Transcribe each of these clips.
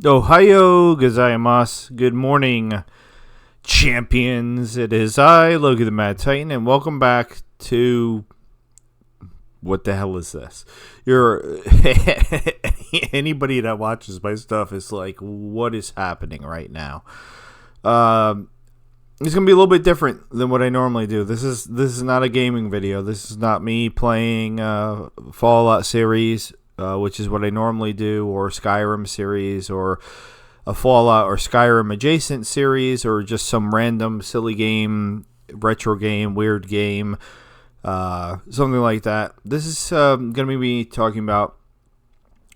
Ohio gozaimasu. Good morning, champions. It is I, Logan the Mad Titan, and welcome back to... What the hell is this? Anybody that watches my stuff is like, what is happening right now? It's going to be a little bit different than what I normally do. This is not a gaming video. This is not me playing Fallout series, which is what I normally do, or Skyrim series, or a Fallout or Skyrim adjacent series, or just some random silly game, retro game, weird game, something like that. This is going to be me talking about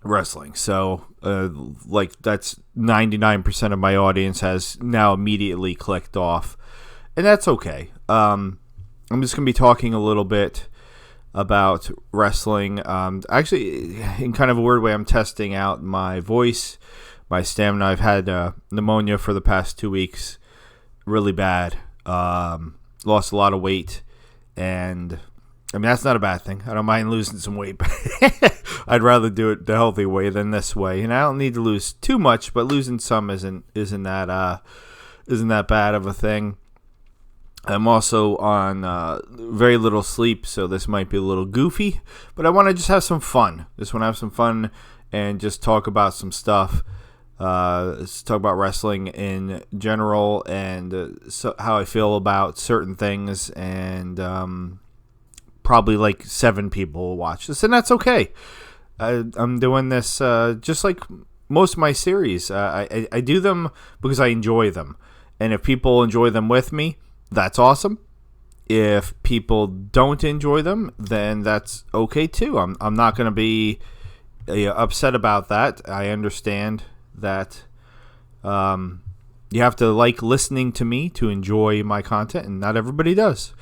wrestling. So, that's 99% of my audience has now immediately clicked off, and that's okay. I'm just going to be talking a little bit about wrestling. Actually, in kind of a weird way, I'm testing out my voice, my stamina. I've had pneumonia for the past 2 weeks, really bad. Lost a lot of weight, and I mean, that's not a bad thing. I don't mind losing some weight, but I'd rather do it the healthy way than this way. And I don't need to lose too much, but losing some isn't that bad of a thing. I'm also on very little sleep, so this might be a little goofy, but I want to just have some fun. Just want to have some fun and just talk about some stuff. Let's talk about wrestling in general and how I feel about certain things, and probably like 7 people will watch this, and that's okay. I'm doing this just like most of my series. I do them because I enjoy them, and if people enjoy them with me, that's awesome. If people don't enjoy them, then that's okay too. I'm not going to be upset about that. I understand that you have to like listening to me to enjoy my content, and not everybody does.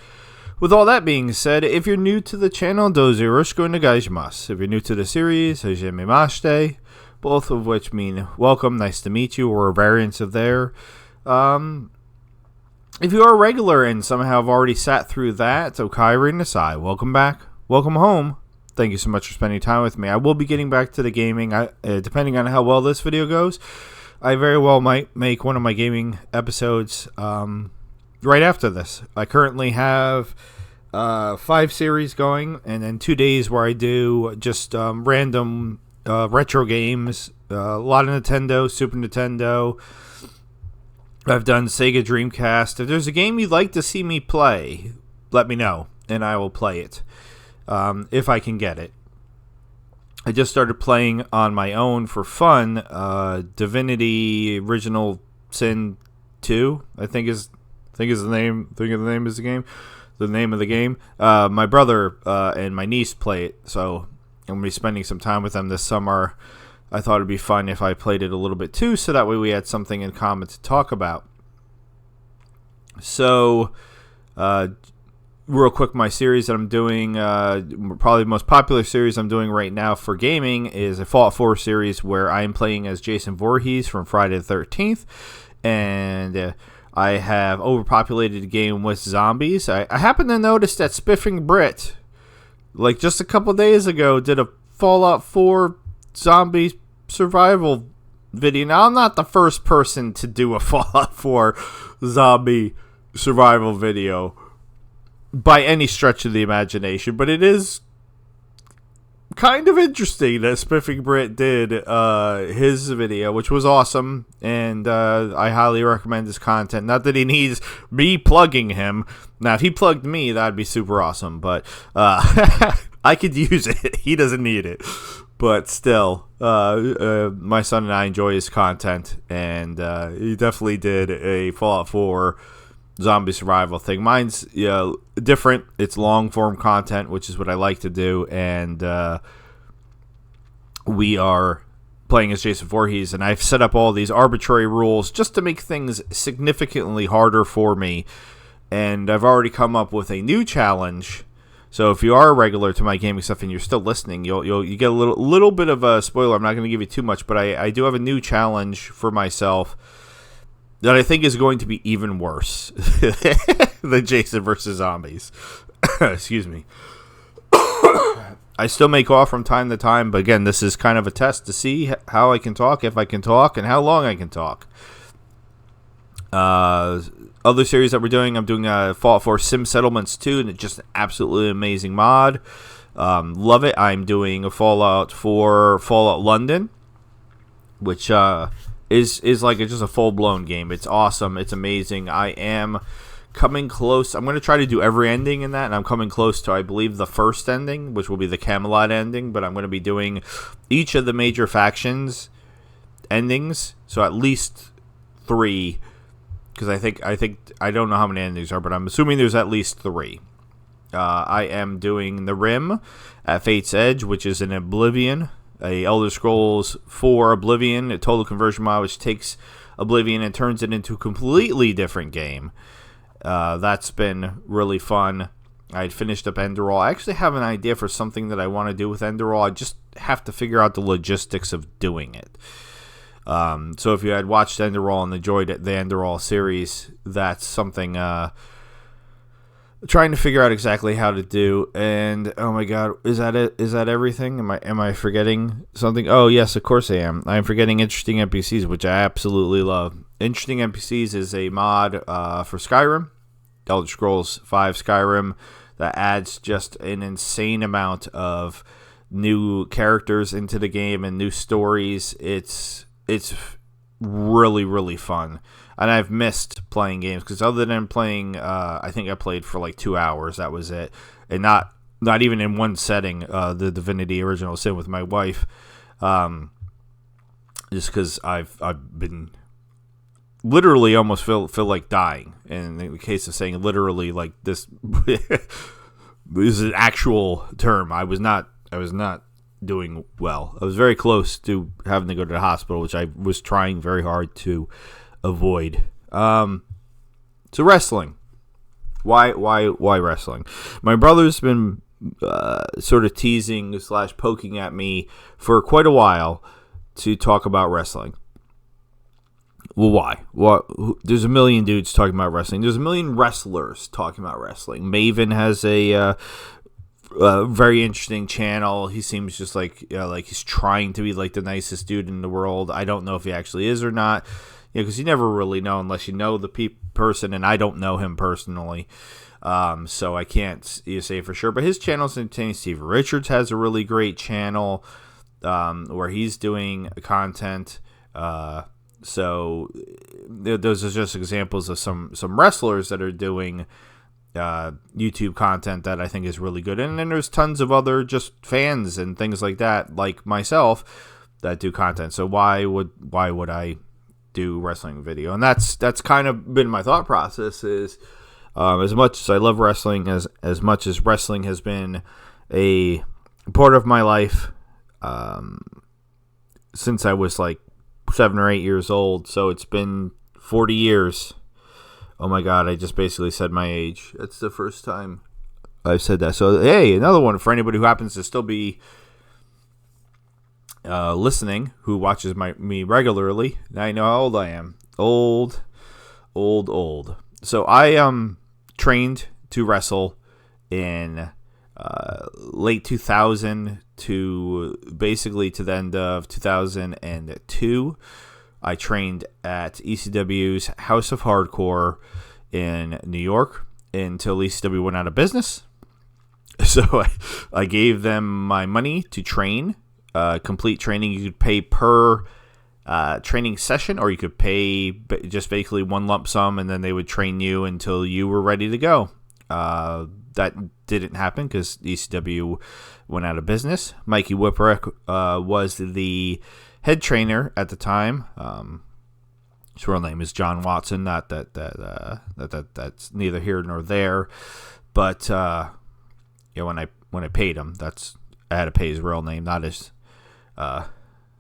With all that being said, if you're new to the channel, dozo yoroshiku onegaishimasu. If you're new to the series, hajimemashite, both of which mean welcome, nice to meet you, or a variance of there. If you are a regular and somehow have already sat through that, Okairi Nasai, welcome back, welcome home. Thank you so much for spending time with me. I will be getting back to the gaming, depending on how well this video goes. I very well might make one of my gaming episodes right after this. I currently have 5 series going, and then 2 days where I do just random retro games, a lot of Nintendo, Super Nintendo. I've done Sega Dreamcast. If there's a game you'd like to see me play, let me know, and I will play it if I can get it. I just started playing on my own for fun Divinity Original Sin 2, I think is the name. The name is the game. The name of the game. My brother and my niece play it, so I'm gonna be spending some time with them this summer. I thought it'd be fun if I played it a little bit too, so that way we had something in common to talk about. So, real quick, my series that I'm doing, probably the most popular series I'm doing right now for gaming, is a Fallout 4 series where I'm playing as Jason Voorhees from Friday the 13th, and I have overpopulated the game with zombies. I happen to notice that Spiffing Brit, like just a couple days ago, did a Fallout 4 zombie survival video. Now, I'm not the first person to do a Fallout 4 zombie survival video by any stretch of the imagination, but it is kind of interesting that Spiffing Brit did his video, which was awesome, and I highly recommend his content. Not that he needs me plugging him. Now, if he plugged me, that'd be super awesome, but I could use it. He doesn't need it. But still, my son and I enjoy his content, and he definitely did a Fallout 4 zombie survival thing. Mine's different. It's long-form content, which is what I like to do, and we are playing as Jason Voorhees, and I've set up all these arbitrary rules just to make things significantly harder for me, and I've already come up with a new challenge. So if you are a regular to my gaming stuff and you're still listening, you get a little bit of a spoiler. I'm not going to give you too much, but I do have a new challenge for myself that I think is going to be even worse than Jason versus Zombies. Excuse me. I still may cough from time to time, but again, this is kind of a test to see how I can talk, if I can talk, and how long I can talk. Other series that we're doing, I'm doing Fallout 4 Sim Settlements 2, and it's just an absolutely amazing mod. Love it. I'm doing a Fallout 4 Fallout London, which is like just a full-blown game. It's awesome. It's amazing. I am coming close. I'm going to try to do every ending in that, and I'm coming close to, I believe, the first ending, which will be the Camelot ending, but I'm going to be doing each of the major factions endings, so at least 3, because I don't know how many endings are, but I'm assuming there's at least 3. I am doing the Rim at Fate's Edge, which is an Oblivion, a Elder Scrolls 4 Oblivion, a total conversion mod, which takes Oblivion and turns it into a completely different game. That's been really fun. I had finished up Enderall. I actually have an idea for something that I want to do with Enderall. I just have to figure out the logistics of doing it. So if you had watched Enderall and enjoyed the Enderall series, that's something trying to figure out exactly how to do. And oh my god, is that it? Is that everything? Am I forgetting something? Oh yes, of course I am. I am forgetting Interesting NPCs, which I absolutely love. Interesting NPCs is a mod for Skyrim, Elder Scrolls 5 Skyrim, that adds just an insane amount of new characters into the game and new stories. It's really, really fun. And I've missed playing games, because other than playing, I think I played for like 2 hours. That was it. And not even in one setting, the Divinity Original Sin with my wife. Just because I've been literally almost feel like dying. And in the case of saying literally, like this, this is an actual term. I was not doing well. I was very close to having to go to the hospital, which I was trying very hard to avoid. So wrestling. Why wrestling? My brother's been sort of teasing / poking at me for quite a while to talk about wrestling. Well, why? There's a million dudes talking about wrestling. There's a million wrestlers talking about wrestling. Maven has a very interesting channel. He seems just like he's trying to be like the nicest dude in the world. I don't know if he actually is or not, because you never really know unless you know the person, and I don't know him personally, so I can't say for sure. But his channel's entertaining. Steve Richards has a really great channel where he's doing content. So those are just examples of some wrestlers that are doing YouTube content that I think is really good. And then there's tons of other just fans and things like that, like myself, that do content. So why would I do wrestling video? And that's kind of been my thought process, is as much as I love wrestling, as much as wrestling has been a part of my life since I was like 7 or 8 years old. So it's been 40 years. Oh my god, I just basically said my age. That's the first time I've said that. So hey, another one for anybody who happens to still be listening, who watches me regularly. Now you know how old I am. Old. So I trained to wrestle in late 2000 to basically to the end of 2002. I trained at ECW's House of Hardcore in New York until ECW went out of business. So I gave them my money to train, complete training. You could pay per training session, or you could pay just basically one lump sum, and then they would train you until you were ready to go. That didn't happen because ECW went out of business. Mikey Whipwreck was the head trainer at the time. His real name is John Watson. Not that's neither here nor there. But when I paid him, I had to pay his real name, not his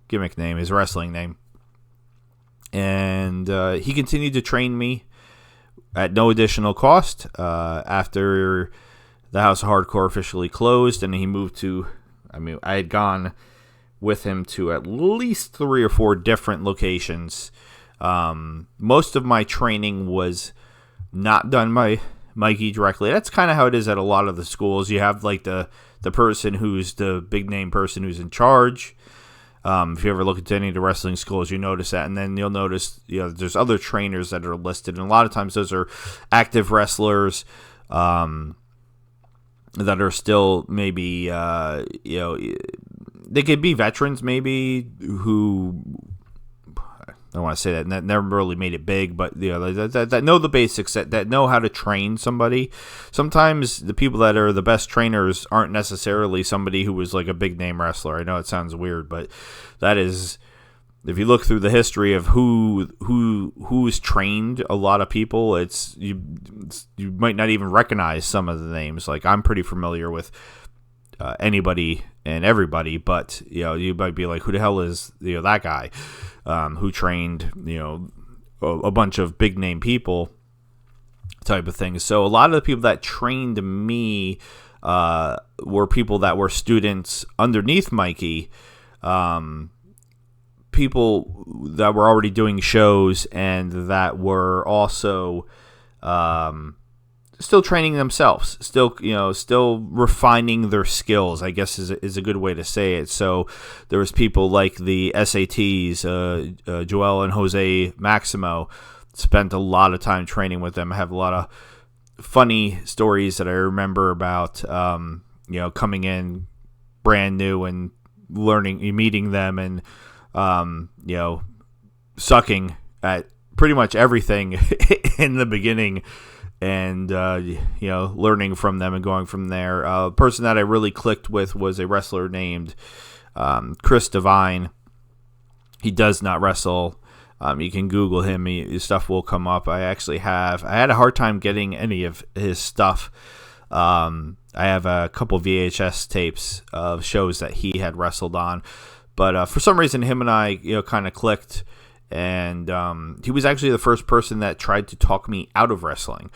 gimmick name, his wrestling name. And he continued to train me at no additional cost after the House of Hardcore officially closed, and he moved to. I had gone with him to at least 3 or 4 different locations. Most of my training was not done by Mikey directly. That's kind of how it is at a lot of the schools. You have like the the person who's the big name person who's in charge. If you ever look into any of the wrestling schools, you notice that. And then you'll notice, there's other trainers that are listed. And a lot of times those are active wrestlers that are still maybe, they could be veterans maybe who, I don't want to say that never really made it big, but that know the basics, that know how to train somebody. Sometimes the people that are the best trainers aren't necessarily somebody who was like a big name wrestler. I know it sounds weird, but that is, if you look through the history of who's trained a lot of people, you might not even recognize some of the names. Like, I'm pretty familiar with anybody and everybody, but you might be like, who the hell is that guy who trained a bunch of big name people, type of thing. So a lot of the people that trained me were people that were students underneath Mikey, people that were already doing shows and that were also still training themselves, still refining their skills, I guess is a good way to say it. So there was people like the SATs, Joel and Jose Maximo, spent a lot of time training with them. I have a lot of funny stories that I remember about, coming in brand new and learning, meeting them and, sucking at pretty much everything in the beginning. And, learning from them and going from there. A person that I really clicked with was a wrestler named Chris Devine. He does not wrestle. You can Google him. His stuff will come up. I had a hard time getting any of his stuff. I have a couple VHS tapes of shows that he had wrestled on. But for some reason, him and I, kind of clicked. And he was actually the first person that tried to talk me out of wrestling,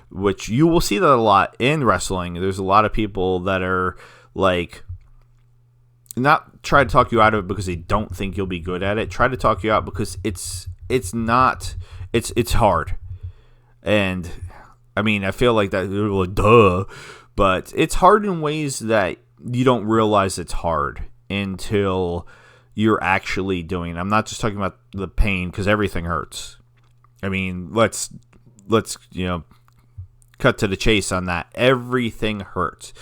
which you will see that a lot in wrestling. There's a lot of people that are like, not try to talk you out of it because they don't think you'll be good at it. Try to talk you out because it's hard. And I mean, I feel like that, like, duh, but it's hard in ways that you don't realize it's hard until you're actually doing it. I'm not just talking about the pain, because everything hurts. I mean, let's cut to the chase on that. Everything hurts.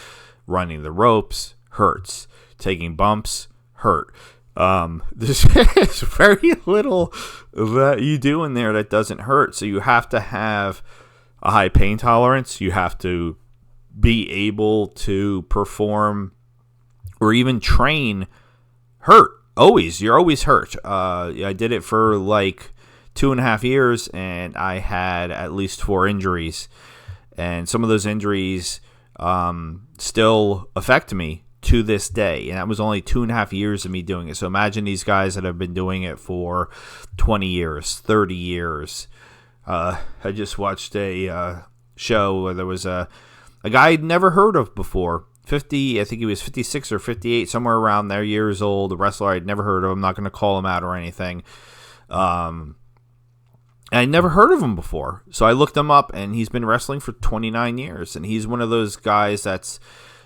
Running the ropes hurts. Taking bumps hurt. There's very little that you do in there that doesn't hurt. So you have to have a high pain tolerance. You have to be able to perform or even train hurt. You're always hurt. I did it for like 2.5 years, and I had at least 4 injuries. And some of those injuries still affect me to this day. And that was only 2.5 years of me doing it. So imagine these guys that have been doing it for 20 years, 30 years. I just watched a show where there was a guy I'd never heard of before. 50, I think he was 56 or 58, somewhere around there, years old, a wrestler I'd never heard of. I'm not going to call him out or anything. And I never heard of him before. So I looked him up, and he's been wrestling for 29 years. And he's one of those guys that's,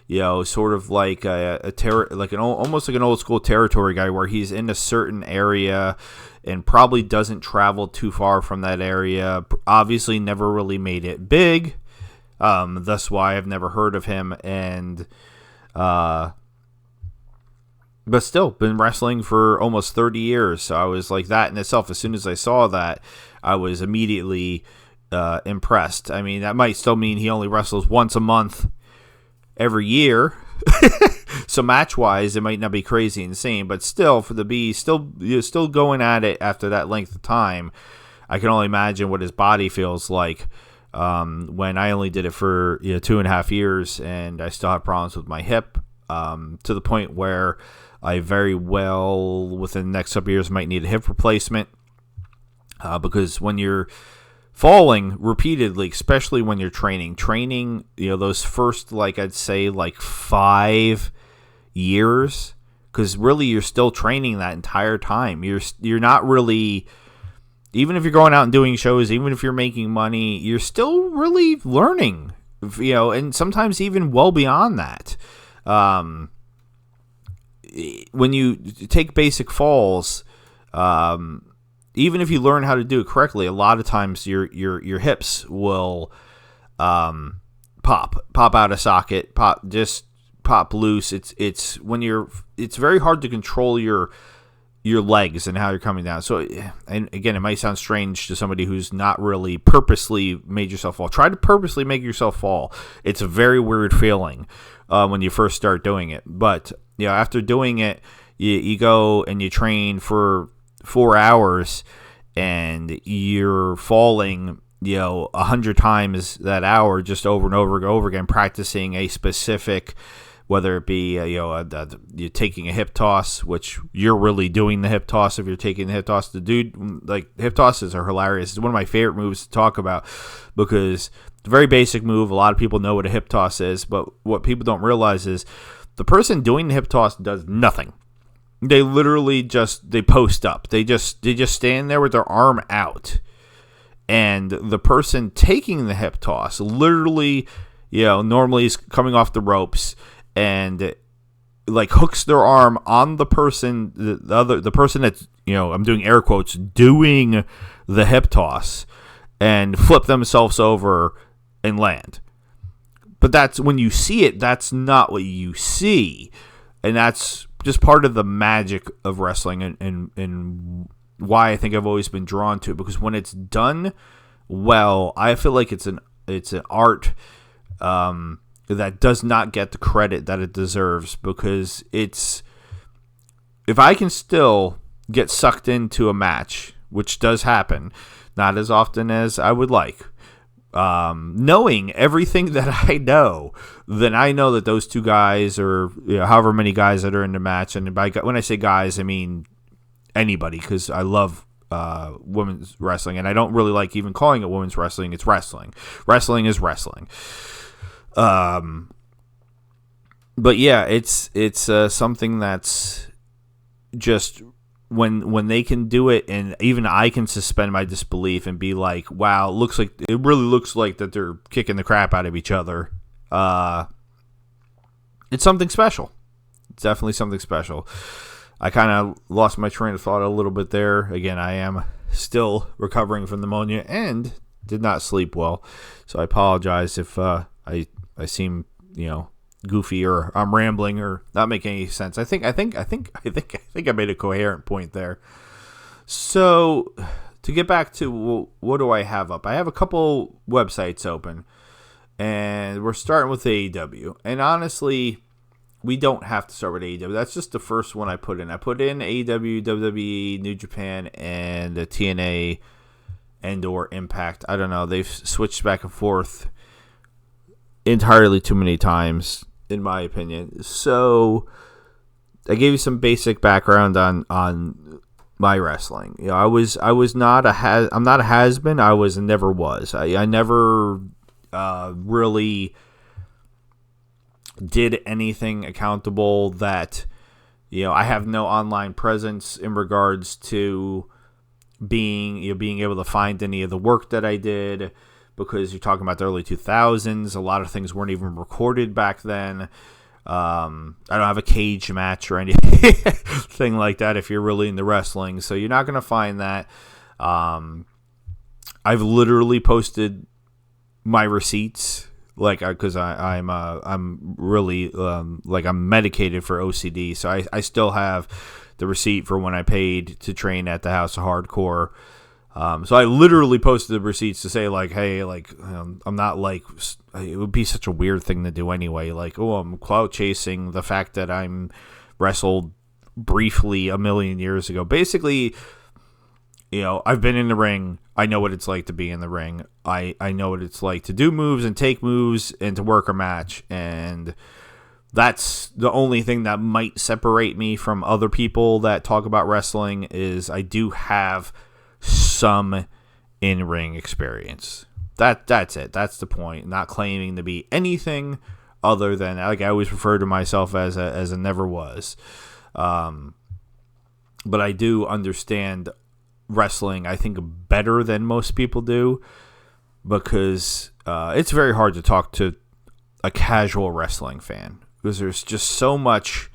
sort of like almost like an old school territory guy, where he's in a certain area and probably doesn't travel too far from that area. Obviously never really made it big. That's why I've never heard of him, and but still been wrestling for almost 30 years. So I was like, that in itself, as soon as I saw that, I was immediately impressed. I mean, that might still mean he only wrestles once a month every year. So match-wise, it might not be crazy insane, but still, for the B, still going at it after that length of time, I can only imagine what his body feels like. When I only did it for 2.5 years, and I still have problems with my hip, to the point where I very well within the next couple of years might need a hip replacement, because when you're falling repeatedly, especially when you're training, those first, I'd say 5 years, because really you're still training that entire time. You're not really. Even if you're going out and doing shows, even if you're making money, you're still really learning, and sometimes even well beyond that. when you take basic falls, even if you learn how to do it correctly, a lot of times your hips will pop out of socket, pop loose. It's very hard to control your legs and how you're coming down. So, and again, it might sound strange to somebody who's not really purposely made yourself fall. Try to purposely make yourself fall. It's a very weird feeling when you first start doing it. But after doing it, you go and you train for 4 hours, and you're falling 100 times that hour, just over and over again, practicing a specific, whether it be you're taking a hip toss, which you're really doing the hip toss if you're taking the hip toss. The dude, like, hip tosses are hilarious. It's one of my favorite moves to talk about because it's a very basic move. A lot of people know what a hip toss is, but what people don't realize is the person doing the hip toss does nothing. They literally they post up. They just stand there with their arm out. And the person taking the hip toss literally, normally is coming off the ropes and like hooks their arm on the person, the person that's, I'm doing air quotes, doing the hip toss, and flip themselves over and land. But that's when you see it, that's not what you see. And that's just part of the magic of wrestling and why I think I've always been drawn to it, because when it's done well, I feel like it's an art that does not get the credit that it deserves, because if I can still get sucked into a match, which does happen, not as often as I would like, knowing everything that I know, then I know that those two guys, or however many guys that are in the match, and when I say guys, I mean anybody, because I love women's wrestling, and I don't really like even calling it women's wrestling. It's wrestling. Wrestling is wrestling. But yeah, it's something that's just when they can do it, and even I can suspend my disbelief and be like, wow, it really looks like that they're kicking the crap out of each other. It's something special. It's definitely something special. I kind of lost my train of thought a little bit there. Again, I am still recovering from pneumonia and did not sleep well, so I apologize if I seem goofy or I'm rambling or not making any sense. I think I made a coherent point there. So to get back to what do I have up? I have a couple websites open, and we're starting with AEW. And honestly, we don't have to start with AEW. That's just the first one I put in. I put in AEW, WWE, New Japan, and the TNA and/or Impact. I don't know. They've switched back and forth entirely too many times, in my opinion. So I gave you some basic background on my wrestling. I'm not a has-been. I never was. I never really did anything accountable that, I have no online presence in regards to being able to find any of the work that I did, because you're talking about the early 2000s. A lot of things weren't even recorded back then. I don't have a cage match or anything like that if you're really into wrestling, so you're not going to find that. I've literally posted my receipts, because I'm really I'm medicated for OCD, so I still have the receipt for when I paid to train at the House of Hardcore. So I literally posted the receipts to say, hey, I'm not it would be such a weird thing to do anyway. I'm clout chasing the fact that I'm wrestled briefly a million years ago. Basically, I've been in the ring. I know what it's like to be in the ring. I know what it's like to do moves and take moves and to work a match. And that's the only thing that might separate me from other people that talk about wrestling, is I do have some in-ring experience. That's it. That's the point. Not claiming to be anything other than, I always refer to myself as a never was. But I do understand wrestling, I think, better than most people do, because it's very hard to talk to a casual wrestling fan. because there's just so much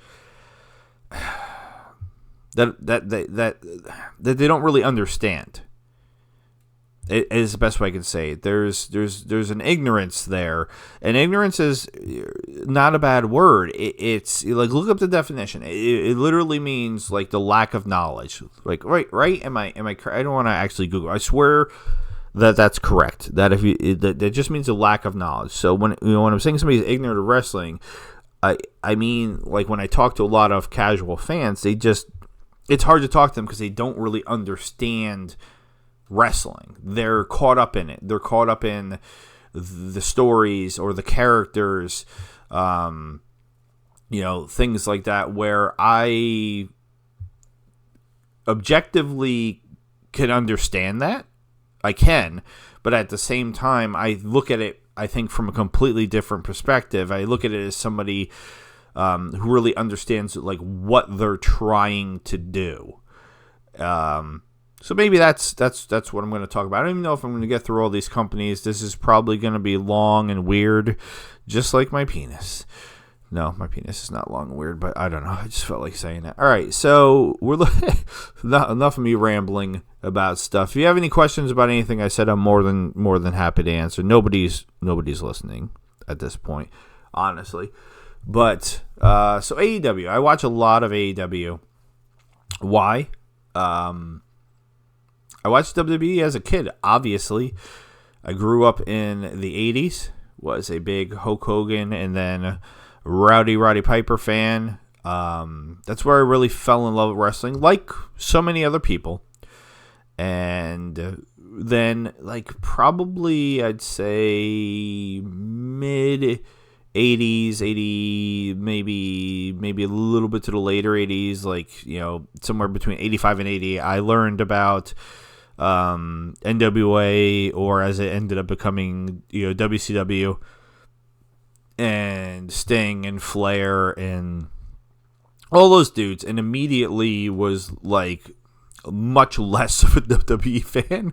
that they don't really understand. It is the best way I can say it. There's an ignorance there, and ignorance is not a bad word. It's like, look up the definition. It literally means like the lack of knowledge. Like right? Am I? I don't want to actually Google. I swear that's correct. That that just means a lack of knowledge. So when I'm saying somebody's ignorant of wrestling, I mean, like, when I talk to a lot of casual fans, it's hard to talk to them because they don't really understand wrestling. They're caught up in it. They're caught up in the stories or the characters, things like that, where I objectively can understand that. I can, but at the same time, I look at it, I think, from a completely different perspective. I look at it as somebody who really understands like what they're trying to do. So maybe that's what I'm going to talk about. I don't even know if I'm going to get through all these companies. This is probably going to be long and weird, just like my penis. No, my penis is not long and weird, but I don't know. I just felt like saying that. All right, so we're not enough of me rambling about stuff. If you have any questions about anything I said, I'm more than happy to answer. Nobody's listening at this point, honestly. But so AEW, I watch a lot of AEW. Why? I watched WWE as a kid, obviously. I grew up in the 80s, was a big Hulk Hogan and then Roddy Piper fan. That's where I really fell in love with wrestling, like so many other people. And then, like, probably I'd say mid 80s, 80, maybe a little bit to the later 80s, like, somewhere between 85 and 80, I learned about NWA, or as it ended up becoming, WCW, and Sting and Flair and all those dudes, and immediately was like much less of a WWE fan.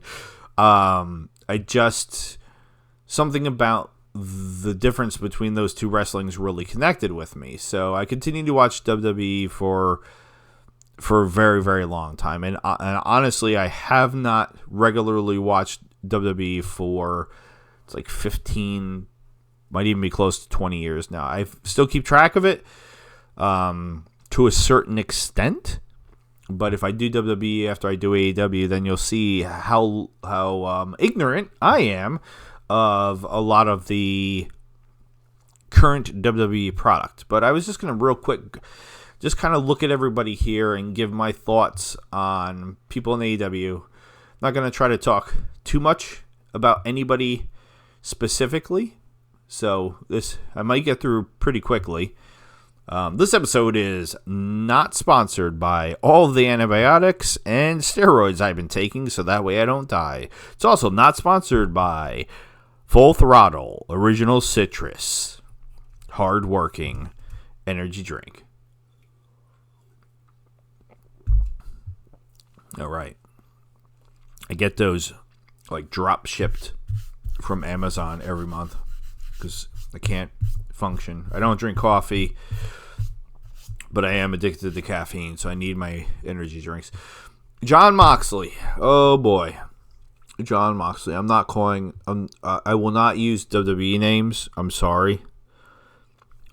Something about the difference between those two wrestlings really connected with me. So I continued to watch WWE for a very, very long time. And honestly, I have not regularly watched WWE for, it's like 15, might even be close to 20 years now. I still keep track of it to a certain extent. But if I do WWE after I do AEW, then you'll see how ignorant I am of a lot of the current WWE product. But I was just going to real quick just kind of look at everybody here and give my thoughts on people in AEW. Not going to try to talk too much about anybody specifically, so this I might get through pretty quickly. This episode is not sponsored by all the antibiotics and steroids I've been taking, so that way I don't die. It's also not sponsored by Full Throttle Original Citrus Hard-Working Energy Drink. All right. I get those like drop shipped from Amazon every month because I can't function. I don't drink coffee, but I am addicted to caffeine, so I need my energy drinks. Jon Moxley. Oh boy. Jon Moxley. I'm not calling. I will not use WWE names. I'm sorry.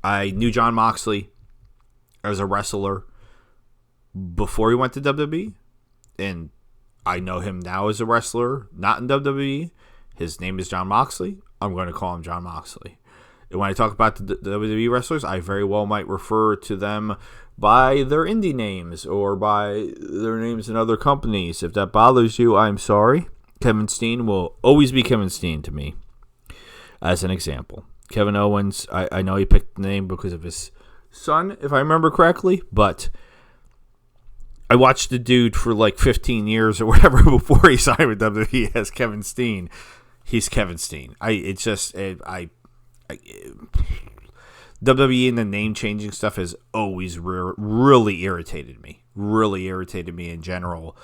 I knew Jon Moxley as a wrestler before he went to WWE. And I know him now as a wrestler, not in WWE. His name is Jon Moxley. I'm going to call him Jon Moxley. And when I talk about the WWE wrestlers, I very well might refer to them by their indie names or by their names in other companies. If that bothers you, I'm sorry. Kevin Steen will always be Kevin Steen to me, as an example. Kevin Owens, I know he picked the name because of his son, if I remember correctly, but I watched the dude for like 15 years or whatever before he signed with WWE as Kevin Steen. He's Kevin Steen. WWE and the name changing stuff has always really irritated me. Really irritated me in general.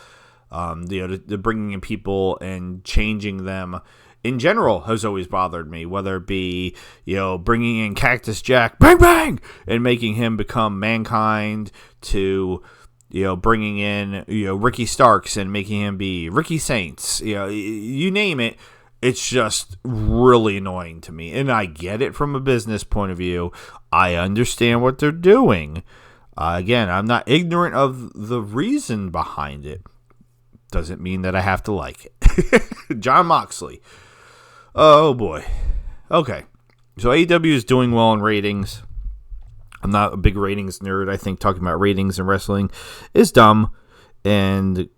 The bringing in people and changing them in general has always bothered me, whether it be, bringing in Cactus Jack, bang, bang, and making him become Mankind, to, bringing in, Ricky Starks and making him be Ricky Saints, you name it. It's just really annoying to me. And I get it from a business point of view. I understand what they're doing. Again, I'm not ignorant of the reason behind it. Doesn't mean that I have to like it. Jon Moxley. Oh, boy. Okay. So AEW is doing well in ratings. I'm not a big ratings nerd. I think talking about ratings in wrestling is dumb and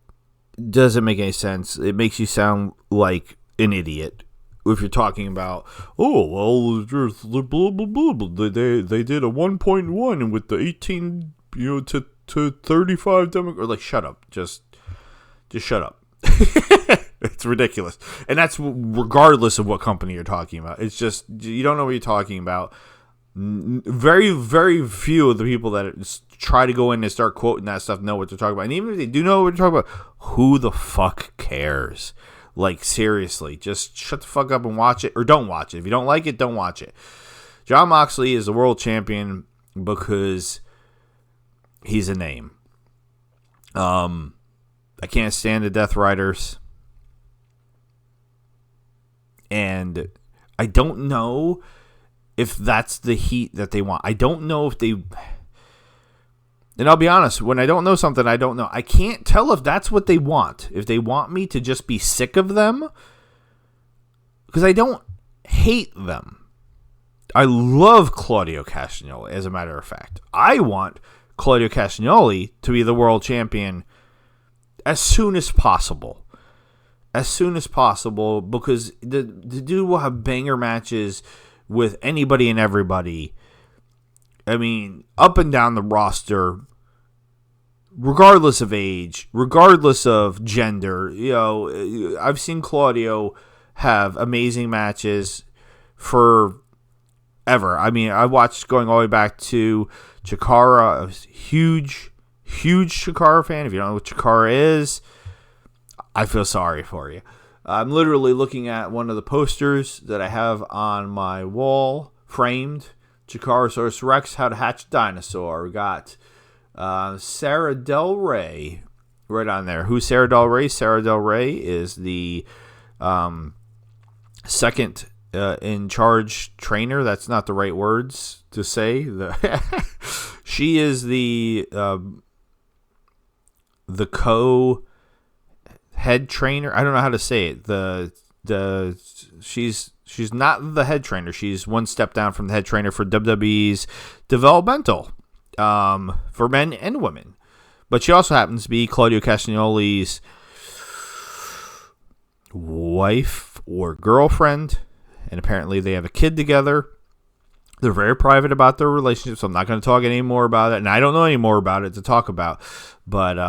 doesn't make any sense. It makes you sound like an idiot if you're talking about, they did a 1.1 with the 18 to 35 demographic. Or like, shut up. Just shut up. It's ridiculous. And that's regardless of what company you're talking about. It's just, you don't know what you're talking about. Very, very few of the people that try to go in and start quoting that stuff know what they're talking about. And even if they do know what they're talking about, who the fuck cares? Like, seriously, just shut the fuck up and watch it, or don't watch it. If you don't like it, don't watch it. Jon Moxley is the world champion because he's a name. I can't stand the Death Riders. And I don't know if that's the heat that they want. I don't know if they... And I'll be honest, when I don't know something, I don't know. I can't tell if that's what they want. If they want me to just be sick of them. Because I don't hate them. I love Claudio Castagnoli, as a matter of fact. I want Claudio Castagnoli to be the world champion as soon as possible. As soon as possible, because the dude will have banger matches with anybody and everybody. I mean, up and down the roster, regardless of age, regardless of gender. I've seen Claudio have amazing matches forever. I mean, I watched going all the way back to Chikara. I was a huge Chikara fan. If you don't know what Chikara is, I feel sorry for you. I'm literally looking at one of the posters that I have on my wall, framed. Chikarasaurus Rex, How to Hatch a Dinosaur. We got Sarah Del Rey right on there. Who's Sarah Del Rey? Sarah Del Rey is the second in charge trainer. That's not the right words to say. She is the co-head trainer. I don't know how to say it. She's not the head trainer. She's one step down from the head trainer for WWE's developmental for men and women. But she also happens to be Claudio Castagnoli's wife or girlfriend. And apparently they have a kid together. They're very private about their relationship, so I'm not going to talk any more about it. And I don't know any more about it to talk about. But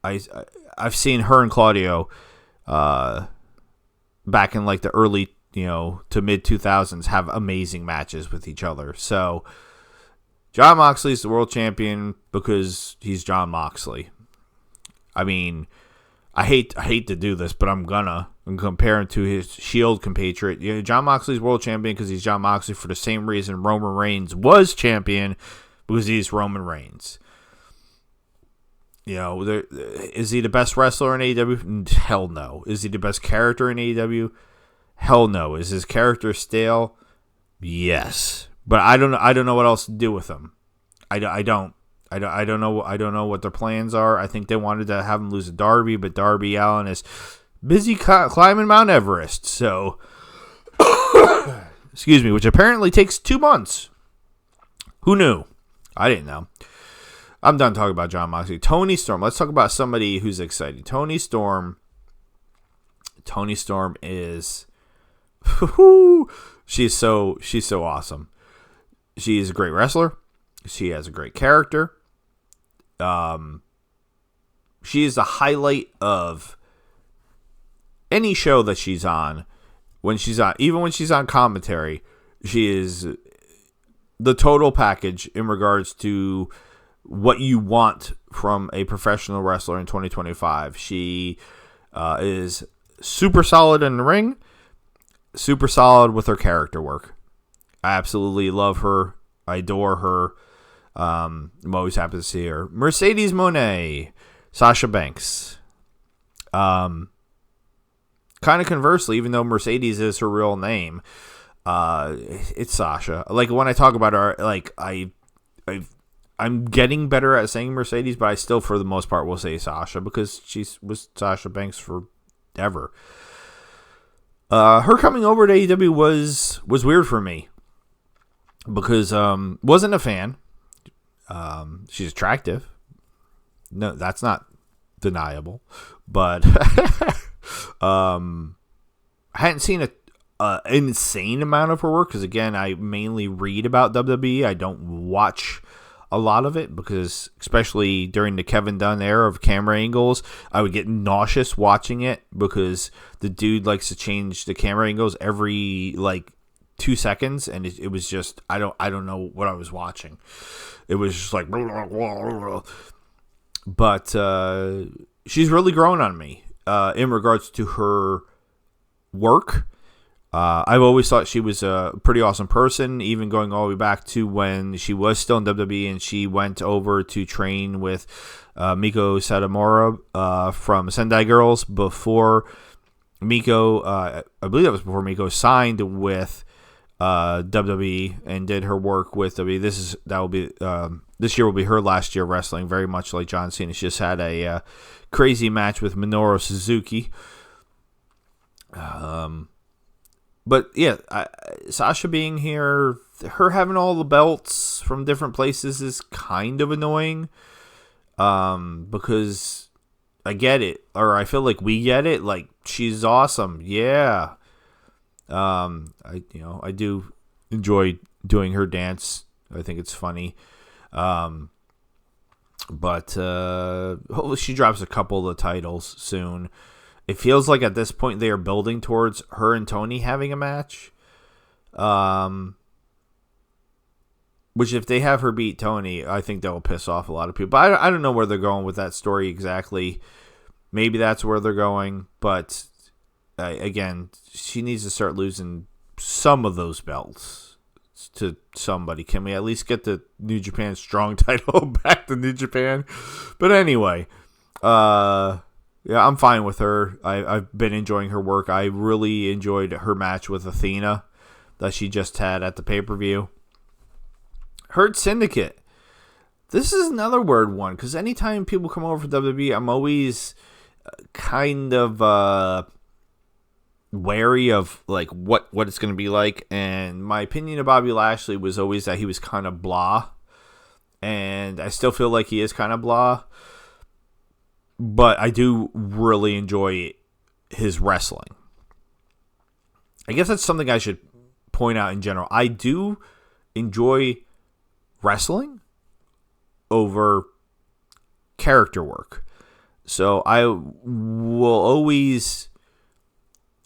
I've seen her and Claudio back in like the early, to mid 2000s have amazing matches with each other. So Jon Moxley's the world champion because he's Jon Moxley. I mean, I hate to do this, but I'm compare him to his Shield compatriot. Jon Moxley's world champion because he's Jon Moxley for the same reason Roman Reigns was champion, because he's Roman Reigns. Is he the best wrestler in AEW? Hell no. Is he the best character in AEW? Hell no. Is his character stale? Yes. But I don't know what else to do with him. I don't know what their plans are. I think they wanted to have him lose to Darby, but Darby Allin is busy climbing Mount Everest. So, excuse me, which apparently takes 2 months. Who knew? I didn't know. I'm done talking about Jon Moxley. Toni Storm. Let's talk about somebody who's exciting. Toni Storm is she's so awesome. She is a great wrestler. She has a great character. She is the highlight of any show that she's on. Even when she's on commentary, she is the total package in regards to what you want from a professional wrestler in 2025. She is super solid in the ring, super solid with her character work. I absolutely love her. I adore her. I'm always happy to see her. Mercedes Moné, Sasha Banks. Kind of conversely, even though Mercedes is her real name, it's Sasha. Like when I talk about her, like I'm getting better at saying Mercedes, but I still, for the most part, will say Sasha because she was Sasha Banks forever. Her coming over to AEW was weird for me because wasn't a fan. She's attractive. No, that's not deniable, but I hadn't seen an insane amount of her work because, again, I mainly read about WWE. I don't watch a lot of it because, especially during the Kevin Dunn era of camera angles, I would get nauseous watching it because the dude likes to change the camera angles every 2 seconds, and it was just I don't know what I was watching. It was just like blah, blah, blah, blah. But she's really grown on me in regards to her work. I've always thought she was a pretty awesome person, even going all the way back to when she was still in WWE and she went over to train with Miko Satomura from Sendai Girls before Miko, I believe that was before Miko signed with WWE and did her work with WWE. This year will be her last year wrestling, very much like John Cena. She just had a crazy match with Minoru Suzuki. But yeah, Sasha being here, her having all the belts from different places is kind of annoying. Because I get it, or I feel like we get it. Like, she's awesome, yeah. I do enjoy doing her dance. I think it's funny. But hopefully she drops a couple of the titles soon. It feels like at this point they are building towards her and Tony having a match. Which if they have her beat Tony, I think that will piss off a lot of people. But I don't know where they're going with that story exactly. Maybe that's where they're going. But again, she needs to start losing some of those belts to somebody. Can we at least get the New Japan Strong title back to New Japan? But anyway, yeah, I'm fine with her. I've been enjoying her work. I really enjoyed her match with Athena that she just had at the pay-per-view. Hurt Syndicate. This is another weird one because anytime people come over for WWE, I'm always kind of wary of like what it's going to be like. And my opinion of Bobby Lashley was always that he was kind of blah. And I still feel like he is kind of blah. But I do really enjoy his wrestling. I guess that's something I should point out in general. I do enjoy wrestling over character work. So I will always,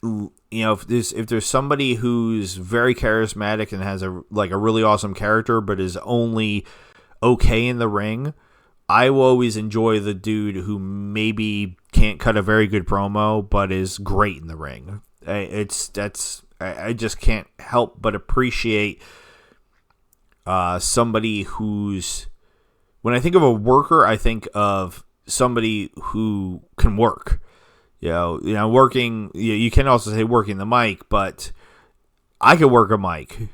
if there's somebody who's very charismatic and has a really awesome character, but is only okay in the ring, I will always enjoy the dude who maybe can't cut a very good promo, but is great in the ring. I just can't help but appreciate somebody who's, when I think of a worker, I think of somebody who can work. Working. You can also say working the mic, but I could work a mic.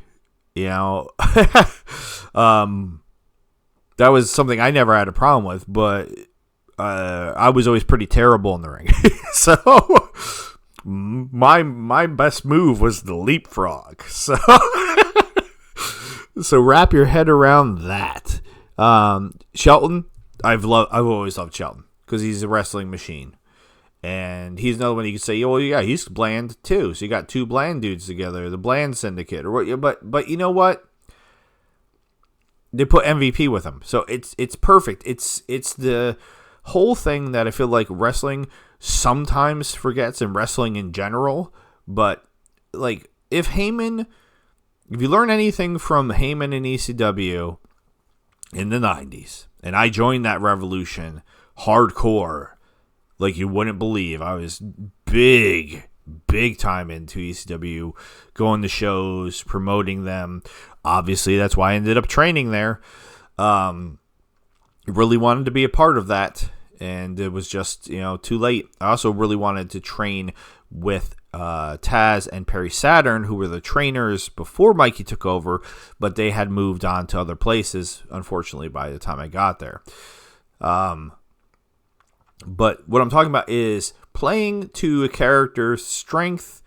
That was something I never had a problem with, but I was always pretty terrible in the ring. So my best move was the leapfrog. So so wrap your head around that. Shelton, I've always loved Shelton because he's a wrestling machine, and he's another one you could say, well, yeah, he's bland too. So you got two bland dudes together, the Bland Syndicate, or what? But you know what? They put MVP with him, so it's perfect. It's the whole thing that I feel like wrestling sometimes forgets, and wrestling in general. But like if you learn anything from Heyman and ECW in the 90s, and I joined that revolution hardcore, like you wouldn't believe. I was big time into ECW, going to shows, promoting them. Obviously, that's why I ended up training there. Really wanted to be a part of that, and it was just, too late. I also really wanted to train with Taz and Perry Saturn, who were the trainers before Mikey took over, but they had moved on to other places, unfortunately, by the time I got there. But what I'm talking about is playing to a character's strength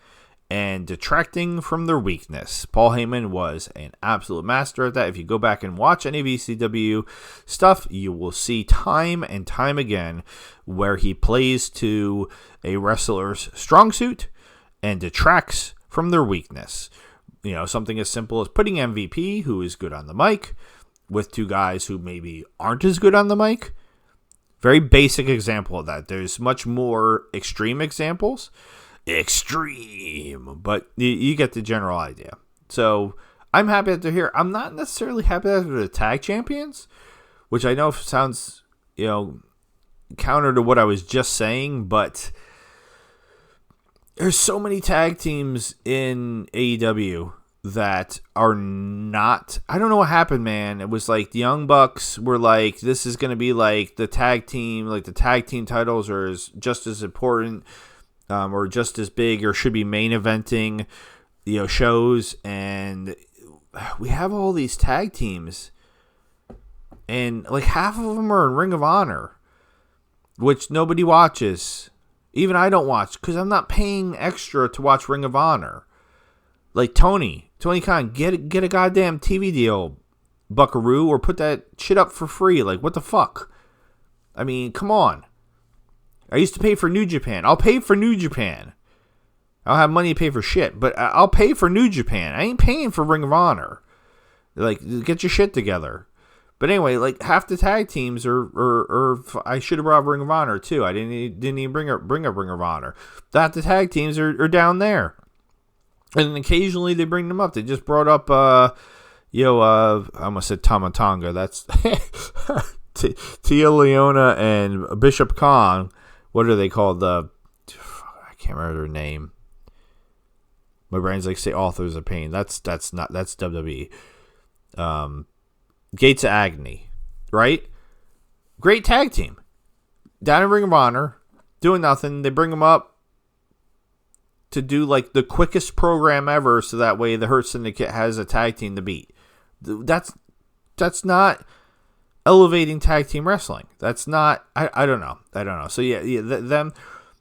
and detracting from their weakness. Paul Heyman was an absolute master at that. If you go back and watch any VCW stuff, you will see time and time again where he plays to a wrestler's strong suit and detracts from their weakness. Something as simple as putting MVP, who is good on the mic, with two guys who maybe aren't as good on the mic. Very basic example of that. There's much more extreme examples. But you get the general idea. So I'm happy that they're here. I'm not necessarily happy that they're the tag champions, which I know sounds, counter to what I was just saying, but there's so many tag teams in AEW that are not. I don't know what happened, man. It was like the Young Bucks were like, this is going to be like the tag team, like the tag team titles are just as important. Or just as big, or should be main eventing, shows, and we have all these tag teams, and like half of them are in Ring of Honor, which nobody watches. Even I don't watch because I'm not paying extra to watch Ring of Honor. Like Tony Khan, get a goddamn TV deal, Buckaroo, or put that shit up for free. Like, what the fuck? I mean, come on. I used to pay for New Japan. I'll pay for New Japan. I don't have money to pay for shit, but I'll pay for New Japan. I ain't paying for Ring of Honor. Like, get your shit together. But anyway, like half the tag teams are I should have brought Ring of Honor too. I didn't even bring up Ring of Honor. Half the tag teams are down there, and occasionally they bring them up. They just brought up I almost said Tama Tonga. That's Tia Leona and Bishop Kong. What are they called? I can't remember their name. My brain's like, say Authors of Pain. That's WWE. Gates of Agony, right? Great tag team. Down in Ring of Honor, doing nothing. They bring them up to do like the quickest program ever, so that way the Hurt Syndicate has a tag team to beat. That's not elevating tag team wrestling. That's not. I don't know. So yeah.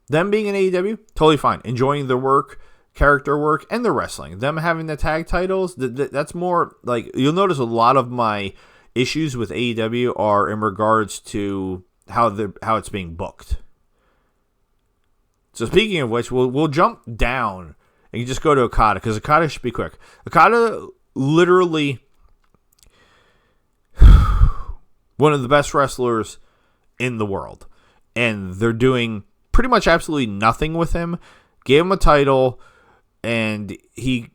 Them being in AEW, totally fine. Enjoying their work, character work, and their wrestling. Them having the tag titles, that's more like, you'll notice a lot of my issues with AEW are in regards to how it's being booked. So speaking of which, we'll jump down and you just go to Okada, because Okada should be quick. Okada, literally one of the best wrestlers in the world, and they're doing pretty much absolutely nothing with him. Gave him a title, and he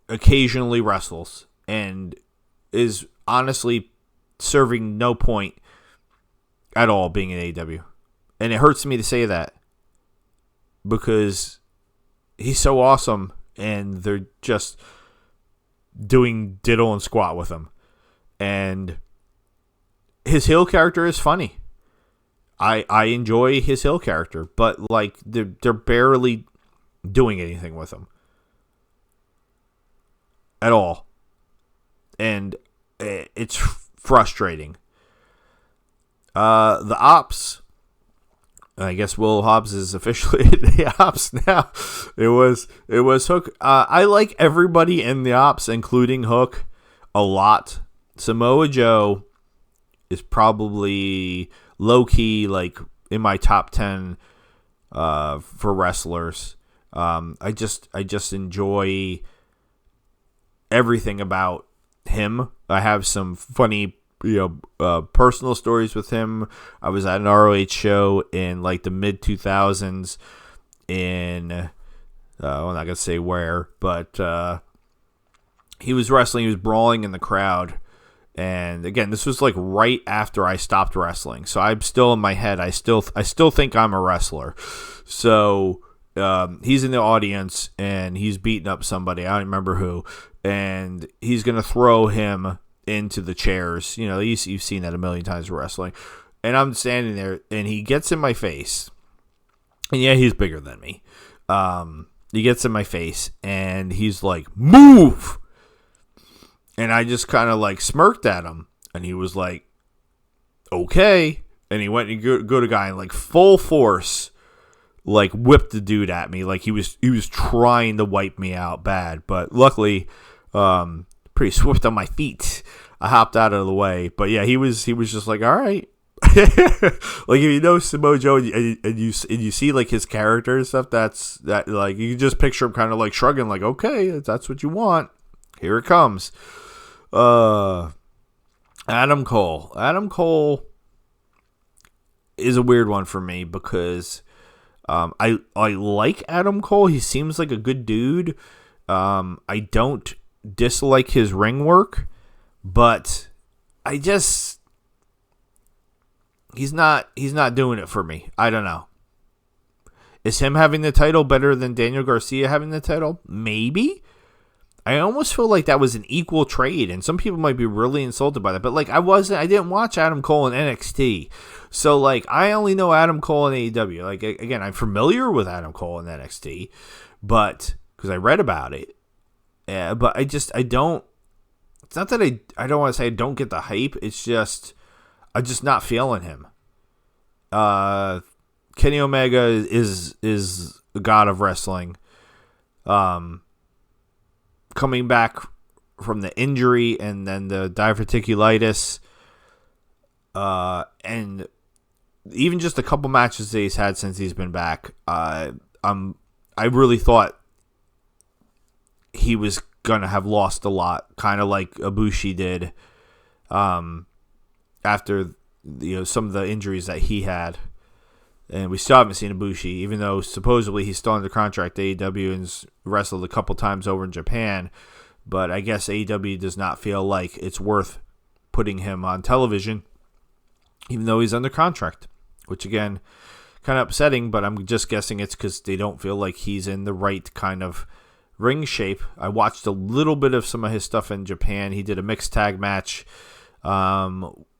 occasionally wrestles, and is honestly serving no point at all being in AEW. And it hurts me to say that, because he's so awesome, and they're just doing diddle and squat with him. And his heel character is funny. I enjoy his heel character, but like they're barely doing anything with him at all, and it's frustrating. The Ops, I guess Will Hobbs is officially the Ops now. It was Hook. I like everybody in the Ops, including Hook, a lot. Samoa Joe is probably low-key, like, in my top 10 for wrestlers. I just enjoy everything about him. I have some funny, personal stories with him. I was at an ROH show in, like, the mid-2000s in, I'm not going to say where, but he was wrestling, he was brawling in the crowd, And again, this was like right after I stopped wrestling, so I'm still in my head. I still think I'm a wrestler. So he's in the audience and he's beating up somebody. I don't remember who, and he's gonna throw him into the chairs. You know, you've seen that a million times in wrestling. And I'm standing there, and he gets in my face. And yeah, he's bigger than me. He gets in my face, and he's like, "Move!" And I just kind of like smirked at him, and he was like, "Okay." And he went and go to guy and like full force, like whipped the dude at me, like he was trying to wipe me out bad. But luckily, pretty swift on my feet, I hopped out of the way. But yeah, he was just like, "All right." Like, if you know Samoa Joe and you see like his character and stuff, that like you can just picture him kind of like shrugging, like, "Okay, if that's what you want, here it comes." Adam Cole is a weird one for me because I like Adam Cole. He seems like a good dude. I don't dislike his ring work, but he's not doing it for me. I don't know. Is him having the title better than Daniel Garcia having the title? Maybe. I almost feel like that was an equal trade, and some people might be really insulted by that. But like, I didn't watch Adam Cole in NXT, so like I only know Adam Cole in AEW. Like, again, I'm familiar with Adam Cole in NXT, but because I read about it. But I don't. It's not that I don't want to say I don't get the hype. It's just I'm just not feeling him. Kenny Omega is the god of wrestling. Coming back from the injury and then the diverticulitis, and even just a couple matches that he's had since he's been back, I really thought he was gonna have lost a lot, kind of like Ibushi did, after some of the injuries that he had. And we still haven't seen Ibushi, even though supposedly he's still under contract to AEW and wrestled a couple times over in Japan. But I guess AEW does not feel like it's worth putting him on television, even though he's under contract. Which, again, kind of upsetting, but I'm just guessing it's because they don't feel like he's in the right kind of ring shape. I watched a little bit of some of his stuff in Japan. He did a mixed tag match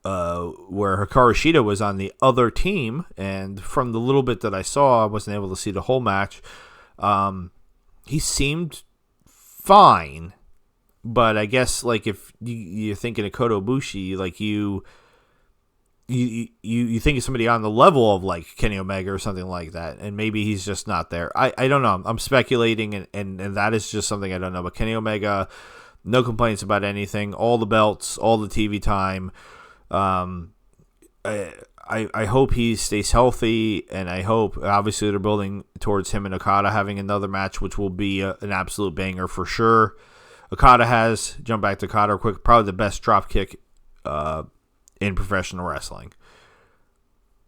where Hikaru Shida was on the other team, and from the little bit that I saw, I wasn't able to see the whole match. He seemed fine, but I guess like if you're thinking of Kota Ibushi, like you think of somebody on the level of like Kenny Omega or something like that, and maybe he's just not there. I don't know. I'm speculating, and that is just something I don't know. But Kenny Omega, no complaints about anything. All the belts, all the TV time. I hope he stays healthy, and I hope, obviously, they're building towards him and Okada having another match, which will be an absolute banger for sure. Okada has, jump back to Okada quick, probably the best drop kick in professional wrestling.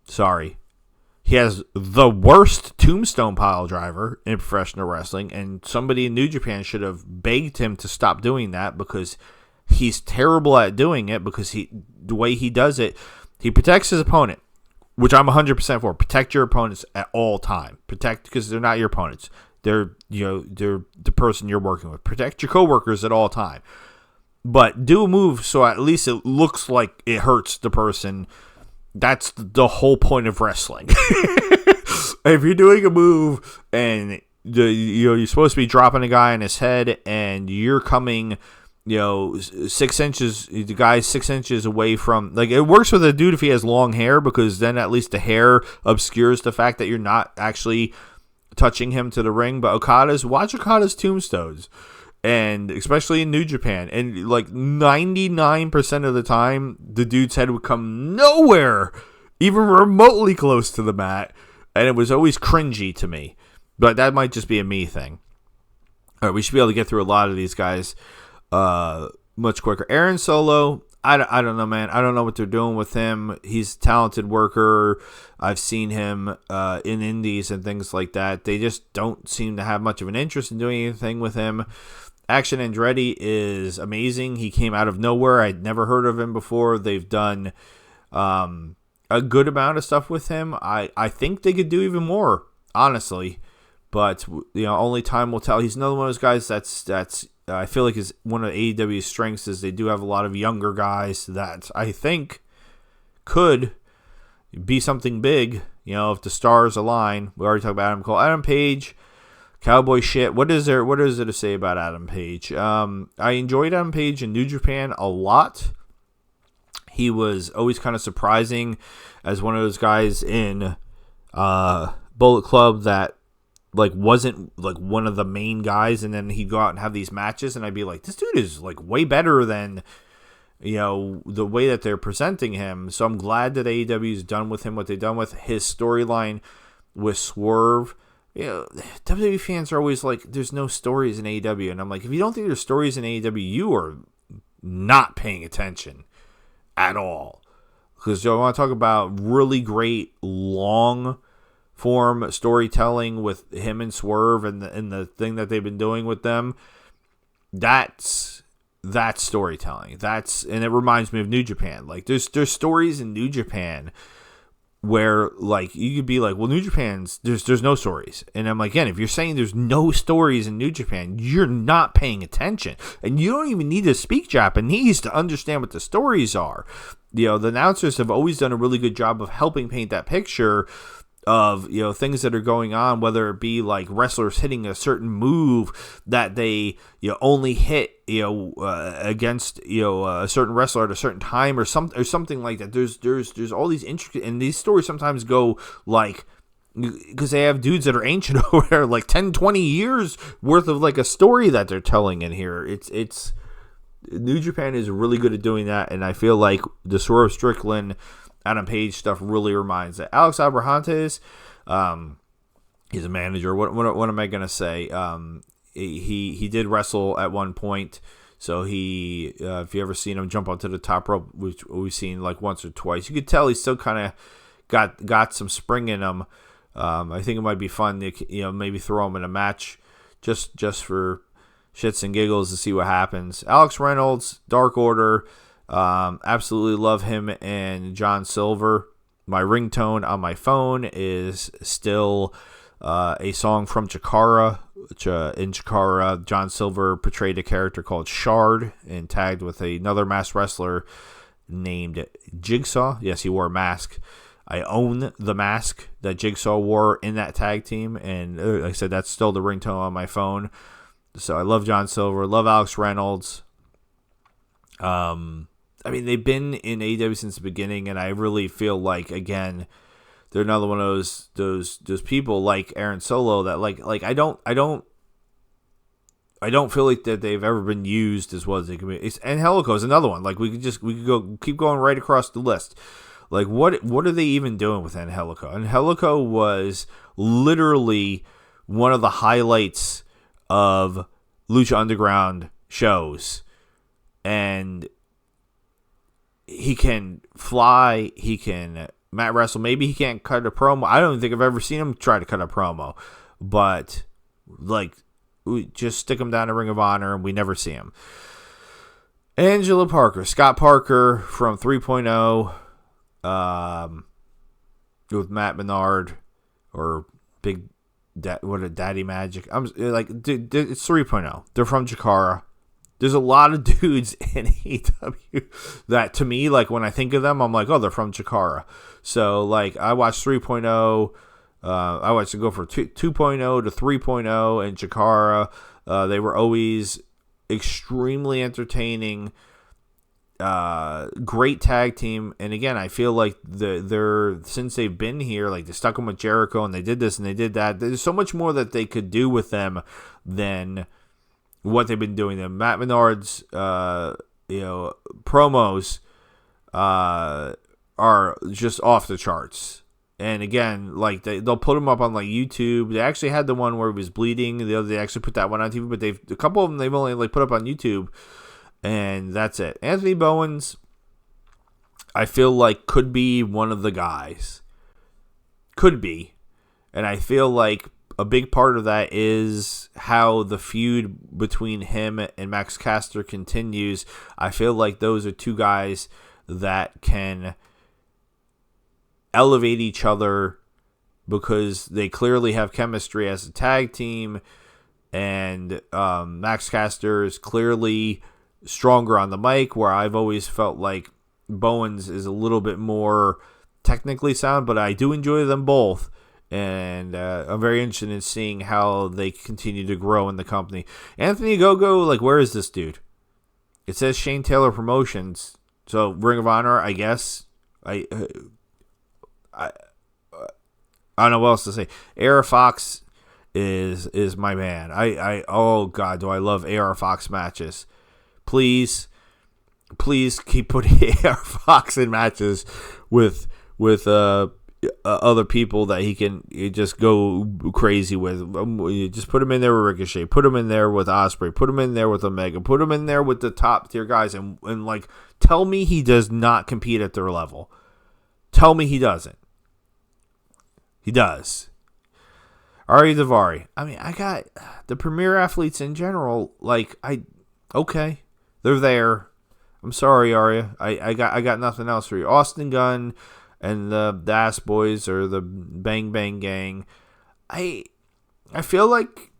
Sorry. He has the worst tombstone pile driver in professional wrestling, and somebody in New Japan should have begged him to stop doing that because he's terrible at doing it, because the way he does it, he protects his opponent, which I'm 100% for. Protect your opponents at all time. Protect, because they're not your opponents. They're the person you're working with. Protect your coworkers at all time. But do a move so at least it looks like it hurts the person. That's the whole point of wrestling. If you're doing a move and you're supposed to be dropping a guy on his head and you're coming 6 inches, the guy's 6 inches away from, like, it works with a dude if he has long hair, because then at least the hair obscures the fact that you're not actually touching him to the ring. But watch Okada's tombstones, and especially in New Japan, and like 99% of the time, the dude's head would come nowhere, even remotely close to the mat, and it was always cringy to me. But that might just be a me thing. All right, we should be able to get through a lot of these guys much quicker. Aaron Solo, I don't know, man. I don't know what they're doing with him. He's a talented worker. I've seen him in indies and things like that. They just don't seem to have much of an interest in doing anything with him. Action Andretti is amazing. He came out of nowhere. I'd never heard of him before. They've done a good amount of stuff with him. I think they could do even more, honestly. But only time will tell. He's another one of those guys that's I feel like is one of AEW's strengths is they do have a lot of younger guys that I think could be something big. If the stars align. We already talked about Adam Cole, Adam Page. Cowboy shit. What is there to say about Adam Page? I enjoyed Adam Page in New Japan a lot. He was always kind of surprising as one of those guys in Bullet Club that wasn't one of the main guys, and then he'd go out and have these matches, and I'd be like, this dude is way better than the way that they're presenting him. So I'm glad that AEW's done with him what they've done with his storyline with Swerve. WWE fans are always like, there's no stories in AEW. And I'm like, if you don't think there's stories in AEW, you are not paying attention at all. Because I want to talk about really great long form storytelling with him and Swerve and the thing that they've been doing with them. That's storytelling. And it reminds me of New Japan. There's stories in New Japan where you could be like, well, New Japan's there's no stories, and I'm like, again, if you're saying there's no stories in New Japan, you're not paying attention, and you don't even need to speak Japanese to understand what the stories are. The announcers have always done a really good job of helping paint that picture of things that are going on, whether it be like wrestlers hitting a certain move that they only hit against a certain wrestler at a certain time or something like that. There's all these intricate, and these stories sometimes go because they have dudes that are ancient over there, 10, 20 years worth of a story that they're telling in here. It's New Japan is really good at doing that, and I feel like the Swerve Strickland, Adam Page stuff really reminds that. Alex Abrahantes, he's a manager. What am I gonna say? He did wrestle at one point, so he if you ever seen him jump onto the top rope, which we've seen once or twice, you could tell he's still kind of got some spring in him. I think it might be fun to maybe throw him in a match just for shits and giggles to see what happens. Alex Reynolds, Dark Order. Absolutely love him and John Silver. My ringtone on my phone is still a song from Chikara. Which, in Chikara, John Silver portrayed a character called Shard and tagged with another masked wrestler named Jigsaw. Yes, he wore a mask. I own the mask that Jigsaw wore in that tag team, and like I said, that's still the ringtone on my phone. So I love John Silver, love Alex Reynolds. They've been in AEW since the beginning, and I really feel like, again, they're another one of those people like Aaron Solo that I don't feel like that they've ever been used as well as they can be. And Helico is another one. We could go keep going right across the list. What are they even doing with Angelico? Angelico was literally one of the highlights of Lucha Underground shows, and he can fly, he can mat wrestle. Maybe he can't cut a promo. I don't think I've ever seen him try to cut a promo, but we just stick him down to Ring of Honor and we never see him. Angela Parker, Scott Parker from 3.0, with Matt Menard or Daddy Magic. Dude, it's 3.0. They're from Chikara. There's a lot of dudes in AEW that, to me, when I think of them, I'm like, oh, they're from Chikara. So, I watched 3.0. I watched it go from 2.0 to 3.0 in Chikara. They were always extremely entertaining. Great tag team. And again, I feel like they're since they've been here, they stuck them with Jericho and they did this and they did that. There's so much more that they could do with them than what they've been doing. Them Matt Menard's promos are just off the charts. And again, they'll put them up on YouTube. They actually had the one where he was bleeding. They actually put that one on TV, but a couple of them they've only put up on YouTube, and that's it. Anthony Bowens, I feel like could be one of the guys. Could be. And I feel like a big part of that is how the feud between him and Max Caster continues. I feel like those are two guys that can elevate each other because they clearly have chemistry as a tag team, and Max Caster is clearly stronger on the mic, where I've always felt like Bowens is a little bit more technically sound, but I do enjoy them both, and I'm very interested in seeing how they continue to grow in the company. Anthony Ogogo, like, where is this dude? It says Shane Taylor Promotions, so Ring of Honor, I guess. I don't know what else to say. AR Fox is my man. Oh God, do I love AR Fox matches? Please keep putting AR Fox in matches with other people that he can just go crazy with. You just put him in there with Ricochet, put him in there with Ospreay, put him in there with Omega, put him in there with the top tier guys, and like, tell me he does not compete at their level. Tell me he doesn't. He does. Ari Daivari. I mean, I got the premier athletes in general. Like, okay, they're there. I'm sorry, Arya. I got nothing else for you. Austin Gunn and the Ass Boys, or the Bang Bang Gang. I feel like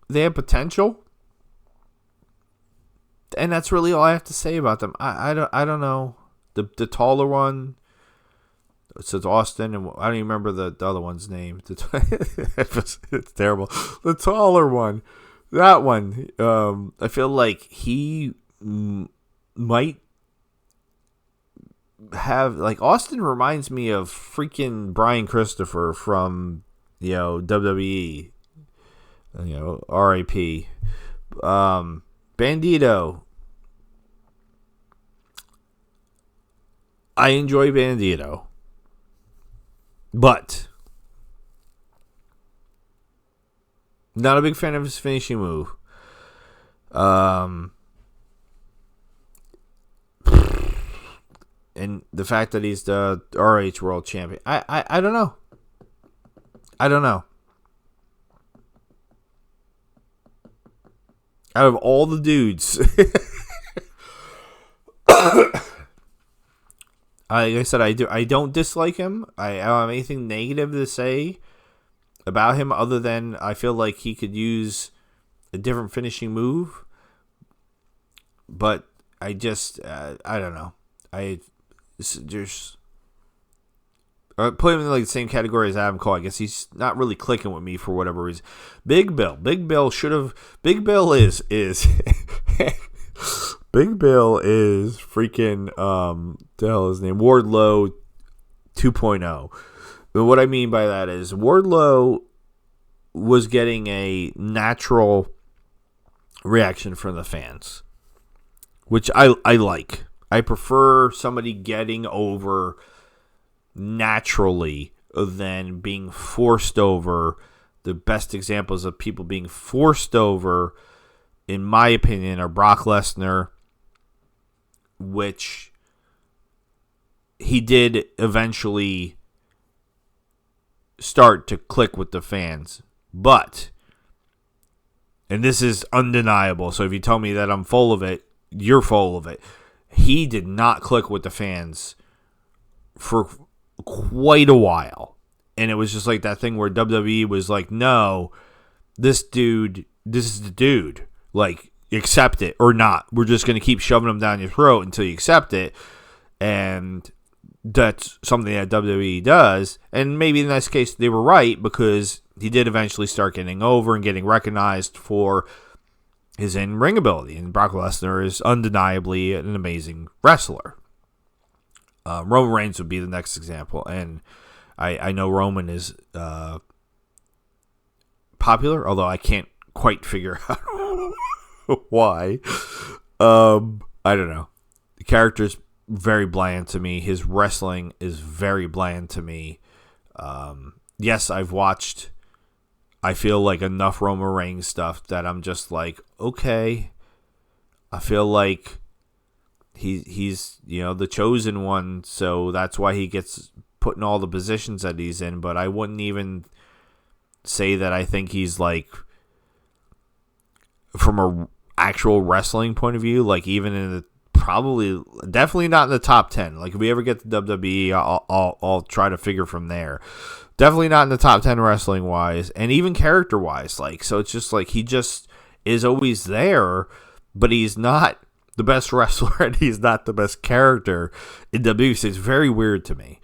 they have potential, and that's really all I have to say about them. I don't know. The taller one. It says Austin, and I don't even remember the other one's name. It's terrible. The taller one. That one. I feel like he might have, like, Austin reminds me of freaking Brian Christopher from, WWE. R.I.P. Bandito. I enjoy Bandito. But not a big fan of his finishing move. And the fact that he's the RH World Champion. I don't know. I don't know. Out of all the dudes, like I said, I don't dislike him. I don't have anything negative to say about him, other than I feel like he could use a different finishing move. But I just, I don't know. I just put him in like the same category as Adam Cole. I guess he's not really clicking with me for whatever reason. Big Bill should have. Big Bill is. Big Bill is freaking, the hell is his name? Wardlow 2.0. But what I mean by that is Wardlow was getting a natural reaction from the fans, which I like. I prefer somebody getting over naturally than being forced over. The best examples of people being forced over, in my opinion, are Brock Lesnar, which he did eventually start to click with the fans. But, and this is undeniable, so if you tell me that I'm full of it, you're full of it. He did not click with the fans for quite a while. And it was just like that thing where WWE was like, no, this is the dude. Like, accept it or not. We're just going to keep shoving them down your throat until you accept it. And that's something that WWE does. And maybe in this case they were right, because he did eventually start getting over and getting recognized for his in-ring ability. And Brock Lesnar is undeniably an amazing wrestler. Roman Reigns would be the next example. And I know Roman is popular, although I can't quite figure out why. I don't know. The character's very bland to me. His wrestling is very bland to me. Yes, I've watched, I feel like, enough Roman Reigns stuff that I'm just like, okay. I feel like he's the chosen one, so that's why he gets put in all the positions that he's in. But I wouldn't even say that I think he's like, from a actual wrestling point of view, like even in the definitely not in the top 10. Like if we ever get to WWE, I'll try to figure from there. Definitely not in the top 10 wrestling wise, and even character wise. Like, so it's just like he just is always there, but he's not the best wrestler and he's not the best character in WWE. So it's very weird to me.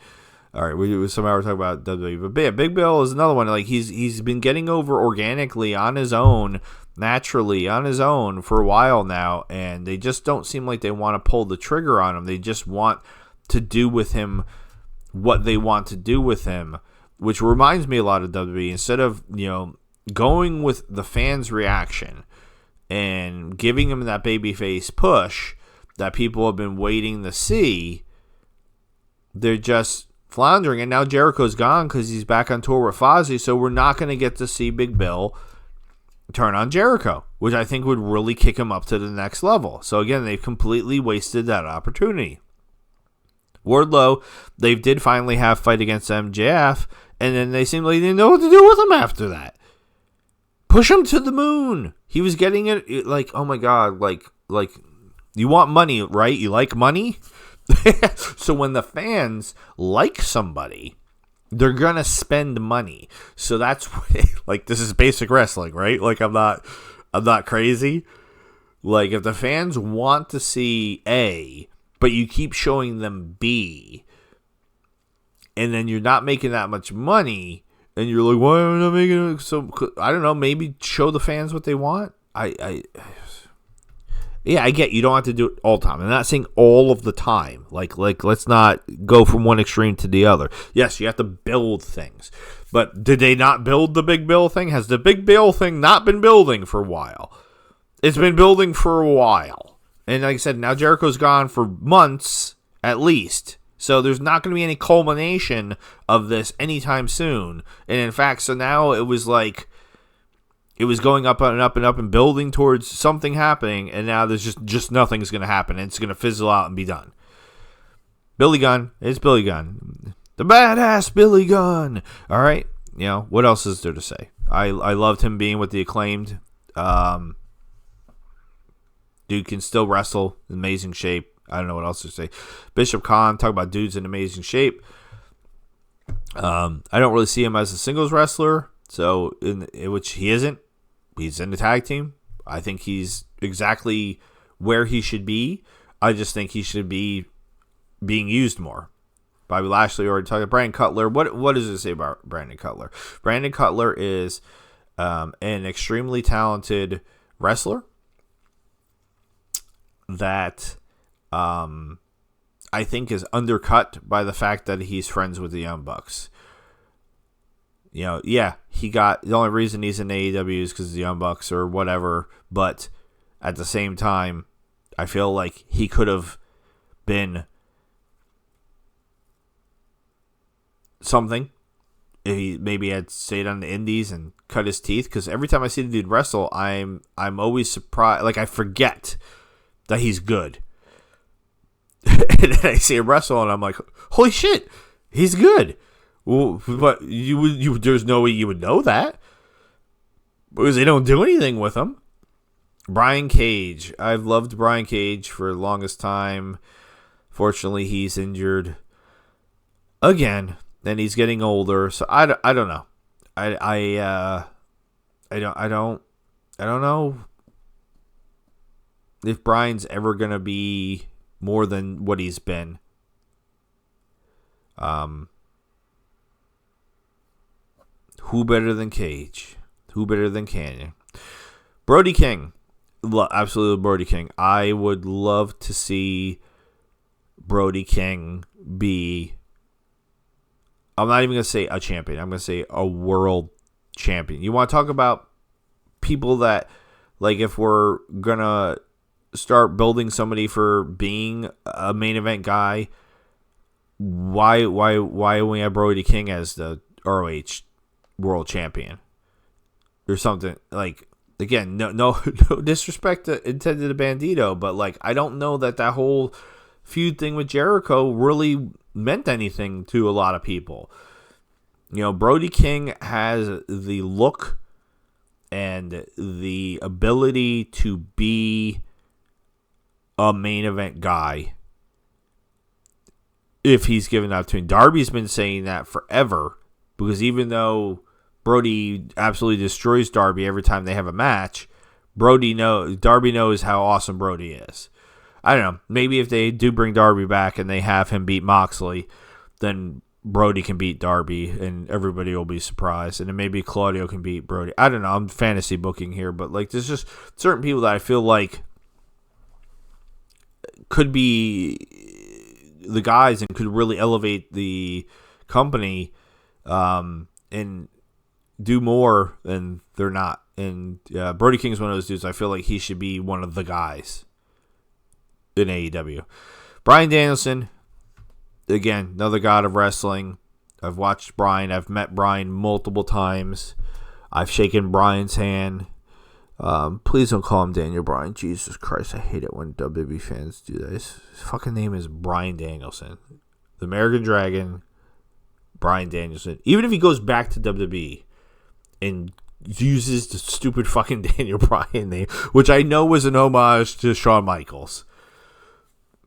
All right, somehow we're talking about WWE, but yeah, Big Bill is another one. Like he's been getting over organically on his own, naturally on his own for a while now, and they just don't seem like they want to pull the trigger on him. They just want to do with him what they want to do with him, which reminds me a lot of WWE. Instead of, going with the fans' reaction and giving him that babyface push that people have been waiting to see, they're just floundering. And now Jericho's gone because he's back on tour with Fozzy, so we're not going to get to see Big Bill turn on Jericho, which I think would really kick him up to the next level. So again, they've completely wasted that opportunity. Wardlow, they did finally have a fight against MJF, and then they seemed like they didn't know what to do with him after that. Push him to the moon. He was getting it like, oh my God, like you want money, right? You like money? So when the fans like somebody, they're gonna spend money. So that's like, this is basic wrestling, right? Like I'm not crazy. Like if the fans want to see A, but you keep showing them B, and then you're not making that much money, and you're like, why am I not making it? So I don't know. Maybe show the fans what they want. Yeah, I get you don't have to do it all the time. I'm not saying all of the time. Like let's not go from one extreme to the other. Yes, you have to build things. But did they not build the Big Bill thing? Has the Big Bill thing not been building for a while? It's been building for a while. And like I said, now Jericho's gone for months at least. So there's not going to be any culmination of this anytime soon. And in fact, so now it was like, it was going up and up and up and building towards something happening, and now there's just nothing's going to happen. And it's going to fizzle out and be done. Billy Gunn. It's Billy Gunn. The badass Billy Gunn. All right. What else is there to say? I loved him being with the Acclaimed. Dude can still wrestle. Amazing shape. I don't know what else to say. Bishop Khan, talk about dudes in amazing shape. I don't really see him as a singles wrestler, so in which he isn't. He's in the tag team. I think he's exactly where he should be. I just think he should be being used more. Bobby Lashley already talked about Brandon Cutler. What does it say about Brandon Cutler? Brandon Cutler is an extremely talented wrestler that I think is undercut by the fact that he's friends with the Young Bucks. He got, the only reason he's in AEW is because of the Young Bucks or whatever, but at the same time, I feel like he could have been something if he maybe had stayed on the indies and cut his teeth, because every time I see the dude wrestle, I'm always surprised, like I forget that he's good. And then I see him wrestle and I'm like, holy shit, he's good. Well, but you there's no way you would know that because they don't do anything with him. Brian Cage. I've loved Brian Cage for the longest time. Fortunately, he's injured again, and he's getting older. So I don't know. I don't know if Brian's ever gonna be more than what he's been. Who better than Cage? Who better than Canyon? Brody King. Absolutely Brody King. I would love to see Brody King be, I'm not even going to say a champion. I'm going to say a world champion. You want to talk about people that, like, if we're going to start building somebody for being a main event guy, why we have Brody King as the ROH world champion or something? Like, again, no disrespect intended to Bandito, but like, I don't know that whole feud thing with Jericho really meant anything to a lot of people. Brody King has the look and the ability to be a main event guy if he's given the opportunity. Darby's been saying that forever, because even though Brody absolutely destroys Darby every time they have a match, Darby knows how awesome Brody is. I don't know. Maybe if they do bring Darby back and they have him beat Moxley, then Brody can beat Darby and everybody will be surprised. And then maybe Claudio can beat Brody. I don't know. I'm fantasy booking here, but there's just certain people that I feel like could be the guys and could really elevate the company and do more, and they're not. And Brody King is one of those dudes. I feel like he should be one of the guys in AEW. Bryan Danielson, again, another god of wrestling. I've watched Bryan. I've met Bryan multiple times. I've shaken Bryan's hand. Please don't call him Daniel Bryan. Jesus Christ, I hate it when WWE fans do that. His fucking name is Bryan Danielson. The American Dragon, Bryan Danielson. Even if he goes back to WWE and uses the stupid fucking Daniel Bryan name, which I know was an homage to Shawn Michaels,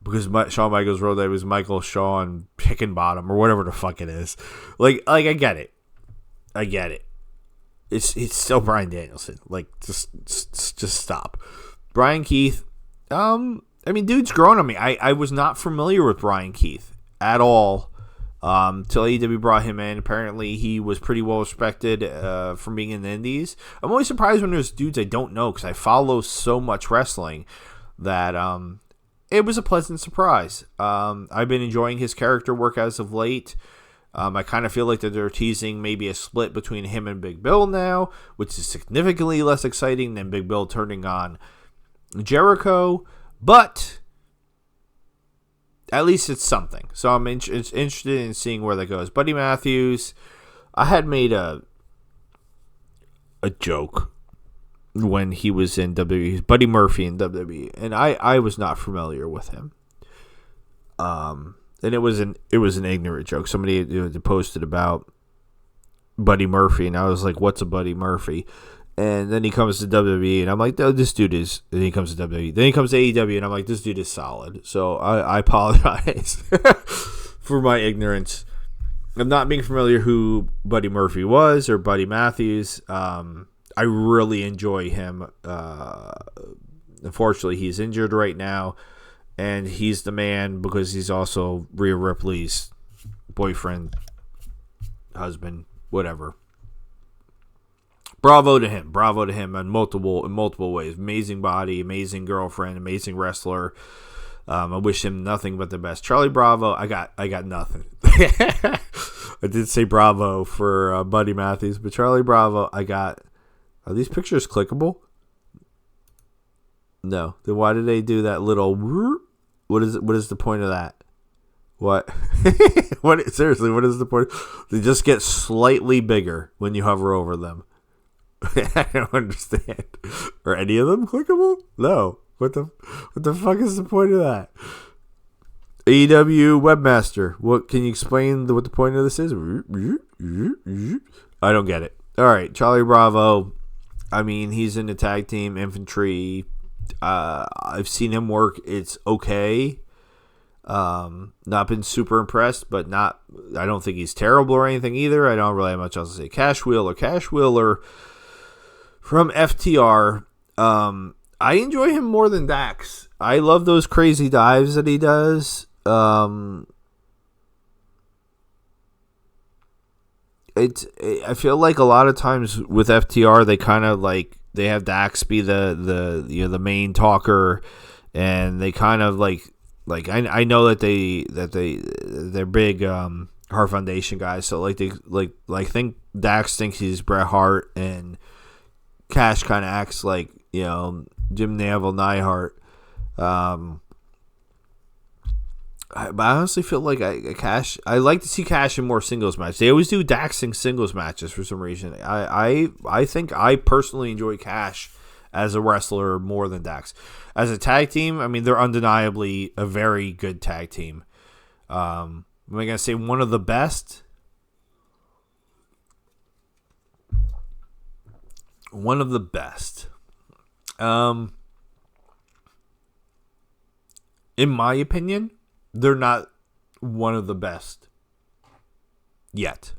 because Shawn Michaels wrote that it was Michael Shawn Hickenbottom or whatever the fuck it is. I get it. It's still Bryan Danielson. Just stop. Brian Keith. Dude's grown on me. I was not familiar with Brian Keith at all till AEW brought him in. Apparently, he was pretty well respected from being in the Indies. I'm always surprised when there's dudes I don't know, because I follow so much wrestling that it was a pleasant surprise. I've been enjoying his character work as of late. I kind of feel like that they're teasing maybe a split between him and Big Bill now, which is significantly less exciting than Big Bill turning on Jericho. But at least it's something. So I'm interested in seeing where that goes. Buddy Matthews, I had made a joke when he was in WWE. Buddy Murphy in WWE, and I was not familiar with him. And it was an ignorant joke. Somebody posted about Buddy Murphy, and I was like, "What's a Buddy Murphy?" And then he comes to WWE, and I'm like, "No, this dude is." And he comes to WWE. Then he comes to AEW, and I'm like, "This dude is solid." So I apologize for my ignorance. I'm not being familiar who Buddy Murphy was or Buddy Matthews. I really enjoy him. Unfortunately, he's injured right now. And he's the man because he's also Rhea Ripley's boyfriend, husband, whatever. Bravo to him in multiple ways. Amazing body, amazing girlfriend, amazing wrestler. I wish him nothing but the best. Charlie Bravo, I got nothing. I did say bravo for Buddy Matthews, but Charlie Bravo, are these pictures clickable? No. Then why did they do that little? What is the point of that? What? Seriously, what is the point? They just get slightly bigger when you hover over them. I don't understand. Are any of them clickable? No. What the fuck is the point of that? AEW Webmaster. What can you explain what the point of this is? I don't get it. All right, Charlie Bravo. He's in the tag team infantry. I've seen him work. It's okay. Not been super impressed, but I don't think he's terrible or anything either. I don't really have much else to say. Cash Wheeler from FTR. I enjoy him more than Dax. I love those crazy dives that he does. I feel like a lot of times with FTR, they kind of they have Dax be the main talker, and they kind of I know that they're big Hart Foundation guys, so I think Dax thinks he's Bret Hart, and Cash kind of acts like Jim Neville Neidhart. But I honestly feel like I like to see Cash in more singles matches. They always do Dax in singles matches for some reason. I think I personally enjoy Cash as a wrestler more than Dax. As a tag team, they're undeniably a very good tag team. Am I going to say one of the best? One of the best. In my opinion, they're not one of the best yet.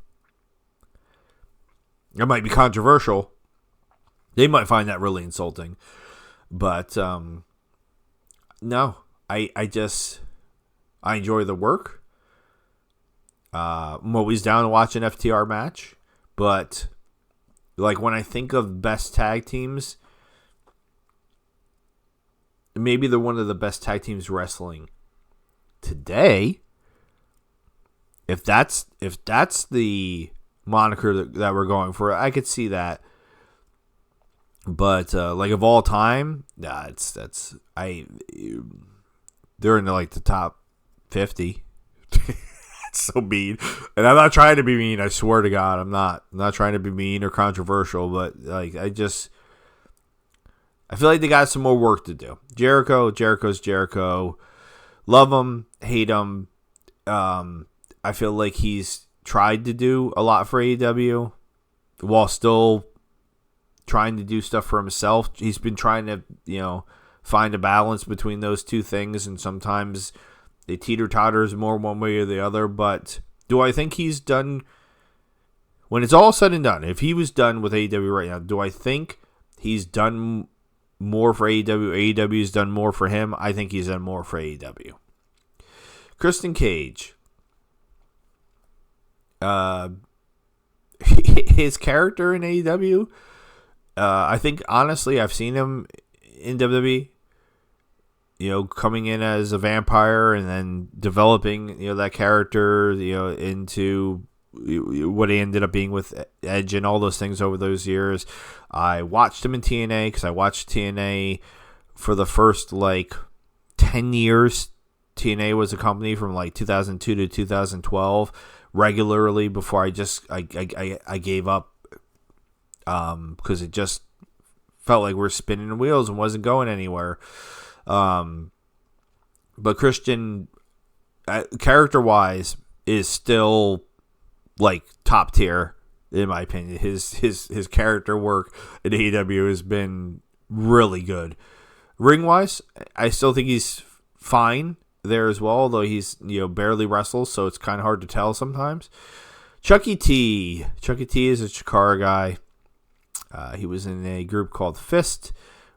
It might be controversial. They might find that really insulting. But no, I enjoy the work. I'm always down to watch an FTR match. But like when I think of best tag teams, maybe they're one of the best tag teams wrestling today. If that's the moniker that we're going for, I could see that. But like of all time, nah, they're in like the top 50. It's so mean, and I'm not trying to be mean. I swear to God, I'm not trying to be mean or controversial. But like I feel like they got some more work to do. Jericho's Jericho. Love him, hate him. I feel like he's tried to do a lot for AEW while still trying to do stuff for himself. He's been trying to, find a balance between those two things, and sometimes they teeter-totters more one way or the other. But do I think he's done, when it's all said and done, if he was done with AEW right now, do I think he's done more for AEW? AEW's done more for him? I think he's done more for AEW. Christian Cage. His character in AEW, I think, honestly, I've seen him in WWE, coming in as a vampire and then developing, that character, into what he ended up being with Edge and all those things over those years. I watched him in TNA because I watched TNA for the first, 10 years. TNA was a company from, 2002 to 2012 regularly before I gave up because it just felt like we're spinning the wheels and wasn't going anywhere. But Christian, character-wise, is still top tier in my opinion. His character work at AEW has been really good. Ring-wise, I still think he's fine there as well, although he's barely wrestles, so it's kind of hard to tell sometimes. Chucky T is a Chikara guy. He was in a group called Fist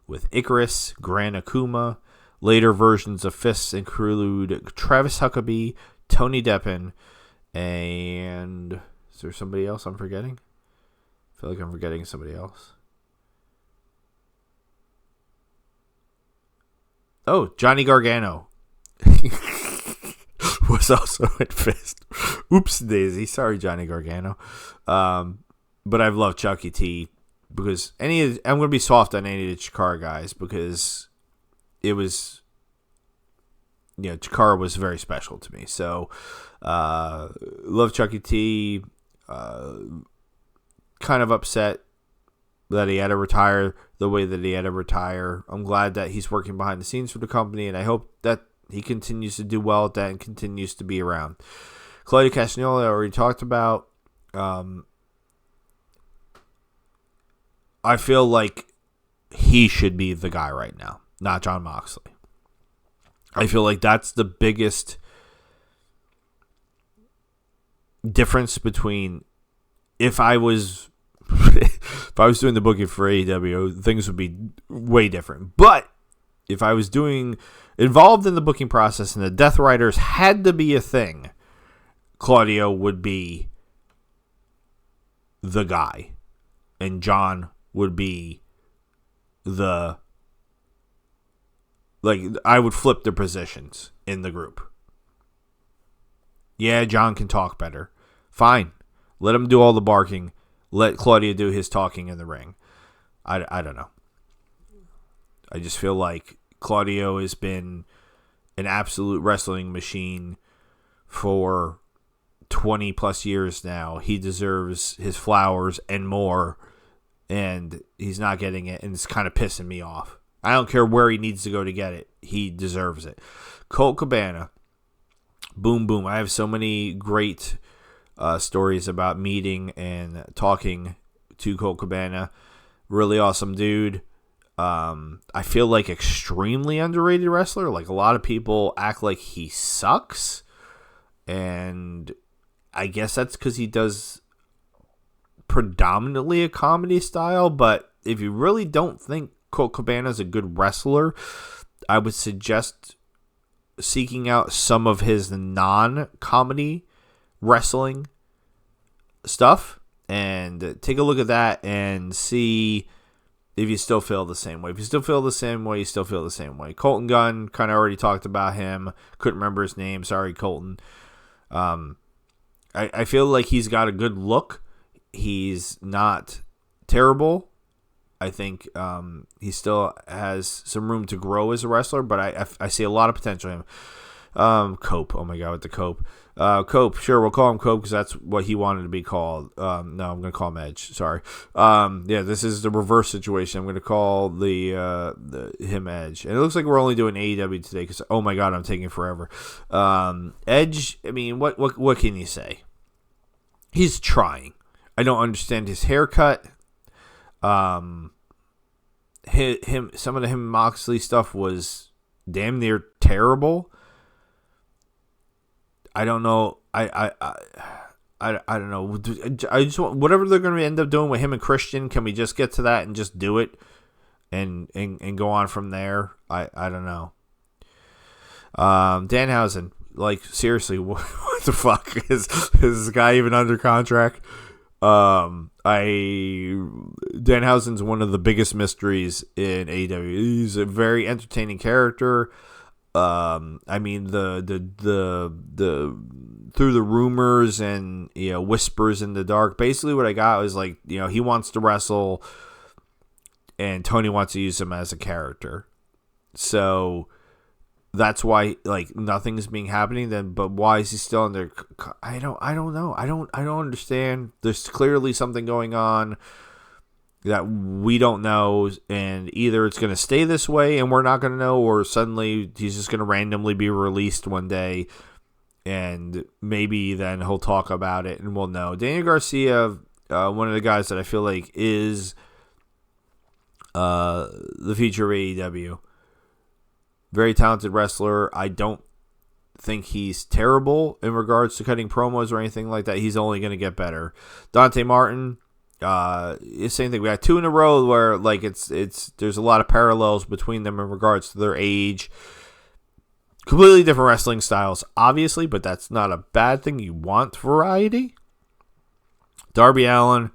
with Icarus, Gran Akuma. Later versions of Fist include Travis Huckabee, Tony Deppen, and is there somebody else I'm forgetting? I feel like I'm forgetting somebody else. Oh, Johnny Gargano was also in Fist. Oops daisy. Sorry, Johnny Gargano. But I've loved Chucky T because I'm going to be soft on any of the Chikara guys because it was, Chikara was very special to me. So, love Chucky T. Kind of upset that he had to retire the way that he had to retire. I'm glad that he's working behind the scenes for the company, and I hope that he continues to do well at that and continues to be around. Claudio Castagnoli, I already talked about. I feel like he should be the guy right now, not Jon Moxley. I feel like that's the biggest difference between if I was doing the booking for AEW, things would be way different. But if I was involved in the booking process and the Death Riders had to be a thing, Claudio would be the guy. And John would be I would flip the positions in the group. Yeah, John can talk better. Fine. Let him do all the barking. Let Claudio do his talking in the ring. I don't know. I just feel like Claudio has been an absolute wrestling machine for 20 plus years now. He deserves his flowers and more, and he's not getting it, and it's kind of pissing me off. I don't care where he needs to go to get it. He deserves it. Colt Cabana. Boom, boom. I have so many great stories about meeting and talking to Colt Cabana. Really awesome dude. I feel like extremely underrated wrestler. Like a lot of people act like he sucks, and I guess that's because he does predominantly a comedy style. But if you really don't think Colt Cabana is a good wrestler, I would suggest seeking out some of his non-comedy wrestling stuff and take a look at that and see if you still feel the same way. If you still feel the same way, you still feel the same way. Colton Gunn, kind of already talked about him. Couldn't remember his name. Sorry, Colton. I feel like he's got a good look. He's not terrible. I think he still has some room to grow as a wrestler, but I see a lot of potential in him. Cope. Oh, my God, with the Cope. Cope, sure, we'll call him Cope because that's what he wanted to be called. No, I'm going to call him Edge. Sorry. Yeah, this is the reverse situation. I'm going to call him Edge. And it looks like we're only doing AEW today because, oh, my God, I'm taking forever. Edge, I mean, what can you say? He's trying. I don't understand his haircut. Some of the him and Moxley stuff was damn near terrible. I don't know. I don't know. I just want whatever they're going to end up doing with him and Christian. Can we just get to that and just do it, and go on from there? I don't know. Danhausen, like seriously, what the fuck is this guy even under contract? Danhausen's one of the biggest mysteries in AEW. He's a very entertaining character. I mean the through the rumors and whispers in the dark. Basically, what I got was like he wants to wrestle, and Tony wants to use him as a character. So that's why like nothing's being happening then. But why is he still in there? I don't know. I don't understand. There's clearly something going on that we don't know, and either it's going to stay this way and we're not going to know, or suddenly he's just going to randomly be released one day, and maybe then he'll talk about it and we'll know. Daniel Garcia, one of the guys that I feel like is the future of AEW. Very talented wrestler. I don't think he's terrible in regards to cutting promos or anything like that. He's only going to get better. Dante Martin, same thing. We got two in a row where like it's there's a lot of parallels between them in regards to their age. Completely different wrestling styles, obviously, but that's not a bad thing. You want variety. Darby Allin,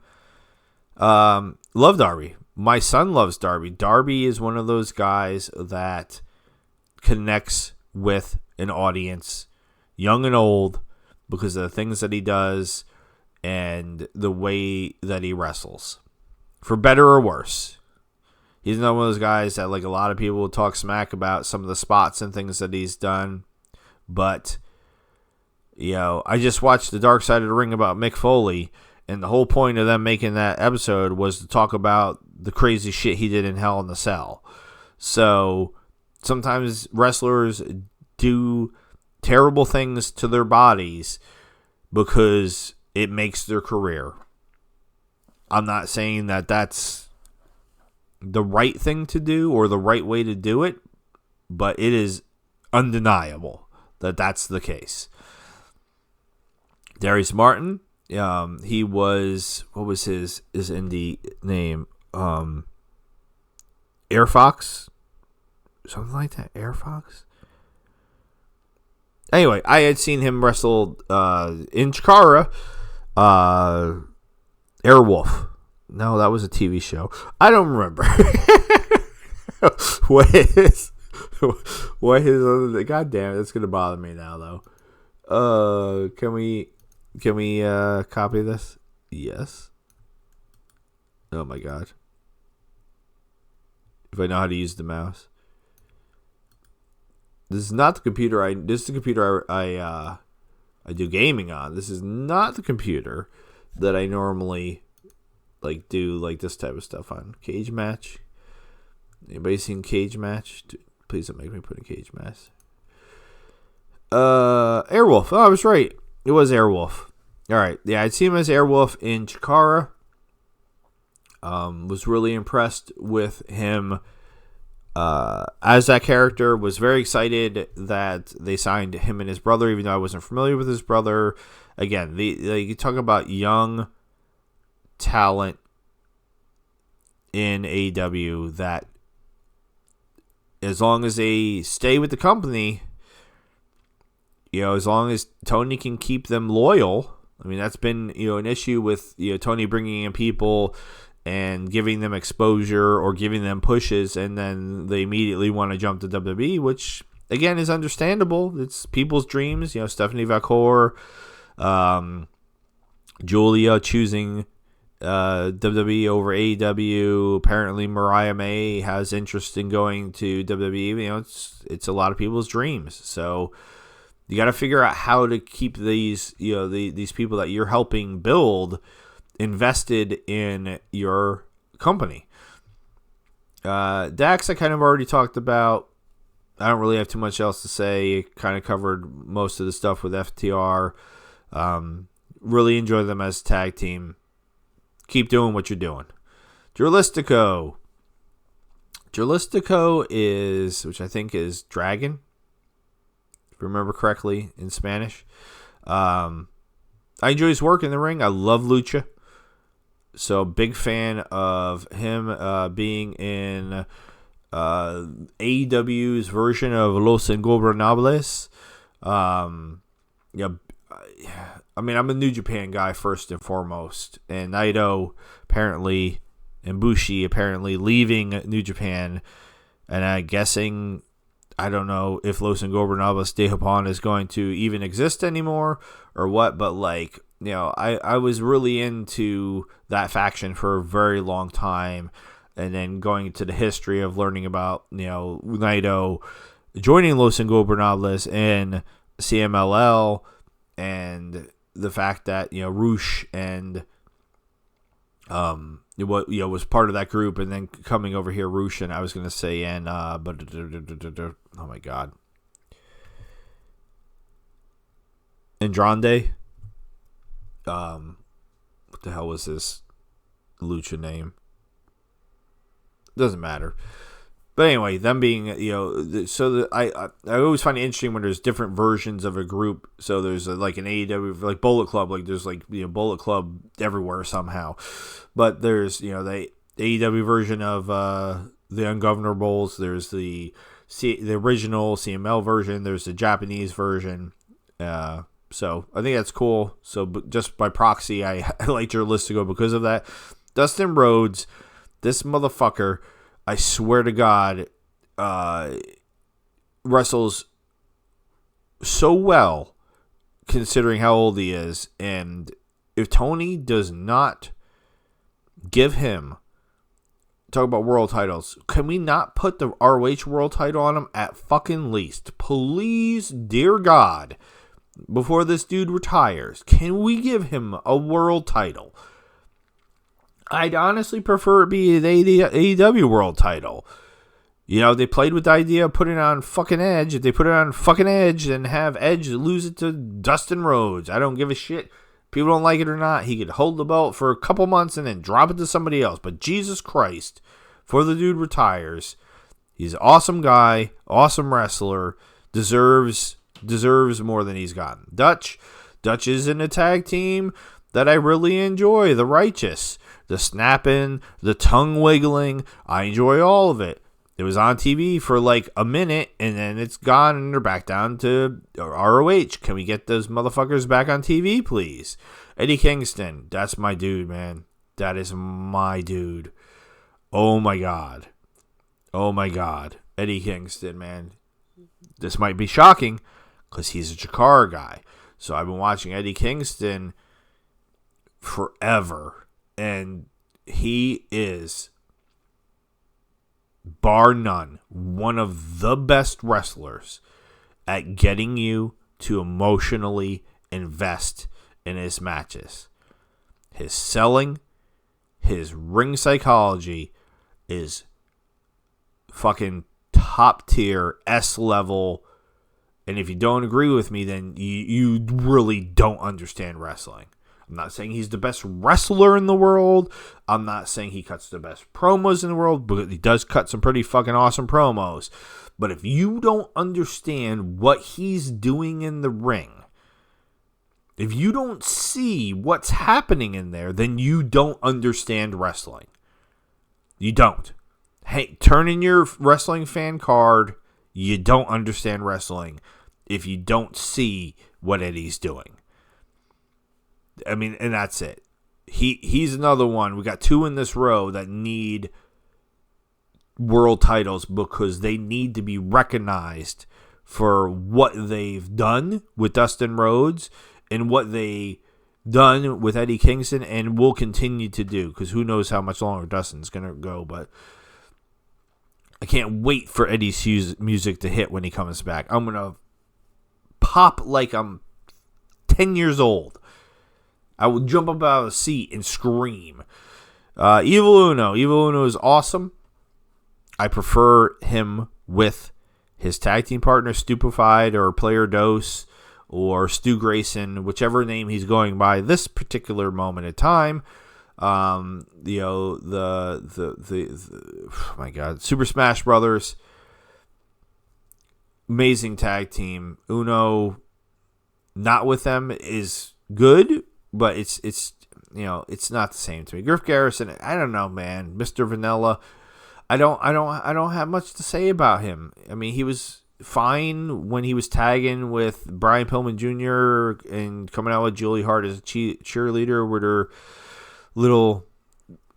love Darby. My son loves Darby. Darby is one of those guys that connects with an audience, young and old, because of the things that he does and the way that he wrestles, for better or worse. He's not one of those guys that like a lot of people will talk smack about some of the spots and things that he's done, but I just watched the Dark Side of the Ring about Mick Foley, and the whole point of them making that episode was to talk about the crazy shit he did in Hell in the Cell. So sometimes wrestlers do terrible things to their bodies because it makes their career. I'm not saying that that's the right thing to do or the right way to do it, but it is undeniable that that's the case. Darius Martin, he was, what was his indie name? Air Fox? Something like that, Air Fox? Anyway, I had seen him wrestle in Chikara, Airwolf. No, that was a TV show. I don't remember. What is other? God damn it, that's gonna bother me now though. Can we copy this? Yes. Oh my God. If I know how to use the mouse. This is not the computer this is the computer I do gaming on. This is not the computer that I normally like do like this type of stuff on. Cage match. Anybody seen Cage Match? Dude, please don't make me put a Cage Match. Airwolf. Oh, I was right. It was Airwolf. All right. Yeah, I'd seen him as Airwolf in Chikara. Was really impressed with him as that character. Was very excited that they signed him and his brother, even though I wasn't familiar with his brother. Again, you talk about young talent in AEW that, as long as they stay with the company, as long as Tony can keep them loyal. I mean, that's been, an issue with, Tony bringing in people and giving them exposure or giving them pushes, and then they immediately want to jump to WWE, which, again, is understandable. It's people's dreams. Stephanie Valcour, Julia choosing WWE over AEW. Apparently, Mariah May has interest in going to WWE. It's a lot of people's dreams. So you got to figure out how to keep these, these people that you're helping build invested in your company. Dax, I kind of already talked about. I don't really have too much else to say. Kind of covered most of the stuff with FTR. Really enjoy them as a tag team. Keep doing what you're doing. Jurlistico is, which I think is dragon, if I remember correctly in Spanish. I enjoy his work in the ring. I love Lucha. So big fan of him being in AEW's version of Los Ingobernables. I mean, I'm a New Japan guy first and foremost, and Naito apparently and Bushi apparently leaving New Japan, and I'm guessing, I don't know if Los Ingobernables de Japón is going to even exist anymore or what, but I was really into that faction for a very long time, and then going into the history of learning about, Naito joining Los Ingobernables and CMLL, and the fact that, Roosh and was part of that group, and then coming over here, Roosh, and I was gonna say, and but oh my god, Andrade. What the hell was his Lucha name? Doesn't matter. But anyway, them being, I always find it interesting when there's different versions of a group. So there's like an AEW, like Bullet Club, like there's Bullet Club everywhere somehow. But there's, the AEW version of the Ungovernables. There's the original CML version. There's the Japanese version. So I think that's cool. So just by proxy, I like Jurlistico because of that. Dustin Rhodes, this motherfucker, I swear to God, wrestles so well considering how old he is. And if Tony does not give him, talk about world titles, can we not put the ROH world title on him at fucking least? Please, dear God, before this dude retires, can we give him a world title? I'd honestly prefer it be an AEW world title. They played with the idea of putting it on fucking Edge. If they put it on fucking Edge, then have Edge lose it to Dustin Rhodes. I don't give a shit. People don't like it or not. He could hold the belt for a couple months and then drop it to somebody else. But Jesus Christ, before the dude retires, he's an awesome guy, awesome wrestler, deserves more than he's gotten. Dutch is in a tag team that I really enjoy. The Righteous. The snapping, the tongue wiggling, I enjoy all of it. It was on TV for like a minute, and then it's gone, and they're back down to ROH. Can we get those motherfuckers back on TV, please? Eddie Kingston, that's my dude, man. That is my dude. Oh my God. Eddie Kingston, man. This might be shocking, because he's a Chikara guy. So I've been watching Eddie Kingston forever. And he is, bar none, one of the best wrestlers at getting you to emotionally invest in his matches. His selling, his ring psychology is fucking top tier, S level. And if you don't agree with me, then you really don't understand wrestling. I'm not saying he's the best wrestler in the world. I'm not saying he cuts the best promos in the world, but he does cut some pretty fucking awesome promos. But if you don't understand what he's doing in the ring, if you don't see what's happening in there, then you don't understand wrestling. You don't. Hey, turn in your wrestling fan card. You don't understand wrestling if you don't see what Eddie's doing. I mean, and that's it. He's another one. We got two in this row that need world titles because they need to be recognized for what they've done with Dustin Rhodes and what they done with Eddie Kingston and will continue to do, because who knows how much longer Dustin's going to go. But I can't wait for Eddie's music to hit when he comes back. I'm going to pop like I'm 10 years old. I will jump up out of the seat and scream. Evil Uno. Evil Uno is awesome. I prefer him with his tag team partner, Stupefied or Player Dose or Stu Grayson, whichever name he's going by this particular moment in time. Oh my God, Super Smash Brothers. Amazing tag team. Uno, not with them, is good, but it's not the same to me. Griff Garrison, I don't know, man. Mr. Vanilla, I don't have much to say about him. I mean, he was fine when he was tagging with Brian Pillman Jr. and coming out with Julie Hart as a cheerleader with her little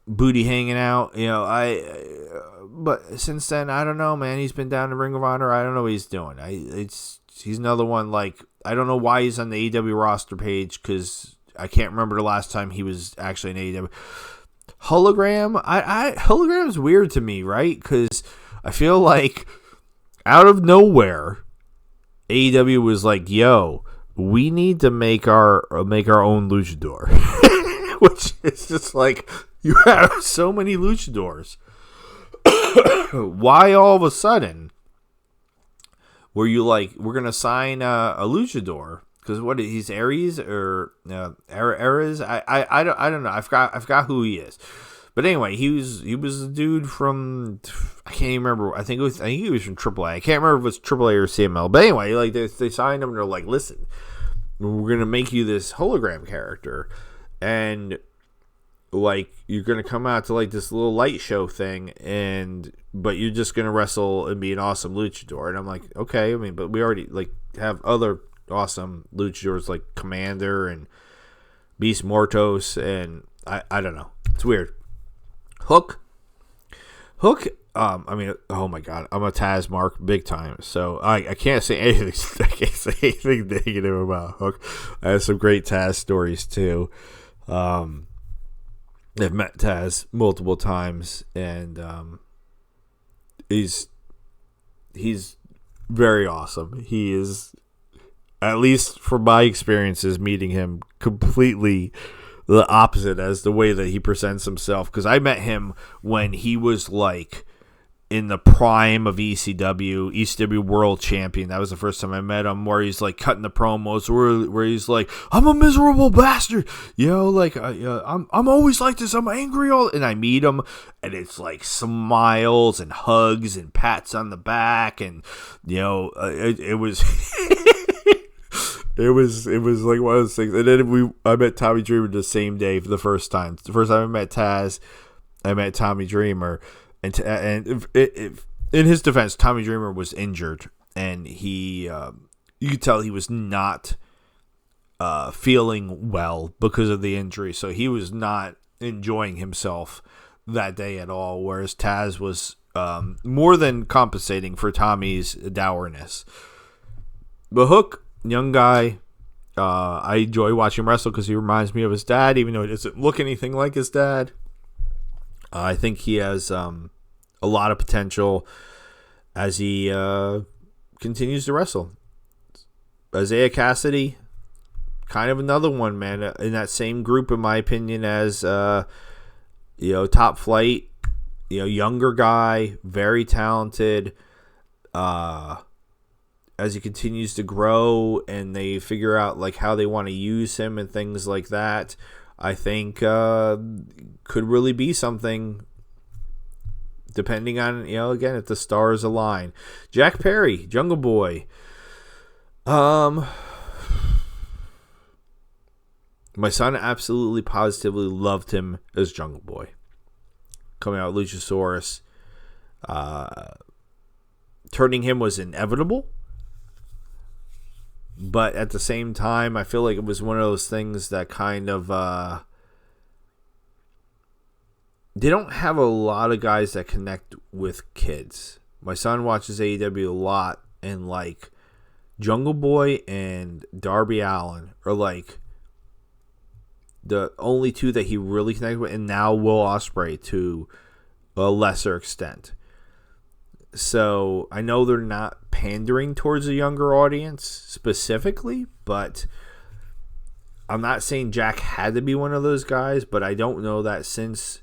booty hanging out. But since then, I don't know, man. He's been down to Ring of Honor. I don't know what he's doing. He's another one. Like, I don't know why he's on the AEW roster page, because I can't remember the last time he was actually in AEW. Hologram, Hologram is weird to me, right? Because I feel like out of nowhere, AEW was like, "Yo, we need to make our own luchador," which is just like, you have so many luchadors. Why all of a sudden were you like, we're gonna sign a luchador? Because he's Aries or Ares? I don't know. I forgot who he is. But anyway, he was a dude from, I can't even remember. I think he was from AAA. I can't remember if it was AAA or CML. But anyway, like they signed him and they're like, listen, we're gonna make you this hologram character, and like you're gonna come out to like this little light show thing, but you're just gonna wrestle and be an awesome luchador. And I'm like, okay. I mean, but we already like have other awesome luchadors like Commander and Beast Mortos, and I don't know. It's weird. Hook. I mean, oh my God, I'm a Taz mark big time, so I can't say anything. I can't say anything negative about Hook. I have some great Taz stories too. I've met Taz multiple times, and he's very awesome. He is, at least from my experiences meeting him, completely the opposite as the way that he presents himself. Because I met him when he was like in the prime of ECW World Champion. That was the first time I met him, where he's like cutting the promos where he's like, I'm a miserable bastard, I'm always like this, I'm angry and I meet him and it's like smiles and hugs and pats on the back, and it was It was like one of those things. And then I met Tommy Dreamer the same day for the first time. The first time I met Taz, I met Tommy Dreamer, and in his defense, Tommy Dreamer was injured, and he you could tell he was not feeling well because of the injury, so he was not enjoying himself that day at all. Whereas Taz was more than compensating for Tommy's dourness. But Hook, young guy, I enjoy watching him wrestle because he reminds me of his dad, even though he doesn't look anything like his dad. I think he has a lot of potential as he continues to wrestle. Isaiah Cassidy, kind of another one, man, in that same group, in my opinion, as Top Flight. Younger guy, very talented. as he continues to grow and they figure out like how they want to use him and things like that, I think could really be something, depending on, again, if the stars align. Jack Perry, Jungle Boy. My son absolutely positively loved him as Jungle Boy. Coming out with Luchasaurus. Turning him was inevitable. But at the same time, I feel like it was one of those things that kind of... they don't have a lot of guys that connect with kids. My son watches AEW a lot, and like Jungle Boy and Darby Allin are like the only two that he really connected with, and now Will Ospreay to a lesser extent. So I know they're not pandering towards a younger audience specifically, but I'm not saying Jack had to be one of those guys, but I don't know that since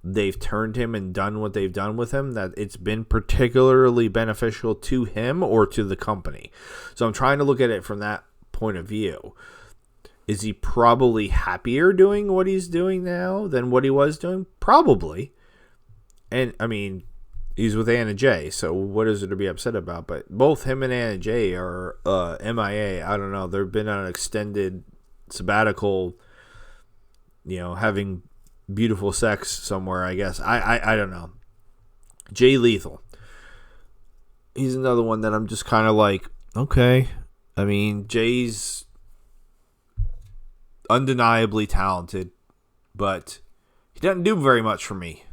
they've turned him and done what they've done with him, that it's been particularly beneficial to him or to the company. So I'm trying to look at it from that point of view. Is he probably happier doing what he's doing now than what he was doing? Probably. And, I mean, he's with Anna Jay, so what is there to be upset about? But both him and Anna Jay are MIA. I don't know. They've been on an extended sabbatical, having beautiful sex somewhere, I guess. I don't know. Jay Lethal. He's another one that I'm just kind of like, okay. I mean, Jay's undeniably talented, but he doesn't do very much for me.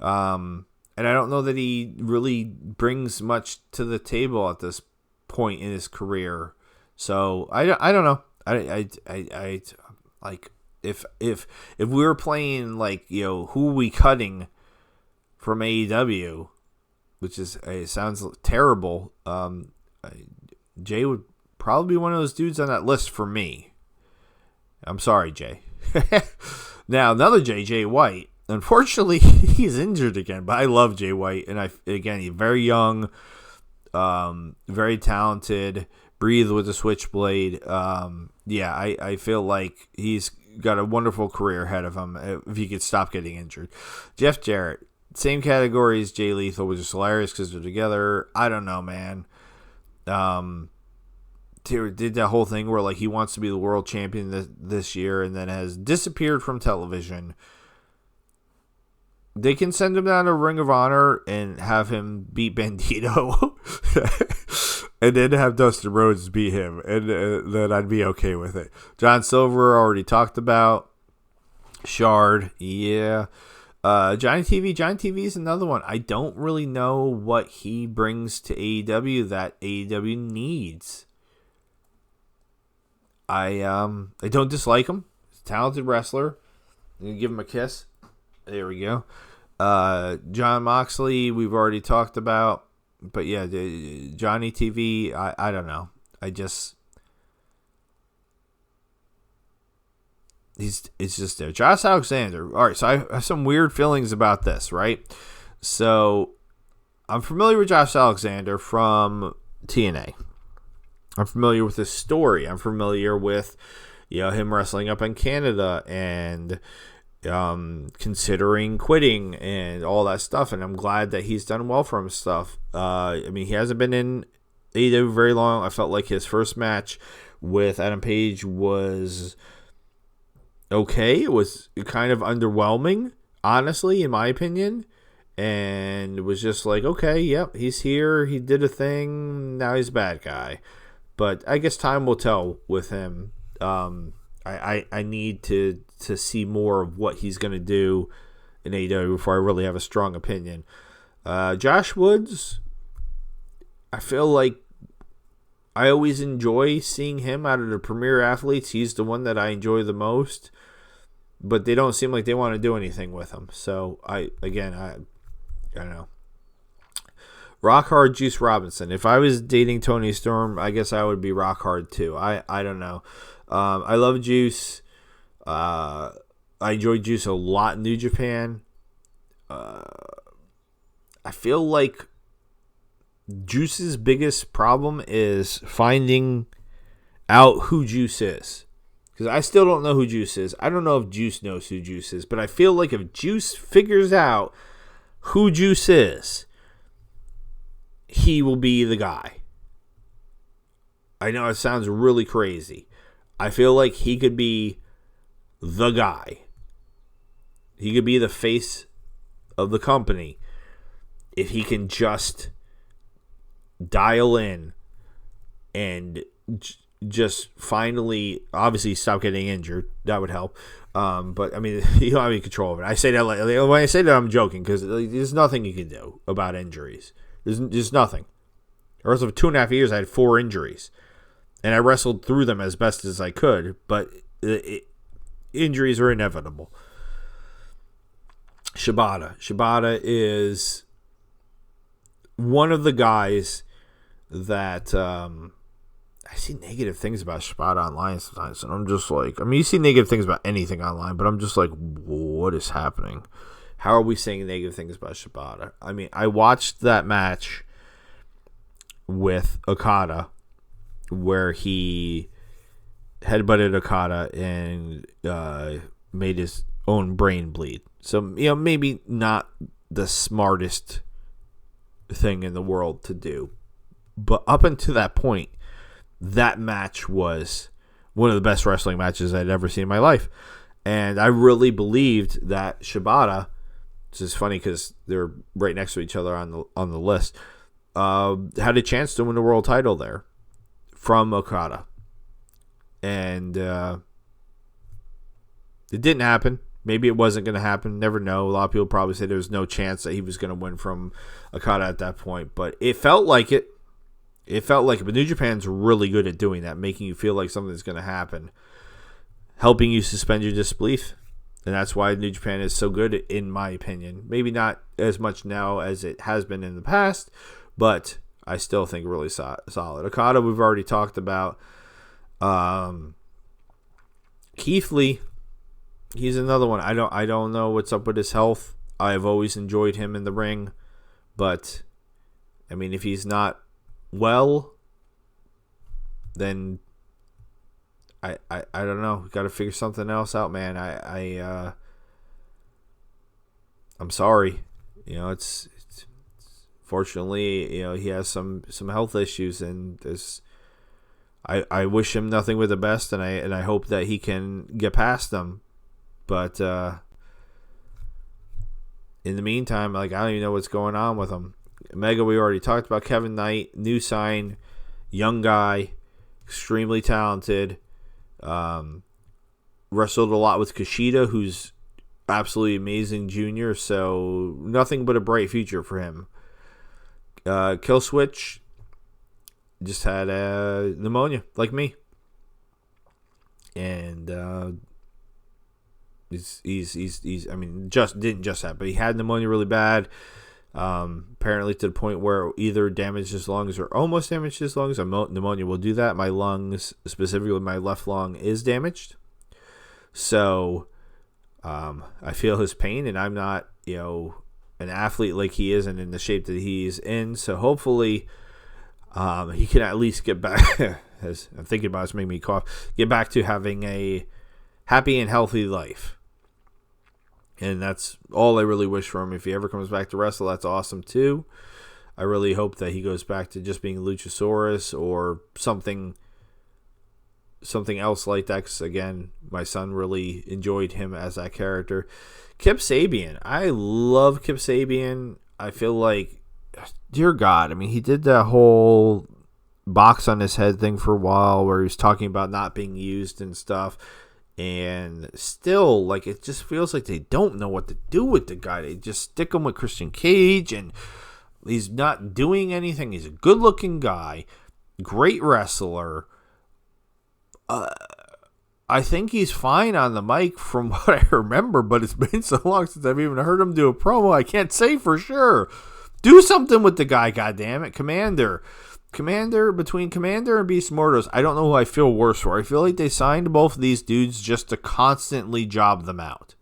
And I don't know that he really brings much to the table at this point in his career. So I don't know. I like if we were playing like, who are we cutting from AEW, which is, it sounds terrible. Jay would probably be one of those dudes on that list for me. I'm sorry, Jay. Now another Jay White. Unfortunately, he's injured again, but I love Jay White, and he's very young, very talented, breathe with a switchblade. I feel like he's got a wonderful career ahead of him if he could stop getting injured. Jeff Jarrett, same category as Jay Lethal, which is hilarious because they're together. I don't know, man. Did that whole thing where like he wants to be the world champion this year and then has disappeared from television. They can send him down to Ring of Honor and have him beat Bandito and then have Dustin Rhodes beat him, and then I'd be okay with it. John Silver already talked about. Shard, yeah. Johnny TV is another one. I don't really know what he brings to AEW that AEW needs. I don't dislike him. He's a talented wrestler. I'm gonna give him a kiss. There we go. John Moxley, we've already talked about. But yeah, Johnny TV, I don't know. It's just there. Josh Alexander. All right, so I have some weird feelings about this, right? So I'm familiar with Josh Alexander from TNA. I'm familiar with his story. I'm familiar with him wrestling up in Canada and considering quitting and all that stuff, and I'm glad that he's done well for himself. I mean, he hasn't been in AEW very long. I felt like his first match with Adam Page was okay. It was kind of underwhelming, honestly, in my opinion, and it was just like, okay, yep, he's here, he did a thing, now he's a bad guy. But I guess time will tell with him. I need to see more of what he's going to do in AEW before I really have a strong opinion. Josh Woods, I feel like I always enjoy seeing him out of the premier athletes. He's the one that I enjoy the most, but they don't seem like they want to do anything with him. So I don't know. Rock Hard Juice Robinson. If I was dating Tony Storm, I guess I would be rock hard too. I don't know. I love Juice. I enjoy Juice a lot in New Japan. I feel like Juice's biggest problem is finding out who Juice is. Because I still don't know who Juice is. I don't know if Juice knows who Juice is. But I feel like if Juice figures out who Juice is, he will be the guy. I know it sounds really crazy. I feel like he could be the guy. He could be the face of the company if he can just dial in and just finally, obviously, stop getting injured. That would help. But I mean, you don't have any control of it. I say that when I say that, I'm joking because there's nothing you can do about injuries. There's nothing. The rest of 2.5 years, I had 4 injuries, and I wrestled through them as best as I could. But injuries are inevitable. Shibata is one of the guys that I see negative things about Shibata online sometimes, and I'm just like, I mean, you see negative things about anything online, but I'm just like, what is happening? How are we saying negative things about Shibata? I mean, I watched that match with Okada where he headbutted Okada and made his own brain bleed. So, maybe not the smartest thing in the world to do. But up until that point, that match was one of the best wrestling matches I'd ever seen in my life. And I really believed that Shibata, which is funny because they're right next to each other on the list, had a chance to win the world title there from Okada. And it didn't happen. Maybe it wasn't going to happen. Never know. A lot of people probably say there was no chance that he was going to win from Okada at that point. But it felt like it. But New Japan's really good at doing that, making you feel like something's going to happen, helping you suspend your disbelief. And that's why New Japan is so good, in my opinion. Maybe not as much now as it has been in the past, but I still think really solid. Okada, we've already talked about. Keith Lee, he's another one. I don't know what's up with his health. I've always enjoyed him in the ring, but I mean, if he's not well, then I don't know. We got to figure something else out, man. I'm sorry. It's fortunately, he has some health issues, and I wish him nothing but the best, and I hope that he can get past them. But in the meantime, I don't even know what's going on with him. Mega, we already talked about. Kevin Knight, new sign, young guy, extremely talented. Wrestled a lot with Kushida, who's absolutely amazing junior, so nothing but a bright future for him. Killswitch just had pneumonia, like me. And he's I mean, didn't just have, but he had pneumonia really bad. Apparently to the point where either damaged his lungs or almost damaged his lungs. Pneumonia will do that. My lungs, specifically my left lung, is damaged. So I feel his pain, and I'm not, an athlete like he is and in the shape that he's in. So hopefully he can at least get back, as I'm thinking about it's making me cough, get back to having a happy and healthy life. And that's all I really wish for him. If he ever comes back to wrestle, that's awesome too. I really hope that he goes back to just being Luchasaurus or something else like that. Because again, my son really enjoyed him as that character. Kip Sabian. I love Kip Sabian. I feel like, dear God, I mean, he did that whole box on his head thing for a while where he was talking about not being used and stuff. And still, it just feels like they don't know what to do with the guy. They just stick him with Christian Cage, and he's not doing anything. He's a good-looking guy, great wrestler. I think he's fine on the mic from what I remember, but it's been so long since I've even heard him do a promo. I can't say for sure. Do something with the guy, goddammit. Between Commander and Beast Mortos, I don't know who I feel worse for. I feel like they signed both of these dudes just to constantly job them out.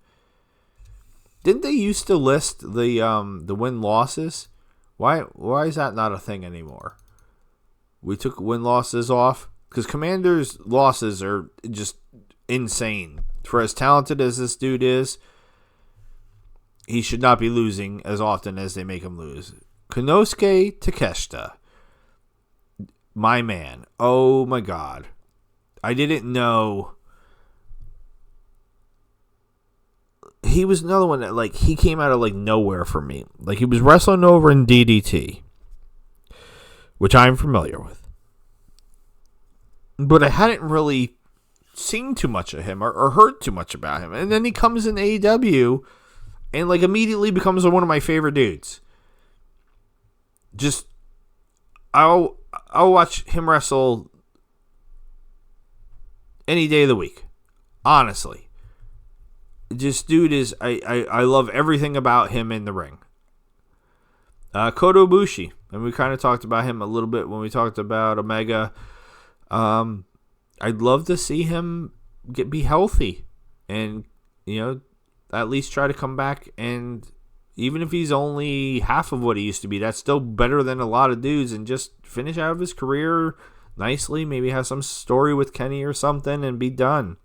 Didn't they used to list the win-losses? Why is that not a thing anymore? We took win-losses off because Commanders' losses are just insane. For as talented as this dude is, he should not be losing as often as they make him lose. Konosuke Takeshita, my man. Oh my God. I didn't know. He was another one that, like, he came out of, like, nowhere for me. Like, he was wrestling over in DDT, which I'm familiar with. But I hadn't really seen too much of him or heard too much about him. And then he comes in AEW and, like, immediately becomes one of my favorite dudes. Just, I'll watch him wrestle any day of the week. Honestly. Just dude is, I love everything about him in the ring. Kota Ibushi, and we kind of talked about him a little bit when we talked about Omega. I'd love to see him be healthy and, at least try to come back. And even if he's only half of what he used to be, that's still better than a lot of dudes, and just finish out of his career nicely. Maybe have some story with Kenny or something and be done.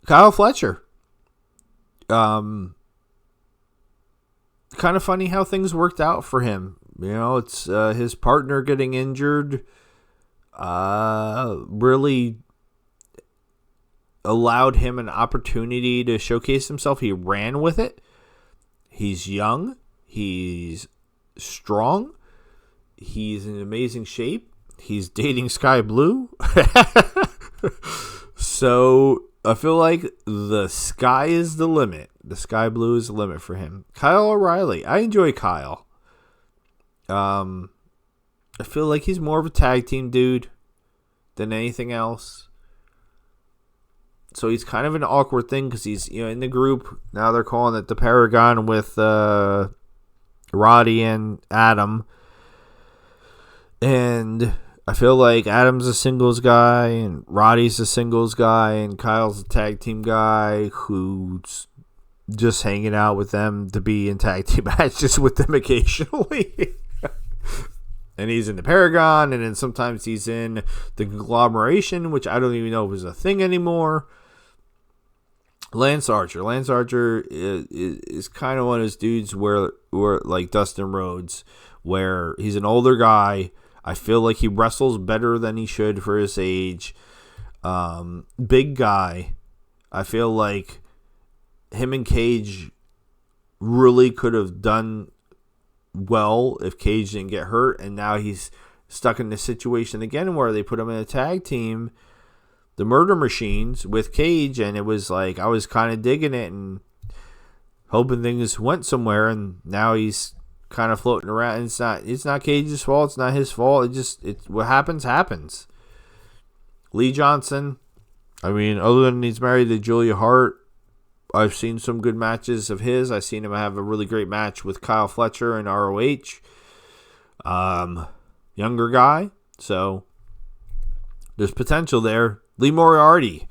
Kyle Fletcher. Kind of funny how things worked out for him. It's his partner getting injured really allowed him an opportunity to showcase himself. He ran with it. He's young. He's strong. He's in amazing shape. He's dating Sky Blue. So I feel like the sky is the limit. The Sky Blue is the limit for him. Kyle O'Reilly. I enjoy Kyle. I feel like he's more of a tag team dude than anything else. So he's kind of an awkward thing because he's in the group. Now they're calling it the Paragon with Roddy and Adam. And I feel like Adam's a singles guy and Roddy's a singles guy and Kyle's a tag team guy who's just hanging out with them to be in tag team matches with them occasionally. And he's in the Paragon, and then sometimes he's in the Conglomeration, which I don't even know if is a thing anymore. Lance Archer. Lance Archer is kind of one of those dudes where like Dustin Rhodes, where he's an older guy. I feel like he wrestles better than he should for his age. Big guy. I feel like him and Cage really could have done well if Cage didn't get hurt, and now he's stuck in this situation again where they put him in a tag team, the Murder Machines, with Cage, and it was like I was kind of digging it and hoping things went somewhere, and now he's kind of floating around. And it's not Cage's fault. It's not his fault. It's what happens. Lee Johnson. I mean, other than he's married to Julia Hart, I've seen some good matches of his. I've seen him have a really great match with Kyle Fletcher in ROH. Younger guy, so there's potential there. Lee Moriarty.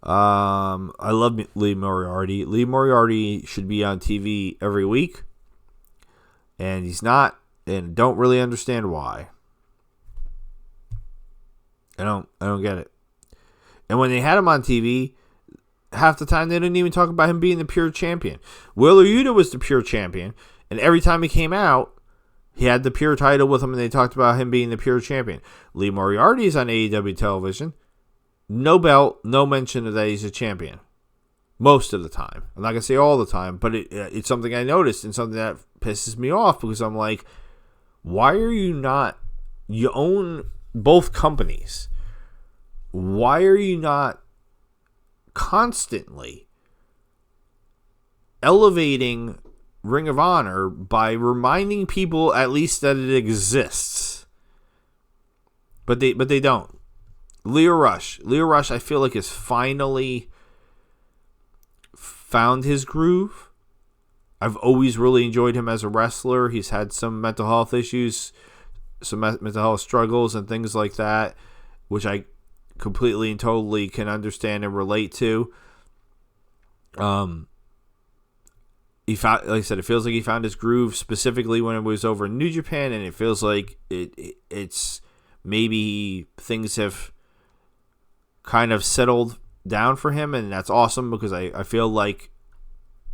I love Lee Moriarty. Lee Moriarty should be on TV every week, and he's not, and don't really understand why. I don't get it. And when they had him on TV, half the time they didn't even talk about him being the pure champion. Wheeler Yuta was the pure champion, and every time he came out, he had the pure title with him, and they talked about him being the pure champion. Lee Moriarty is on AEW television. No belt, no mention of that he's a champion. Most of the time. I'm not going to say all the time, but it's something I noticed and something that pisses me off because I'm like, why are you not... You own both companies. Why are you not constantly elevating Ring of Honor by reminding people at least that it exists? But they don't. Leo Rush, I feel like has finally found his groove. I've always really enjoyed him as a wrestler. He's had some mental health issues, some mental health struggles and things like that, which I completely and totally can understand and relate to. he found, like I said, it feels like he found his groove specifically when it was over in New Japan, and it feels like it's maybe things have kind of settled down for him, and that's awesome because I feel like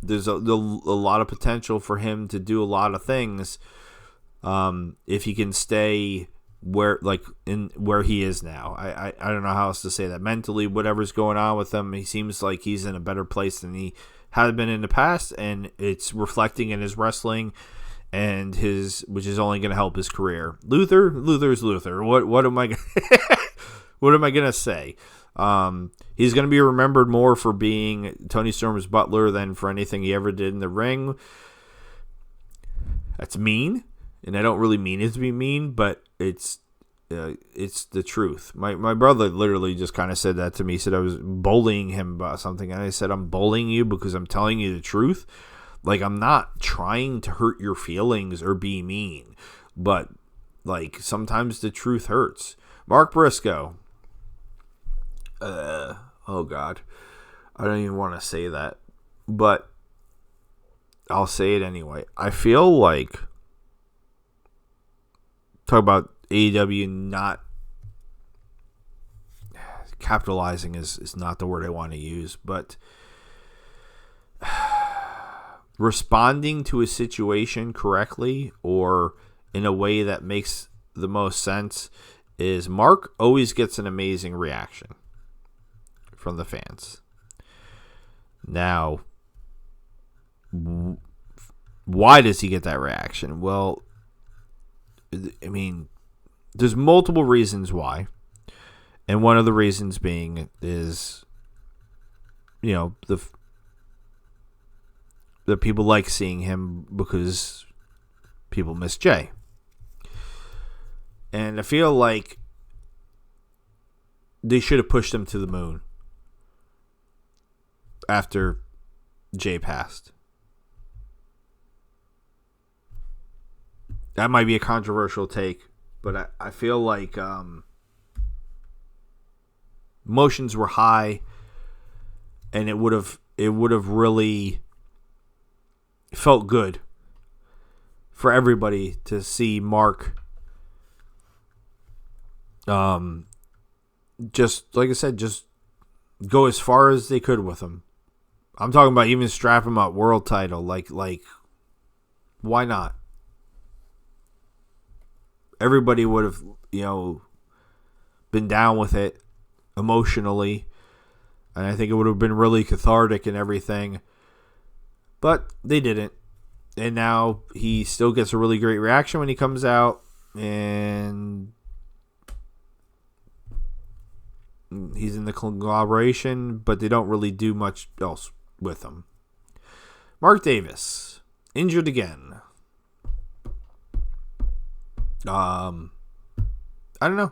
there's a lot of potential for him to do a lot of things if he can stay where he is now. I don't know how else to say that. Mentally, whatever's going on with him, he seems like he's in a better place than he has been in the past, and it's reflecting in his wrestling and which is only going to help his career. Luther's Luther. What am I what am I going to say? He's going to be remembered more for being Tony Storm's butler than for anything he ever did in the ring. That's mean, and I don't really mean it to be mean, but it's the truth. My brother literally just kind of said that to me. He said I was bullying him about something, and I said, I'm bullying you because I'm telling you the truth. Like, I'm not trying to hurt your feelings or be mean, but like sometimes the truth hurts. Mark Briscoe. Oh God, I don't even want to say that, but I'll say it anyway. I feel like, talk about AEW not capitalizing is not the word I want to use, but responding to a situation correctly or in a way that makes the most sense is Mark always gets an amazing reaction from the fans. Now, why does he get that reaction? Well, I mean, there's multiple reasons why. And one of the reasons being is, the people like seeing him because people miss Jay. And I feel like they should have pushed him to the moon after Jay passed. That might be a controversial take, but I feel like emotions were high, and it would have really felt good for everybody to see Mark just like I said, just go as far as they could with him. I'm talking about even strap him up world title. Like why not? Everybody would have, been down with it emotionally. And I think it would have been really cathartic and everything. But they didn't. And now he still gets a really great reaction when he comes out. And he's in the collaboration, but they don't really do much else with him. Mark Davis, injured again. I don't know.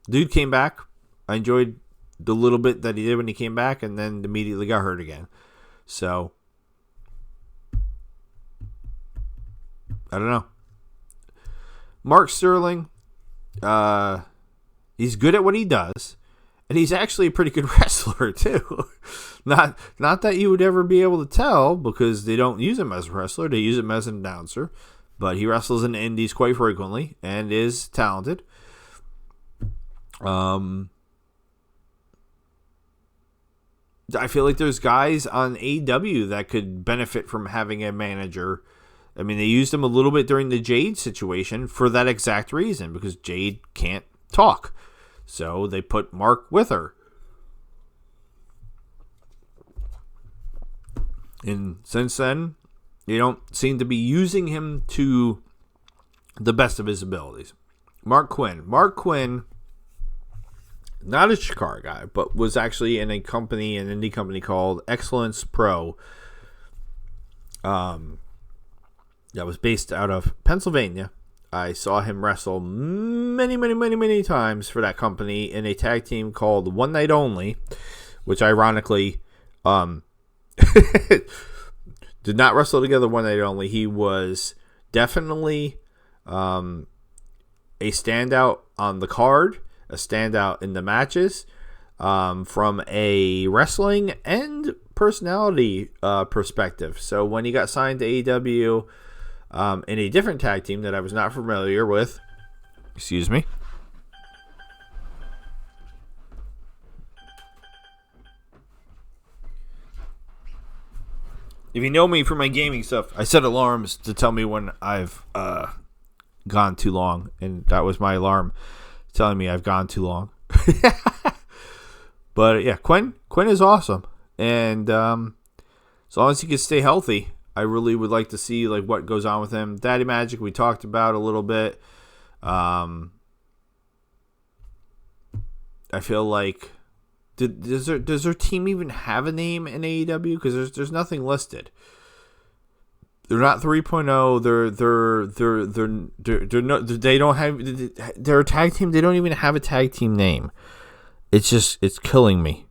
Dude came back. I enjoyed the little bit that he did when he came back, and then immediately got hurt again. So, I don't know. Mark Sterling, he's good at what he does, and he's actually a pretty good wrestler too. Not that you would ever be able to tell, because they don't use him as a wrestler; they use him as an announcer. But he wrestles in the indies quite frequently and is talented. I feel like there's guys on AEW that could benefit from having a manager. I mean, they used him a little bit during the Jade situation for that exact reason, because Jade can't talk. So they put Mark with her. And since then, they don't seem to be using him to the best of his abilities. Mark Quinn, not a Chikara guy, but was actually in an indie company called Excellence Pro. That was based out of Pennsylvania. I saw him wrestle many times for that company in a tag team called One Night Only, which ironically did not wrestle together One Night Only. He was definitely a standout on the card, a standout in the matches, from a wrestling and personality perspective. So when he got signed to AEW in a different tag team that I was not familiar with, excuse me. If you know me for my gaming stuff, I set alarms to tell me when I've gone too long, and that was my alarm telling me I've gone too long. But yeah, Quinn is awesome, and as long as he can stay healthy, I really would like to see like what goes on with him. Daddy Magic we talked about a little bit. I feel like does their team even have a name in AEW? Because there's nothing listed. They're not 3.0. They don't have. They're a tag team. They don't even have a tag team name. It's killing me.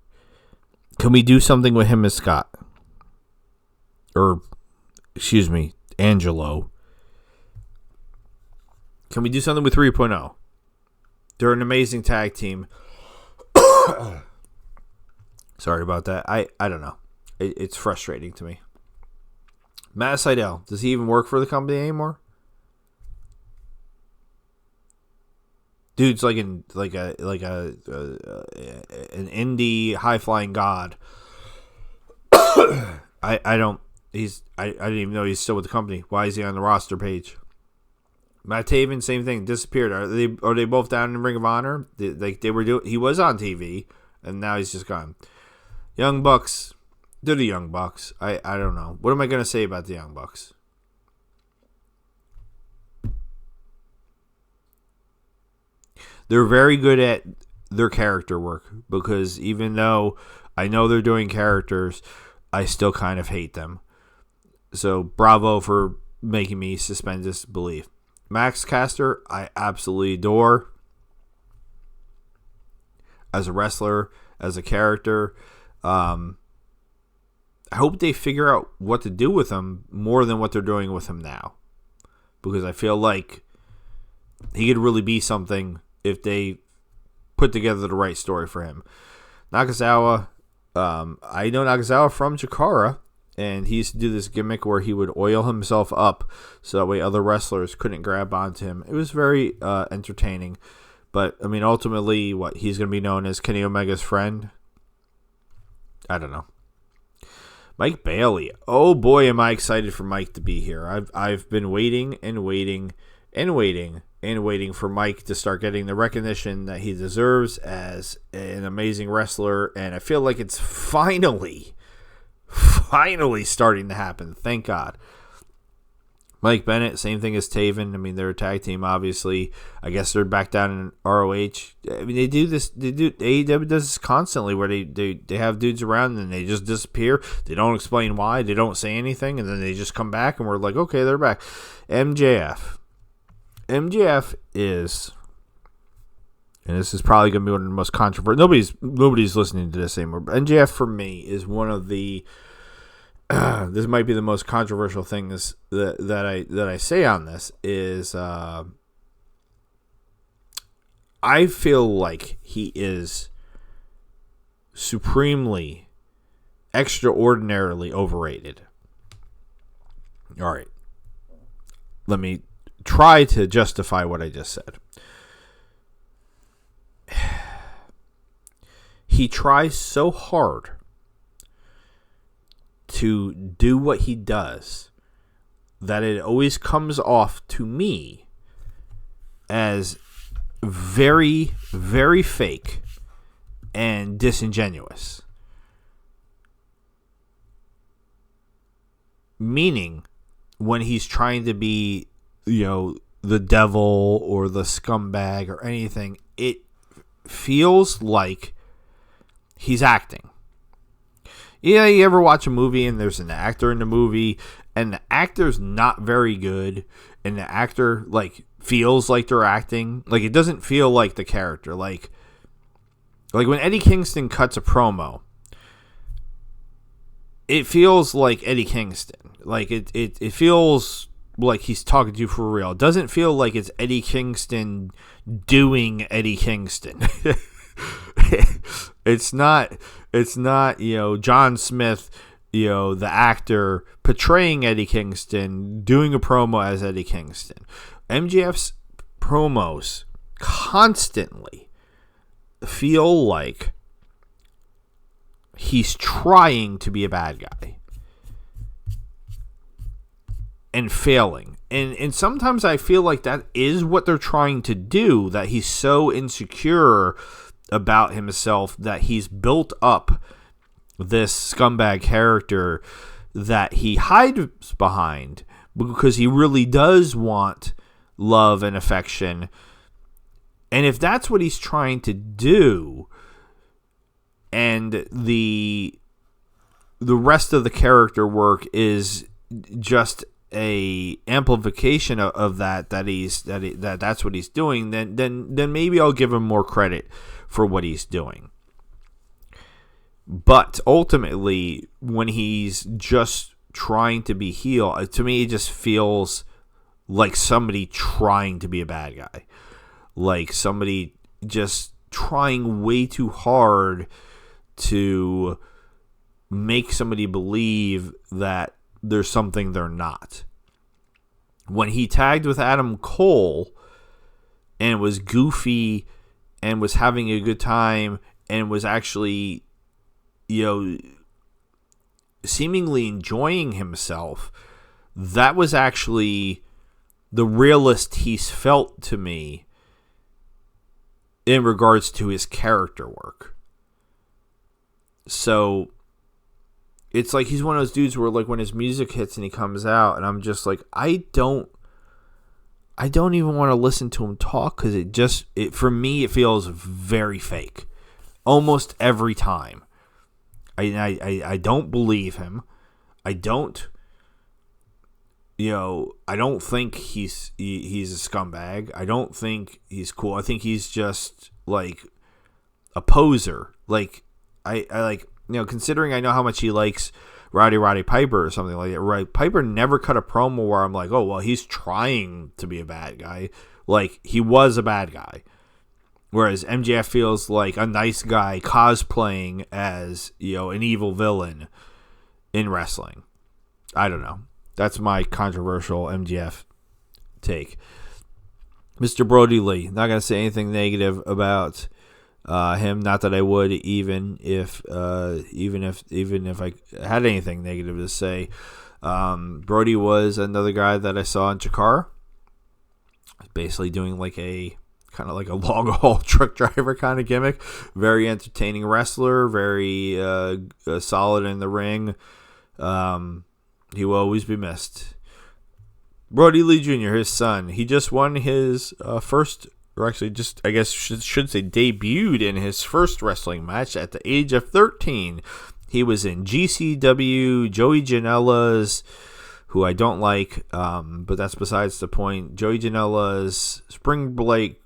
Can we do something with him as Scott? Or, excuse me, Angelo. Can we do something with 3.0? They're an amazing tag team. Sorry about that. I don't know. It's frustrating to me. Matt Sydal, does he even work for the company anymore? Dude's like an indie high flying god. I didn't even know he's still with the company. Why is he on the roster page? Matt Taven, same thing, disappeared. Are they both down in Ring of Honor? He was on TV and now he's just gone. Young Bucks. They're the Young Bucks. I don't know. What am I going to say about the Young Bucks? They're very good at their character work because even though I know they're doing characters, I still kind of hate them. So bravo for making me suspend disbelief. Max Caster, I absolutely adore. As a wrestler, as a character, I hope they figure out what to do with him more than what they're doing with him now. Because I feel like he could really be something if they put together the right story for him. Nakazawa, I know Nakazawa from Chikara, and he used to do this gimmick where he would oil himself up so that way other wrestlers couldn't grab onto him. It was very entertaining. But, I mean, ultimately, he's going to be known as Kenny Omega's friend? I don't know. Mike Bailey. Oh boy, am I excited for Mike to be here. I've been waiting and waiting and waiting and waiting for Mike to start getting the recognition that he deserves as an amazing wrestler, and I feel like it's finally starting to happen. Thank God. Mike Bennett, same thing as Taven. I mean, they're a tag team, obviously. I guess they're back down in ROH. I mean, they do this. AEW does this constantly, where they have dudes around and they just disappear. They don't explain why. They don't say anything, and then they just come back, and we're like, okay, they're back. MJF is, and this is probably going to be one of the most controversial. Nobody's listening to this anymore. But MJF for me is one of the. This might be the most controversial thing that I say on this is I feel like he is supremely, extraordinarily overrated. All right. Let me try to justify what I just said. He tries so hard to do what he does that it always comes off to me as very, very fake and disingenuous. Meaning, when he's trying to be, the devil or the scumbag or anything, it feels like he's acting. Yeah, you ever watch a movie and there's an actor in the movie and the actor's not very good and the actor feels like they're acting? Like, it doesn't feel like the character. Like when Eddie Kingston cuts a promo, it feels like Eddie Kingston. Like it feels like he's talking to you for real. It doesn't feel like it's Eddie Kingston doing Eddie Kingston. it's not John Smith, the actor portraying Eddie Kingston, doing a promo as Eddie Kingston. MJF's promos constantly feel like he's trying to be a bad guy and failing. And sometimes I feel like that is what they're trying to do, that he's so insecure about himself that he's built up this scumbag character that he hides behind because he really does want love and affection. And if that's what he's trying to do, and the rest of the character work is just a amplification of that's what he's doing, then maybe I'll give him more credit for what he's doing. But ultimately, when he's just trying to be heel, to me it just feels like somebody trying to be a bad guy, like somebody just trying way too hard to make somebody believe that there's something they're not. When he tagged with Adam Cole and was goofy and was having a good time and was actually, seemingly enjoying himself, that was actually the realest he's felt to me in regards to his character work. So it's like he's one of those dudes where, like, when his music hits and he comes out, and I'm just like, I don't even want to listen to him talk, because for me it feels very fake almost every time. I don't believe him. I don't think he's a scumbag. I don't think he's cool. I think he's just like a poser. Like I like, considering I know how much he likes Roddy Piper or something like that. Right? Piper never cut a promo where I'm like, oh well, he's trying to be a bad guy. Like, he was a bad guy. Whereas MJF feels like a nice guy cosplaying as, an evil villain in wrestling. I don't know. That's my controversial MJF take. Mr. Brody Lee, not going to say anything negative about him. Not that I would, even if I had anything negative to say. Brody was another guy that I saw in Chikara, basically doing like a kind of like a long haul truck driver kind of gimmick. Very entertaining wrestler, very solid in the ring. He will always be missed. Brody Lee Jr., his son, he just won his first, or actually just, I guess should say debuted in his first wrestling match at the age of 13. He was in GCW, Joey Janela's, who I don't like, but that's besides the point. Joey Janela's Spring Break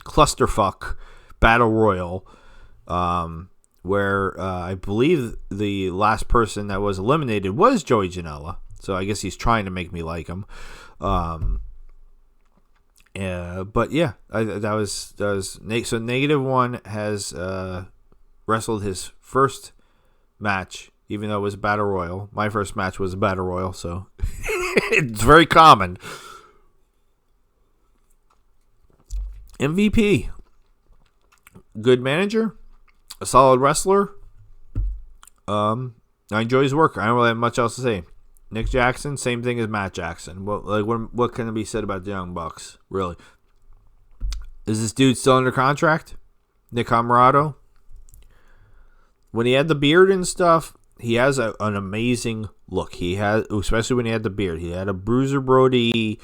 clusterfuck battle royal, where I believe the last person that was eliminated was Joey Janela. So I guess he's trying to make me like him. But yeah, that was so -1 has wrestled his first match, even though it was a battle royal. My first match was a battle royal, so it's very common. MVP, good manager, a solid wrestler. I enjoy his work. I don't really have much else to say. Nick Jackson, same thing as Matt Jackson. What can be said about the Young Bucks, really? Is this dude still under contract? Nick Comoroto? When he had the beard and stuff, he has an amazing look. He has, especially when he had the beard. He had a Bruiser Brody,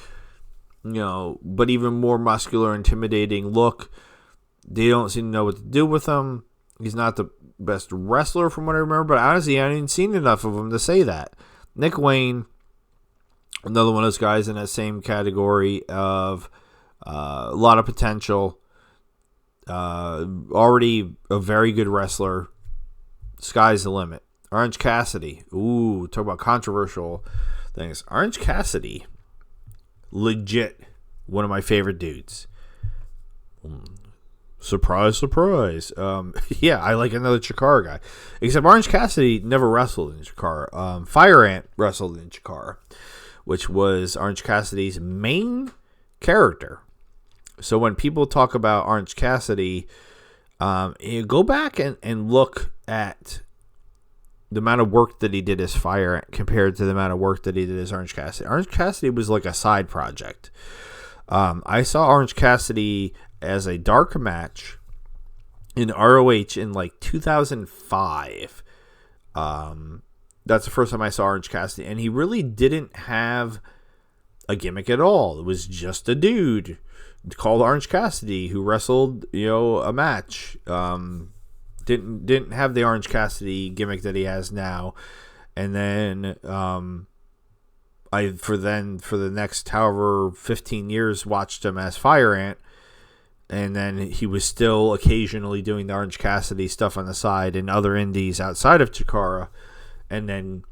but even more muscular, intimidating look. They don't seem to know what to do with him. He's not the best wrestler from what I remember, but honestly, I haven't seen enough of him to say that. Nick Wayne, another one of those guys in that same category of a lot of potential, already a very good wrestler. Sky's the limit. Orange Cassidy. Ooh, talk about controversial things. Orange Cassidy, legit one of my favorite dudes. Surprise, surprise. Yeah, I like another Chikara guy. Except Orange Cassidy never wrestled in Chikara. Fire Ant wrestled in Chikara, which was Orange Cassidy's main character. So when people talk about Orange Cassidy, you go back and look at the amount of work that he did as Fire Ant compared to the amount of work that he did as Orange Cassidy. Orange Cassidy was like a side project. I saw Orange Cassidy as a dark match in ROH in like 2005. That's the first time I saw Orange Cassidy, and he really didn't have a gimmick at all. It was just a dude called Orange Cassidy who wrestled, a match. Didn't have the Orange Cassidy gimmick that he has now. And then for the next however 15 years watched him as Fire Ant, and then he was still occasionally doing the Orange Cassidy stuff on the side in other indies outside of Chikara, and then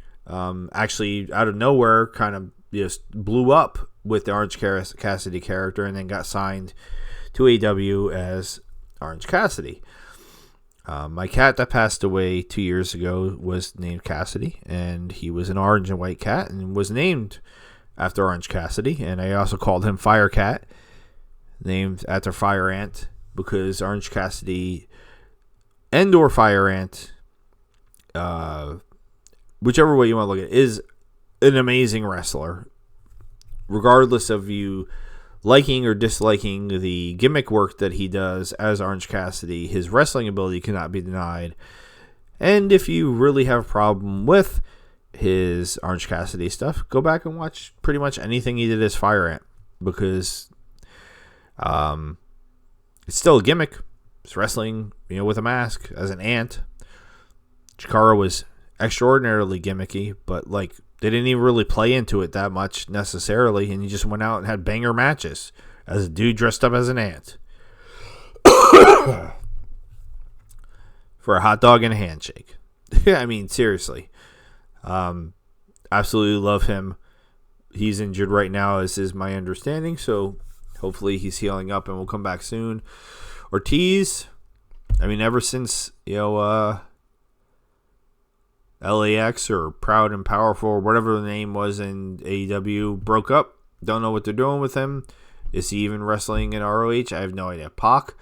actually out of nowhere kind of just blew up with the Orange Cassidy character, and then got signed to AEW as Orange Cassidy. My cat that passed away 2 years ago was named Cassidy, and he was an orange and white cat and was named after Orange Cassidy. And I also called him Fire Cat, named after Fire Ant, because Orange Cassidy and/or Fire Ant, whichever way you want to look at it, is an amazing wrestler. Regardless of you liking or disliking the gimmick work that he does as Orange Cassidy, his wrestling ability cannot be denied. And if you really have a problem with his Orange Cassidy stuff, go back and watch pretty much anything he did as Fire Ant, because it's still a gimmick. It's wrestling, with a mask as an ant. Chikara was extraordinarily gimmicky, but they didn't even really play into it that much necessarily, and he just went out and had banger matches as a dude dressed up as an ant for a hot dog and a handshake. I mean, seriously. Absolutely love him. He's injured right now, as is my understanding, so hopefully he's healing up and will come back soon. Ortiz, ever since, LAX or Proud and Powerful or whatever the name was in AEW broke up. Don't know what they're doing with him. Is he even wrestling in ROH? I have no idea. Pac.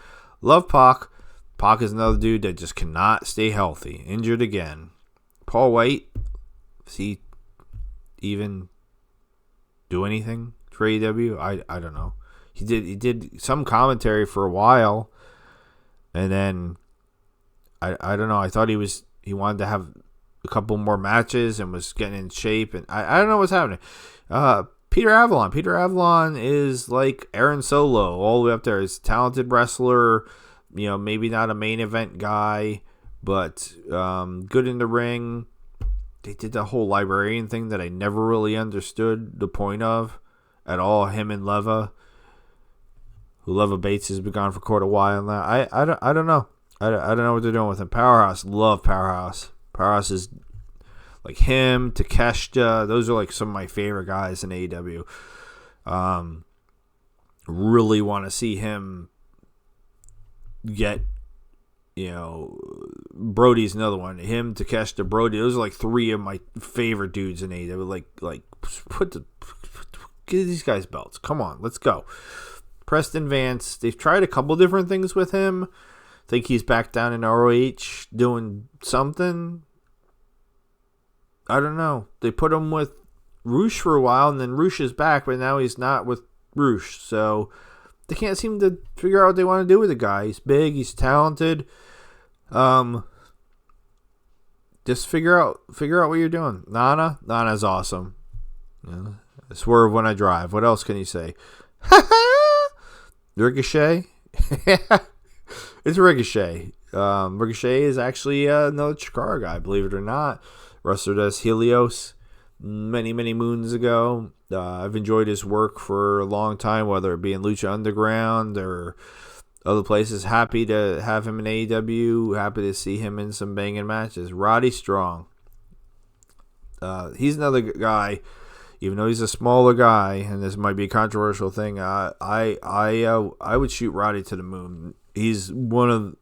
Love Pac. Pac is another dude that just cannot stay healthy. Injured again. Paul White. Does he even do anything for AEW? I don't know. He did some commentary for a while. And then I don't know. I thought he wanted to have a couple more matches and was getting in shape, and I don't know what's happening. Peter Avalon. Peter Avalon is like Aaron Solo all the way up there. He's a talented wrestler, maybe not a main event guy, but good in the ring. They did the whole librarian thing that I never really understood the point of at all. Him and Leva, who Leva Bates has been gone for quite a while now. I don't know. I don't know what they're doing with him. Powerhouse. Love Powerhouse. Powerhouse is like him, Takeshita. Those are like some of my favorite guys in AEW. Really want to see him get, Brody's another one. Him, Takeshita, Brody. Those are like three of my favorite dudes in AEW. Give these guys belts. Come on, let's go. Preston Vance. They've tried a couple different things with him. I think he's back down in ROH doing something. I don't know. They put him with Roosh for a while, and then Roosh is back, but now he's not with Roosh. So they can't seem to figure out what they want to do with the guy. He's big. He's talented. Just figure out what you're doing. Nana's awesome. Swerve when I drive. What else can you say? Ricochet. It's Ricochet. Ricochet is actually another Chikara guy, believe it or not. Wrestler does Helios many, many moons ago. I've enjoyed his work for a long time, whether it be in Lucha Underground or other places. Happy to have him in AEW. Happy to see him in some banging matches. Roddy Strong. He's another guy, even though he's a smaller guy, and this might be a controversial thing. I would shoot Roddy to the moon. He's one of the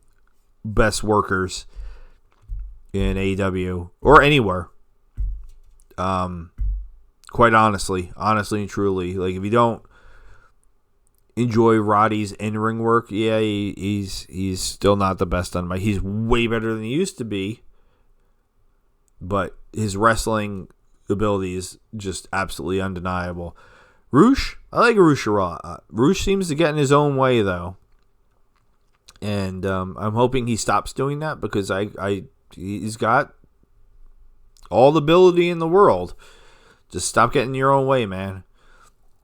best workers in AEW or anywhere. Quite honestly and truly, like if you don't enjoy Roddy's in-ring work, yeah, he's still not the best on mic. He's way better than he used to be, but his wrestling ability is just absolutely undeniable. Roosh, I like Roosh a lot. Roosh seems to get in his own way though, and I'm hoping he stops doing that because he's got all the ability in the world. Just stop getting in your own way, man.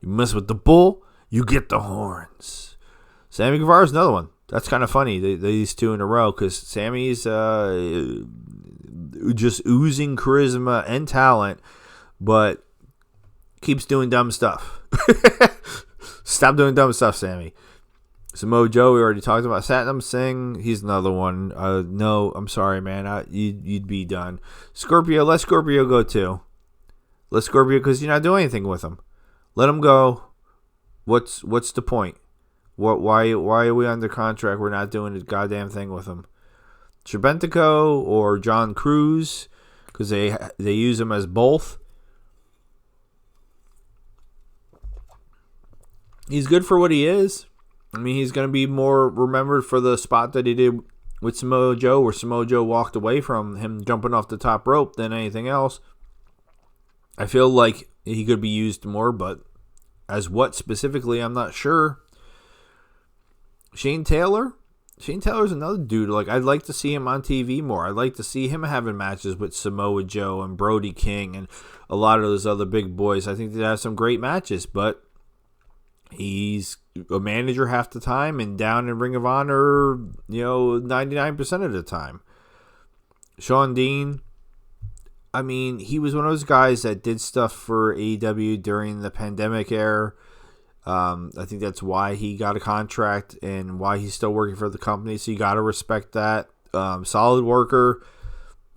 You mess with the bull, you get the horns. Sammy Guevara's another one. That's kind of funny. These two in a row because Sammy's just oozing charisma and talent, but keeps doing dumb stuff. Stop doing dumb stuff, Sammy. Samoa Joe, we already talked about. Satnam Singh, he's another one. No, I'm sorry, man. You'd be done. Scorpio, let Scorpio go too. Let Scorpio, because you're not doing anything with him. Let him go. What's the point? Why are we under contract? We're not doing a goddamn thing with him. Shabentico or John Cruz, because they use him as both. He's good for what he is. I mean, he's going to be more remembered for the spot that he did with Samoa Joe, where Samoa Joe walked away from him jumping off the top rope than anything else. I feel like he could be used more, but as what specifically, I'm not sure. Shane Taylor's another dude. Like, I'd like to see him on TV more. I'd like to see him having matches with Samoa Joe and Brody King and a lot of those other big boys. I think they'd have some great matches, but he's a manager half the time and down in Ring of Honor, 99% of the time. Sean Dean, I mean, he was one of those guys that did stuff for AEW during the pandemic era. I think that's why he got a contract and why he's still working for the company. So you got to respect that. Solid worker.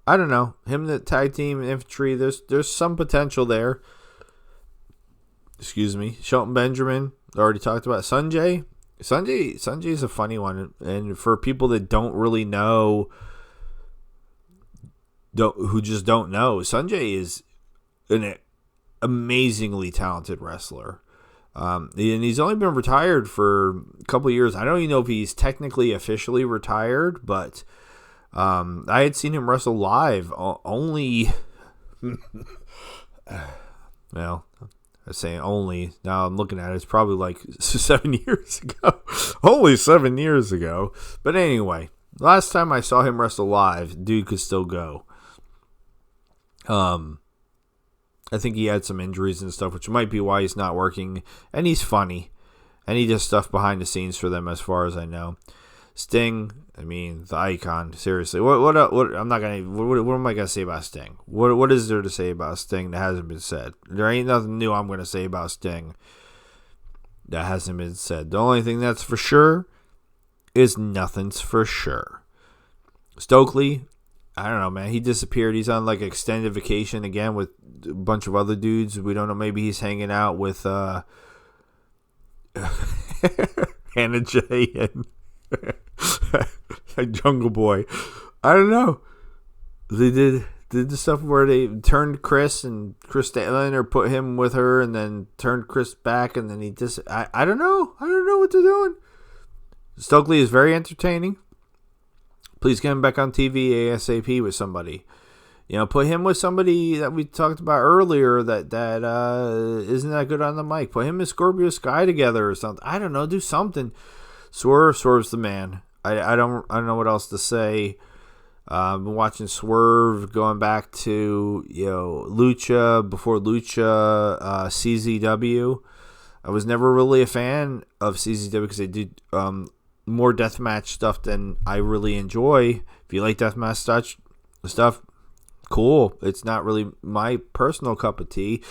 I don't know. Him, the tag team infantry, there's some potential there. Excuse me. Shelton Benjamin, already talked about. Sanjay is a funny one. And for people that don't really know, who just don't know, Sanjay is an amazingly talented wrestler. And he's only been retired for a couple of years. I don't even know if he's technically officially retired, but I had seen him wrestle live only. Well, I was saying only. Now I'm looking at it. It's probably like 7 years ago. Only 7 years ago. But anyway, last time I saw him wrestle live, dude could still go. I think he had some injuries and stuff, which might be why he's not working. And he's funny. And he does stuff behind the scenes for them, as far as I know. Sting, I mean, the icon. Seriously, what am I gonna say about Sting? What is there to say about Sting that hasn't been said? There ain't nothing new I'm gonna say about Sting that hasn't been said. The only thing that's for sure is nothing's for sure. Stokely, I don't know, man. He disappeared. He's on like extended vacation again with a bunch of other dudes. We don't know. Maybe he's hanging out with Hannah J and Jungle Boy. I don't know. They did the stuff where they turned Chris and Chris Statlander, put him with her, and then turned Chris back, and then he just I don't know. I don't know what they're doing. Stokely is very entertaining. Please get him back on TV ASAP with somebody. Put him with somebody that we talked about earlier that isn't that good on the mic. Put him and Scorpio Sky together or something. I don't know. Do something. Swerve's the man. I don't know what else to say. I've been watching Swerve going back to Lucha, before Lucha, CZW. I was never really a fan of CZW because they did more deathmatch stuff than I really enjoy. If you like deathmatch stuff, cool. It's not really my personal cup of tea,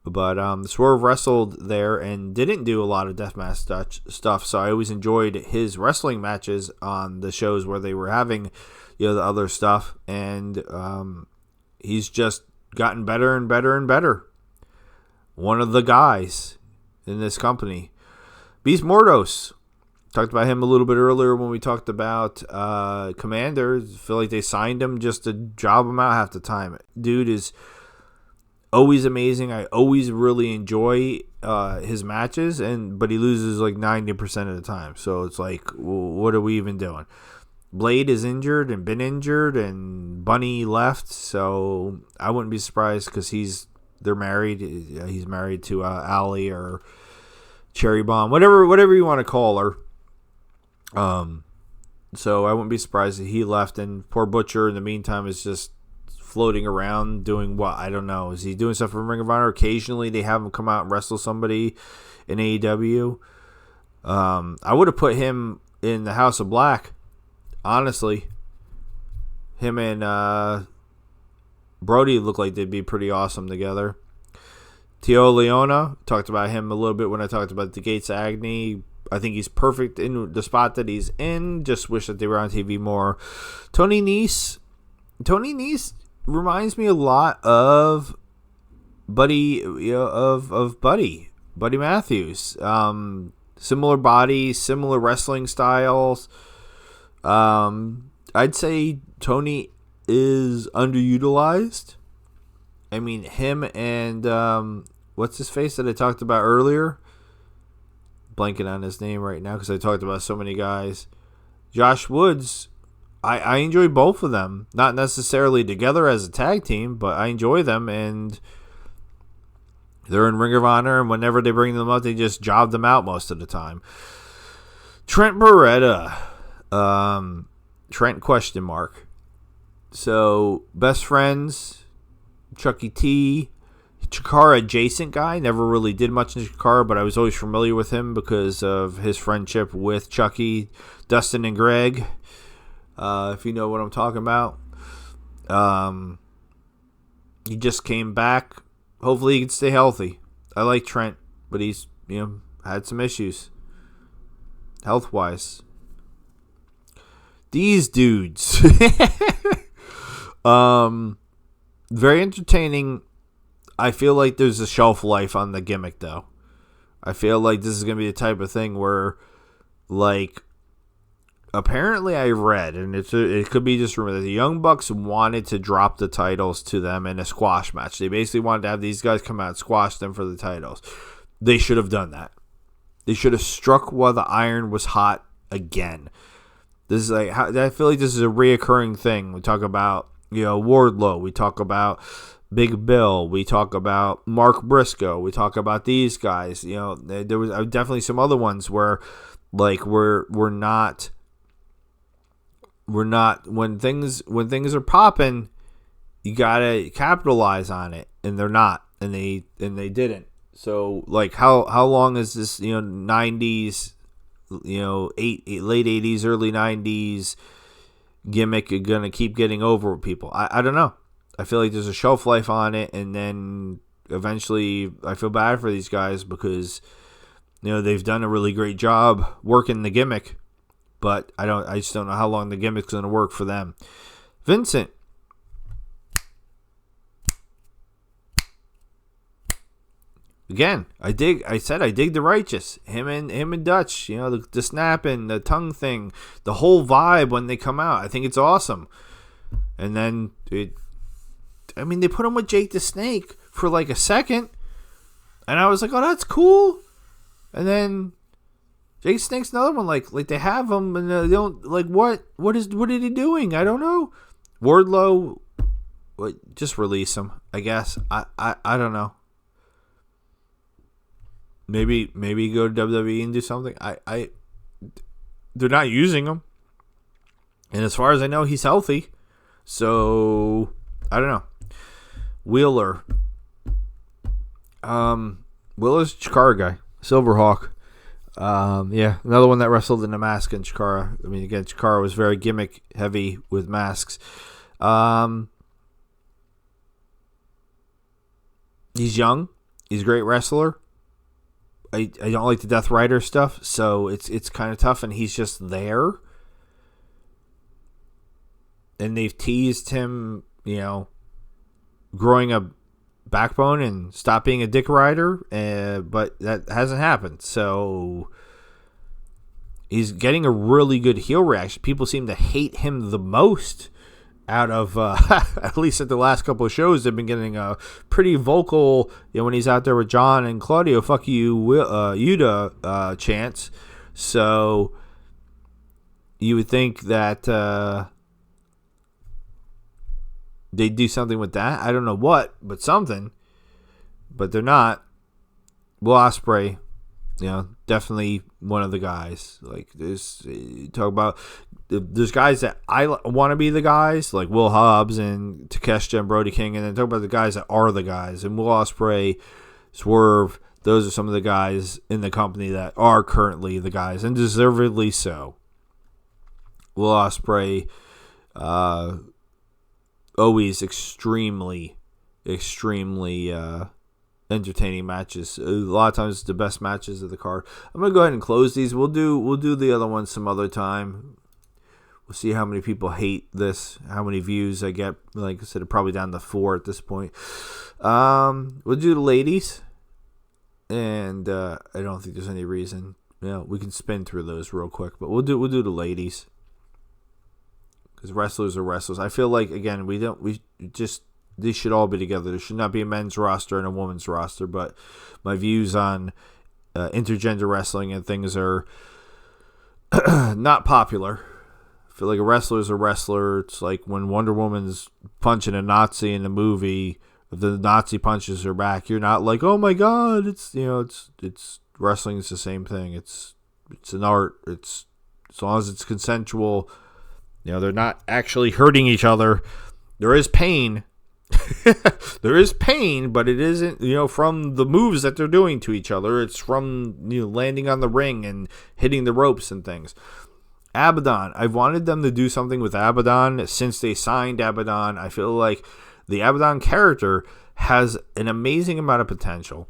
but Swerve wrestled there and didn't do a lot of deathmatch stuff, so I always enjoyed his wrestling matches on the shows where they were having the other stuff, and he's just gotten better and better and better. One of the guys in this company. Beast Mordos Talked about him a little bit earlier when we talked about Commander. I feel like they signed him just to job him out half the time. Dude is always amazing. I always really enjoy his matches, but he loses like 90% of the time. So it's like, what are we even doing? Blade is injured and been injured, and Bunny left. So I wouldn't be surprised because they're married. He's married to Allie or Cherry Bomb, whatever you want to call her. So I wouldn't be surprised if he left, and poor Butcher in the meantime is just floating around doing what? I don't know. Is he doing stuff from Ring of Honor? Occasionally they have him come out and wrestle somebody in AEW. I would have put him in the House of Black, honestly. Him and Brody look like they'd be pretty awesome together. Tio Leona, talked about him a little bit when I talked about the Gates of Agony. I think he's perfect in the spot that he's in. Just wish that they were on TV more. Tony Nese reminds me a lot of Buddy Matthews. Similar body, similar wrestling styles. I'd say Tony is underutilized. I mean, him and what's his face that I talked about earlier? Blanking on his name right now because I talked about so many guys. Josh Woods, I enjoy both of them. Not necessarily together as a tag team, but I enjoy them, and they're in Ring of Honor, and whenever they bring them up, they just job them out most of the time. Trent Beretta. Trent question mark. So, best friends, Chucky T, Chikara adjacent guy. Never really did much in Chikara, but I was always familiar with him because of his friendship with Chucky, Dustin, and Greg. If you know what I'm talking about. He just came back. Hopefully he can stay healthy. I like Trent, but he's had some issues health-wise. These dudes. Very entertaining. I feel like there's a shelf life on the gimmick, though. I feel like this is going to be the type of thing where, like, apparently I read, and it could be just rumor, that the Young Bucks wanted to drop the titles to them in a squash match. They basically wanted to have these guys come out and squash them for the titles. They should have done that. They should have struck while the iron was hot again. This is like, I feel like this is a reoccurring thing. We talk about, Wardlow. We talk about Big Bill. We talk about Mark Briscoe. We talk about these guys. There was definitely some other ones where, like, we're not when things are popping, you gotta capitalize on it, and they're not, and they didn't. So, like, how long is this 90s, late 80s, early 90s gimmick gonna keep getting over with people? I don't know. I feel like there's a shelf life on it, and then eventually I feel bad for these guys because they've done a really great job working the gimmick, but I just don't know how long the gimmick's going to work for them. Vincent. Again, I dig the Righteous. Him and Dutch, the snapping, the tongue thing, the whole vibe when they come out. I think it's awesome. And then they put him with Jake the Snake for like a second, and I was like, oh, that's cool. And then Jake Snake's another one, like they have him, and they don't, like, what is he doing? I don't know. Wardlow, just release him, I guess. I don't know. Maybe go to WWE and do something. They're not using him, and as far as I know, he's healthy. So I don't know. Wheeler's Chikara guy, Silverhawk. Another one that wrestled in a mask in Chikara. I mean, again, Chikara was very gimmick heavy with masks. He's young. He's a great wrestler. I don't like the Death Rider stuff, so it's kind of tough, and he's just there. And they've teased him, growing a backbone and stop being a dick rider, but that hasn't happened. So he's getting a really good heel reaction. People seem to hate him the most out of, at least at the last couple of shows. They've been getting a pretty vocal, when he's out there with John and Claudio, fuck you, Yuta chants. So you would think that they'd do something with that. I don't know what, but something. But they're not. Will Ospreay, definitely one of the guys. Like this, talk about. There's guys that I want to be the guys, like Will Hobbs and Takeshita and Brody King, and then talk about the guys that are the guys. And Will Ospreay, Swerve, those are some of the guys in the company that are currently the guys, and deservedly so. Will Ospreay, always extremely entertaining matches. A lot of times, it's the best matches of the card. I'm gonna go ahead and close these. We'll do the other ones some other time. We'll see how many people hate this, how many views I get. Like I said, probably down to 4 at this point. We'll do the ladies, and I don't think there's any reason. We can spin through those real quick, but we'll do the ladies because wrestlers are wrestlers. I feel like again these should all be together. There should not be a men's roster and a women's roster. But my views on intergender wrestling and things are not popular. I feel like a wrestler's a wrestler. It's like when Wonder Woman's punching a Nazi in the movie. If the Nazi punches her back, you're not like, oh my god. It's it's wrestling is the same thing. It's an art. It's as long as it's consensual. They're not actually hurting each other. There is pain. There is pain, but it isn't, from the moves that they're doing to each other. It's from, landing on the ring and hitting the ropes and things. Abaddon. I've wanted them to do something with Abaddon since they signed Abaddon. I feel like the Abaddon character has an amazing amount of potential.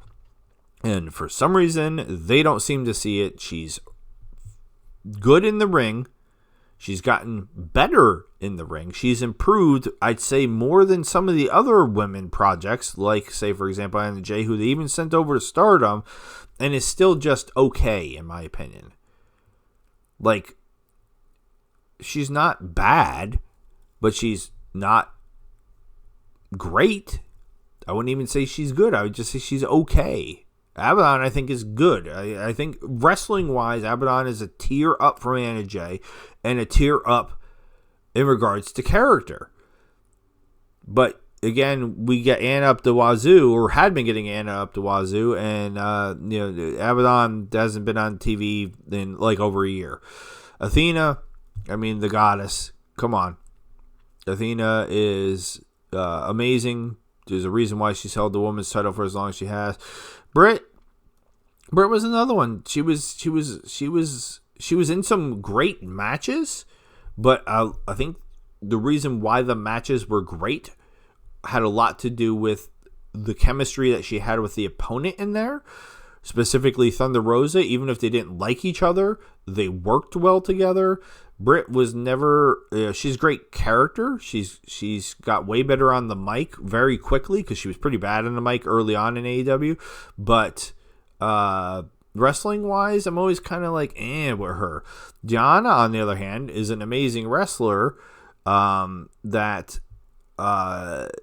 And for some reason, they don't seem to see it. She's good in the ring. She's gotten better in the ring. She's improved, I'd say, more than some of the other women projects, like, say, for example, Anna Jay, who they even sent over to Stardom, and is still just okay, in my opinion. Like, she's not bad, but she's not great. I wouldn't even say she's good. I would just say she's okay. Abaddon, I think, is good. I think wrestling-wise, Abaddon is a tier up from Anna Jay and a tier up in regards to character. But, again, we get Anna up the wazoo, or had been getting Anna up the wazoo, and, Abaddon hasn't been on TV in, like, over a year. Athena, the goddess, come on. Athena is amazing. There's a reason why she's held the women's title for as long as she has. Britt was another one. She was in some great matches, but I think the reason why the matches were great had a lot to do with the chemistry that she had with the opponent in there, specifically Thunder Rosa. Even if they didn't like each other, they worked well together. Britt was never. She's a great character. She's got way better on the mic very quickly because she was pretty bad on the mic early on in AEW. But wrestling wise, I'm always kind of like with her. Diana, on the other hand, is an amazing wrestler that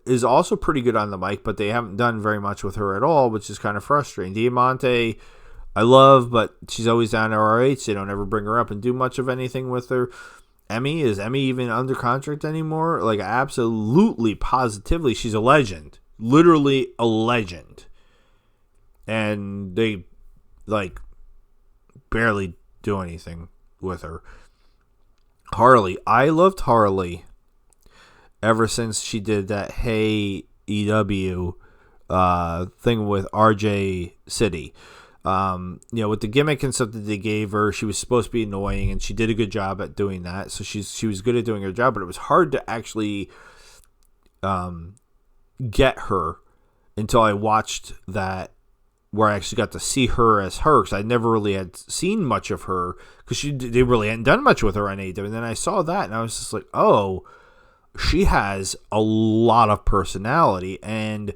is also pretty good on the mic, but they haven't done very much with her at all, which is kind of frustrating. Diamante, I love, but she's always down to ROH. They don't ever bring her up and do much of anything with her. Is Emmy even under contract anymore? Like, absolutely, positively, she's a legend. Literally a legend. And they, barely do anything with her. Harley. I loved Harley ever since she did that Hey EW thing with RJ City. With the gimmick and stuff that they gave her, she was supposed to be annoying, and she did a good job at doing that. So she was good at doing her job, but it was hard to actually get her until I watched that, where I actually got to see her as her, because I never really had seen much of her, because they really hadn't done much with her on AEW. And then I saw that, and I was just like, oh, she has a lot of personality, and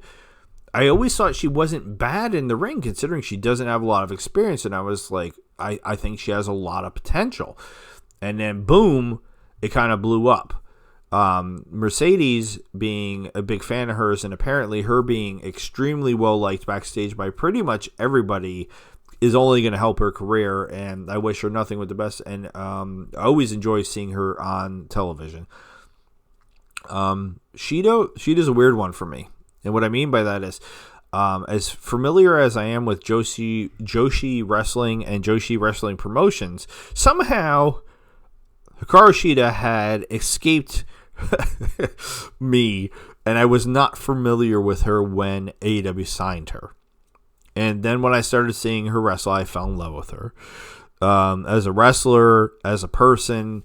I always thought she wasn't bad in the ring, considering she doesn't have a lot of experience. And I was like, I think she has a lot of potential. And then boom, it kind of blew up. Mercedes being a big fan of hers, and apparently her being extremely well liked backstage by pretty much everybody, is only going to help her career, and I wish her nothing but the best. And I always enjoy seeing her on television. Shida's a weird one for me, and what I mean by that is, as familiar as I am with Joshi Wrestling and Joshi Wrestling Promotions, somehow Hikaru Shida had escaped me, and I was not familiar with her when AEW signed her. And then when I started seeing her wrestle, I fell in love with her. As a wrestler, as a person,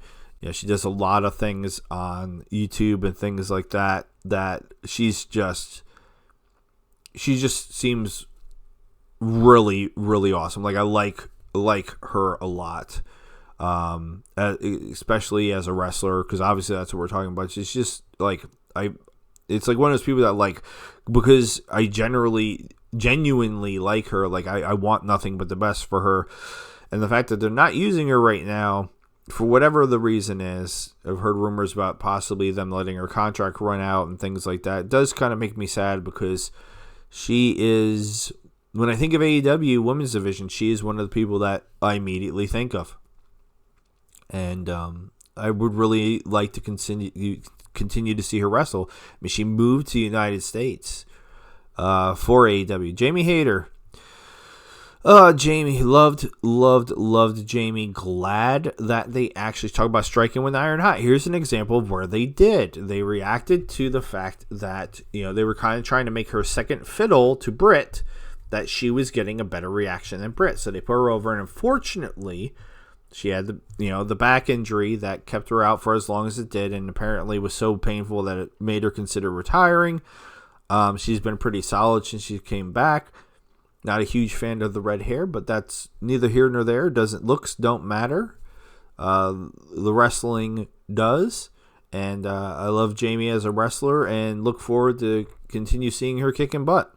she does a lot of things on YouTube and things like that, that she just seems really, really awesome. Like, I like her a lot. Especially as a wrestler, because obviously that's what we're talking about. She's just like, it's like one of those people that, like, because I genuinely like her, like I want nothing but the best for her. And the fact that they're not using her right now, for whatever the reason is, I've heard rumors about possibly them letting her contract run out and things like that. It does kind of make me sad, because she is, when I think of AEW Women's Division, she is one of the people that I immediately think of. And I would really like to continue to see her wrestle. I mean, she moved to the United States for AEW. Jamie Hayter. Jamie, loved Jamie. Glad that they actually talk about striking when iron hot. Here's an example of where they did. They reacted to the fact that, they were kind of trying to make her second fiddle to Britt, that she was getting a better reaction than Britt. So they put her over, and unfortunately, she had the back injury that kept her out for as long as it did, and apparently was so painful that it made her consider retiring. She's been pretty solid since she came back. Not a huge fan of the red hair, but that's neither here nor there. Looks don't matter. The wrestling does, and I love Jamie as a wrestler, and look forward to continue seeing her kicking butt.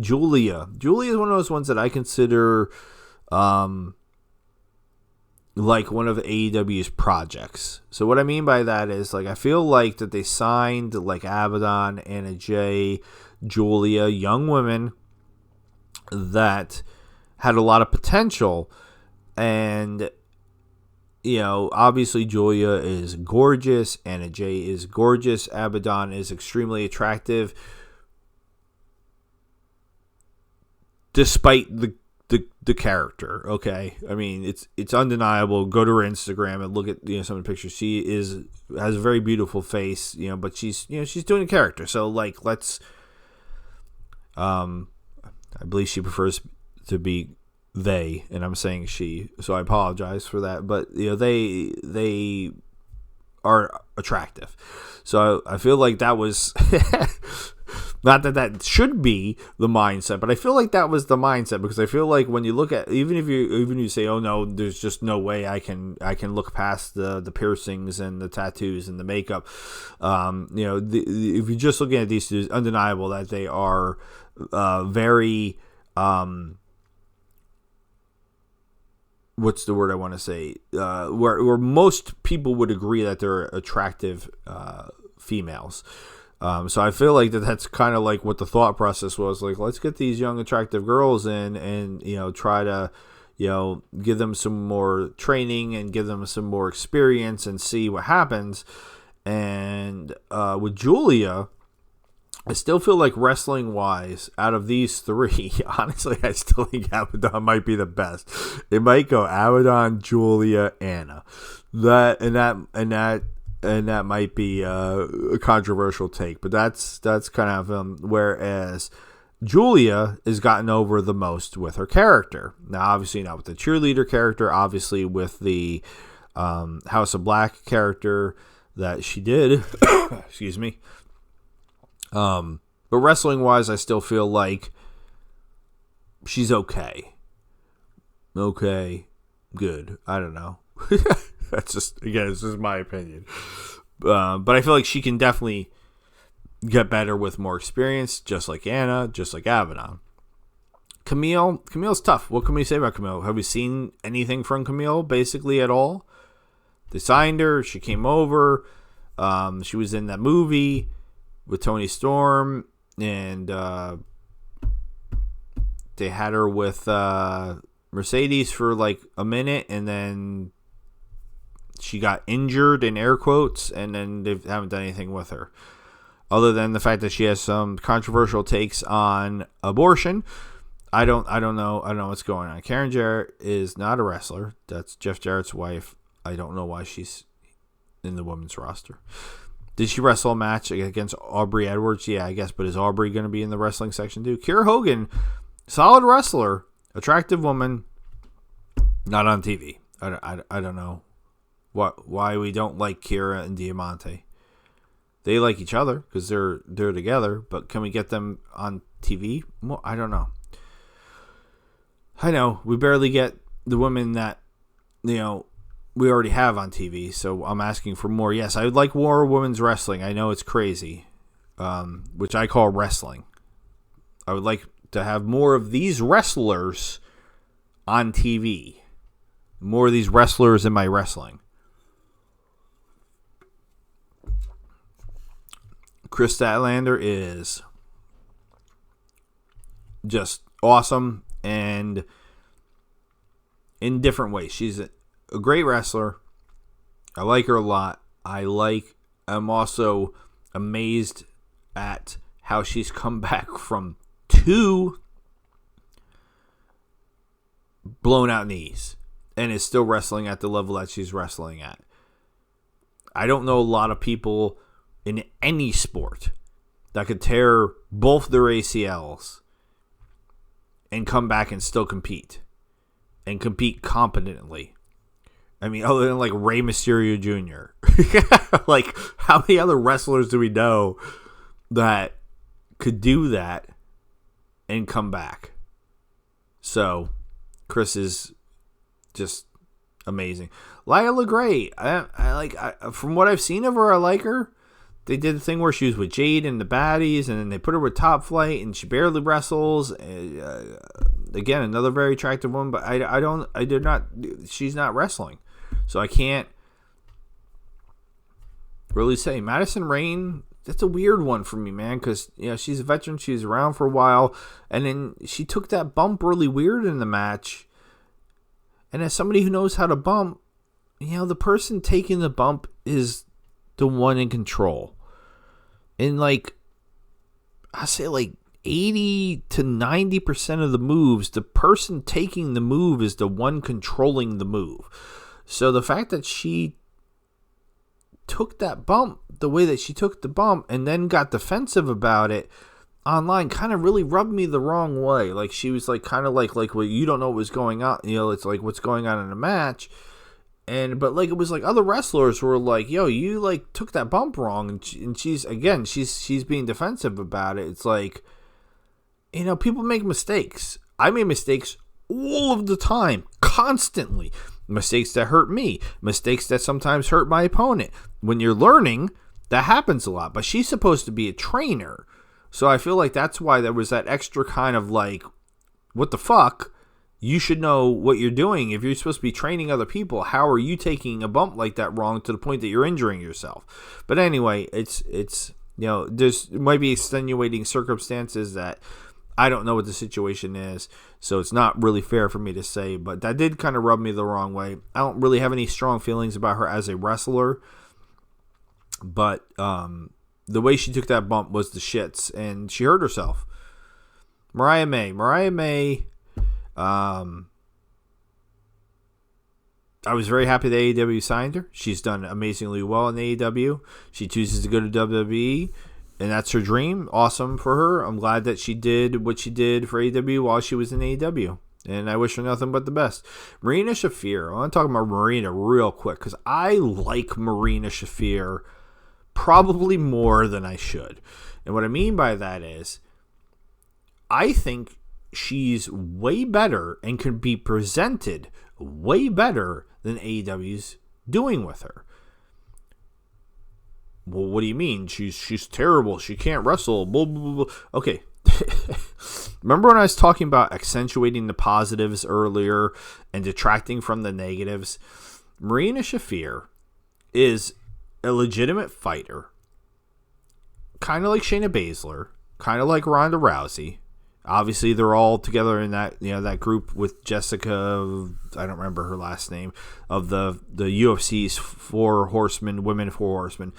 Julia is one of those ones that I consider like one of AEW's projects. So what I mean by that is, like, I feel like that they signed like Abaddon, Anna Jay, Julia, young women that had a lot of potential. And obviously Julia is gorgeous, Anna Jay is gorgeous, Abaddon is extremely attractive, despite the character. Okay, I mean, it's undeniable. Go to her Instagram and look at some of the pictures. She has a very beautiful face, but she's doing a character. So, like, let's I believe she prefers to be they, and I'm saying she, so I apologize for that. But they are attractive. So I feel like that was not that should be the mindset, but I feel like that was the mindset, because I feel like when you look at, even if you say, oh no, there's just no way I can look past the piercings and the tattoos and the makeup. If you're just looking at these two, it's undeniable that they are very what's the word I want to say? Where most people would agree that they're attractive females. So I feel like that's kind of like what the thought process was. Like, let's get these young, attractive girls in, and try to give them some more training and give them some more experience and see what happens. And with Julia, I still feel like, wrestling-wise, out of these three, honestly, I still think Abaddon might be the best. It might go Abaddon, Julia, Anna. That might be a controversial take, but that's kind of whereas Julia has gotten over the most with her character. Now, obviously not with the cheerleader character, obviously with the House of Black character that she did. Excuse me. But wrestling wise, I still feel like she's okay. Okay, good. I don't know. That's just, again, it's just my opinion. But I feel like she can definitely get better with more experience, just like Anna, just like Abaddon. Camille's tough. What can we say about Camille? Have we seen anything from Camille basically at all? They signed her. She came over. She was in that movie with Tony Storm, and they had her with Mercedes for like a minute, and then she got injured in air quotes, and then they haven't done anything with her other than the fact that she has some controversial takes on abortion. I don't know what's going on. Karen Jarrett is not a wrestler. That's Jeff Jarrett's wife. I don't know why she's in the women's roster. Did she wrestle a match against Aubrey Edwards? Yeah, I guess. But is Aubrey going to be in the wrestling section too? Kiera Hogan, solid wrestler, attractive woman, not on TV. I don't know why we don't like Kiera and Diamante. They like each other because they're together. But can we get them on TV? Well, I don't know. I know we barely get the women that we already have on TV, so I'm asking for more. Yes, I would like more women's wrestling. I know it's crazy, which I call wrestling. I would like to have more of these wrestlers on TV. More of these wrestlers in my wrestling. Chris Statlander is just awesome and in different ways. She's a great wrestler. I like her a lot. I'm also amazed at how she's come back from 2 blown out knees and is still wrestling at the level that she's wrestling at. I don't know a lot of people in any sport that could tear both their ACLs and come back and still compete and compete competently. I mean, other than like Rey Mysterio Jr. Like, how many other wrestlers do we know that could do that and come back? So, Chris is just amazing. Lila LeGray, from what I've seen of her, I like her. They did the thing where she was with Jade and the baddies, and then they put her with Top Flight, and she barely wrestles. Again, another very attractive woman, but she's not wrestling. So I can't really say. Madison Rayne, that's a weird one for me, man, because she's a veteran. She's around for a while, and then she took that bump really weird in the match. And as somebody who knows how to bump, the person taking the bump is the one in control. And I say 80 to 90% of the moves, the person taking the move is the one controlling the move. So the fact that she took that bump the way that she took the bump and then got defensive about it online kind of really rubbed me the wrong way. Like, she was kind of like, well, you don't know what was going on. It's like what's going on in a match. But it was like other wrestlers were like, yo, you took that bump wrong. And she's being defensive about it. It's like, people make mistakes. I make mistakes all of the time, constantly. Mistakes that hurt me. Mistakes that sometimes hurt my opponent. When you're learning, that happens a lot. But she's supposed to be a trainer. So I feel like that's why there was that extra kind of what the fuck? You should know what you're doing. If you're supposed to be training other people, how are you taking a bump like that wrong to the point that you're injuring yourself? But anyway, it's there's might be extenuating circumstances that I don't know what the situation is, so it's not really fair for me to say, but that did kind of rub me the wrong way. I don't really have any strong feelings about her as a wrestler, but the way she took that bump was the shits, and she hurt herself. Mariah May, I was very happy that AEW signed her. She's done amazingly well in AEW. She chooses to go to WWE, and that's her dream. Awesome for her. I'm glad that she did what she did for AEW while she was in AEW, and I wish her nothing but the best. Marina Shafir. I want to talk about Marina real quick because I like Marina Shafir probably more than I should. And what I mean by that is I think she's way better and can be presented way better than AEW's doing with her. Well, what do you mean? She's terrible. She can't wrestle. Blah, blah, blah. Okay. Remember when I was talking about accentuating the positives earlier and detracting from the negatives? Marina Shafir is a legitimate fighter, kind of like Shayna Baszler, kind of like Ronda Rousey. Obviously, they're all together in that that group with Jessica. I don't remember her last name, of the UFC's Four Horsemen, Women Four Horsemen.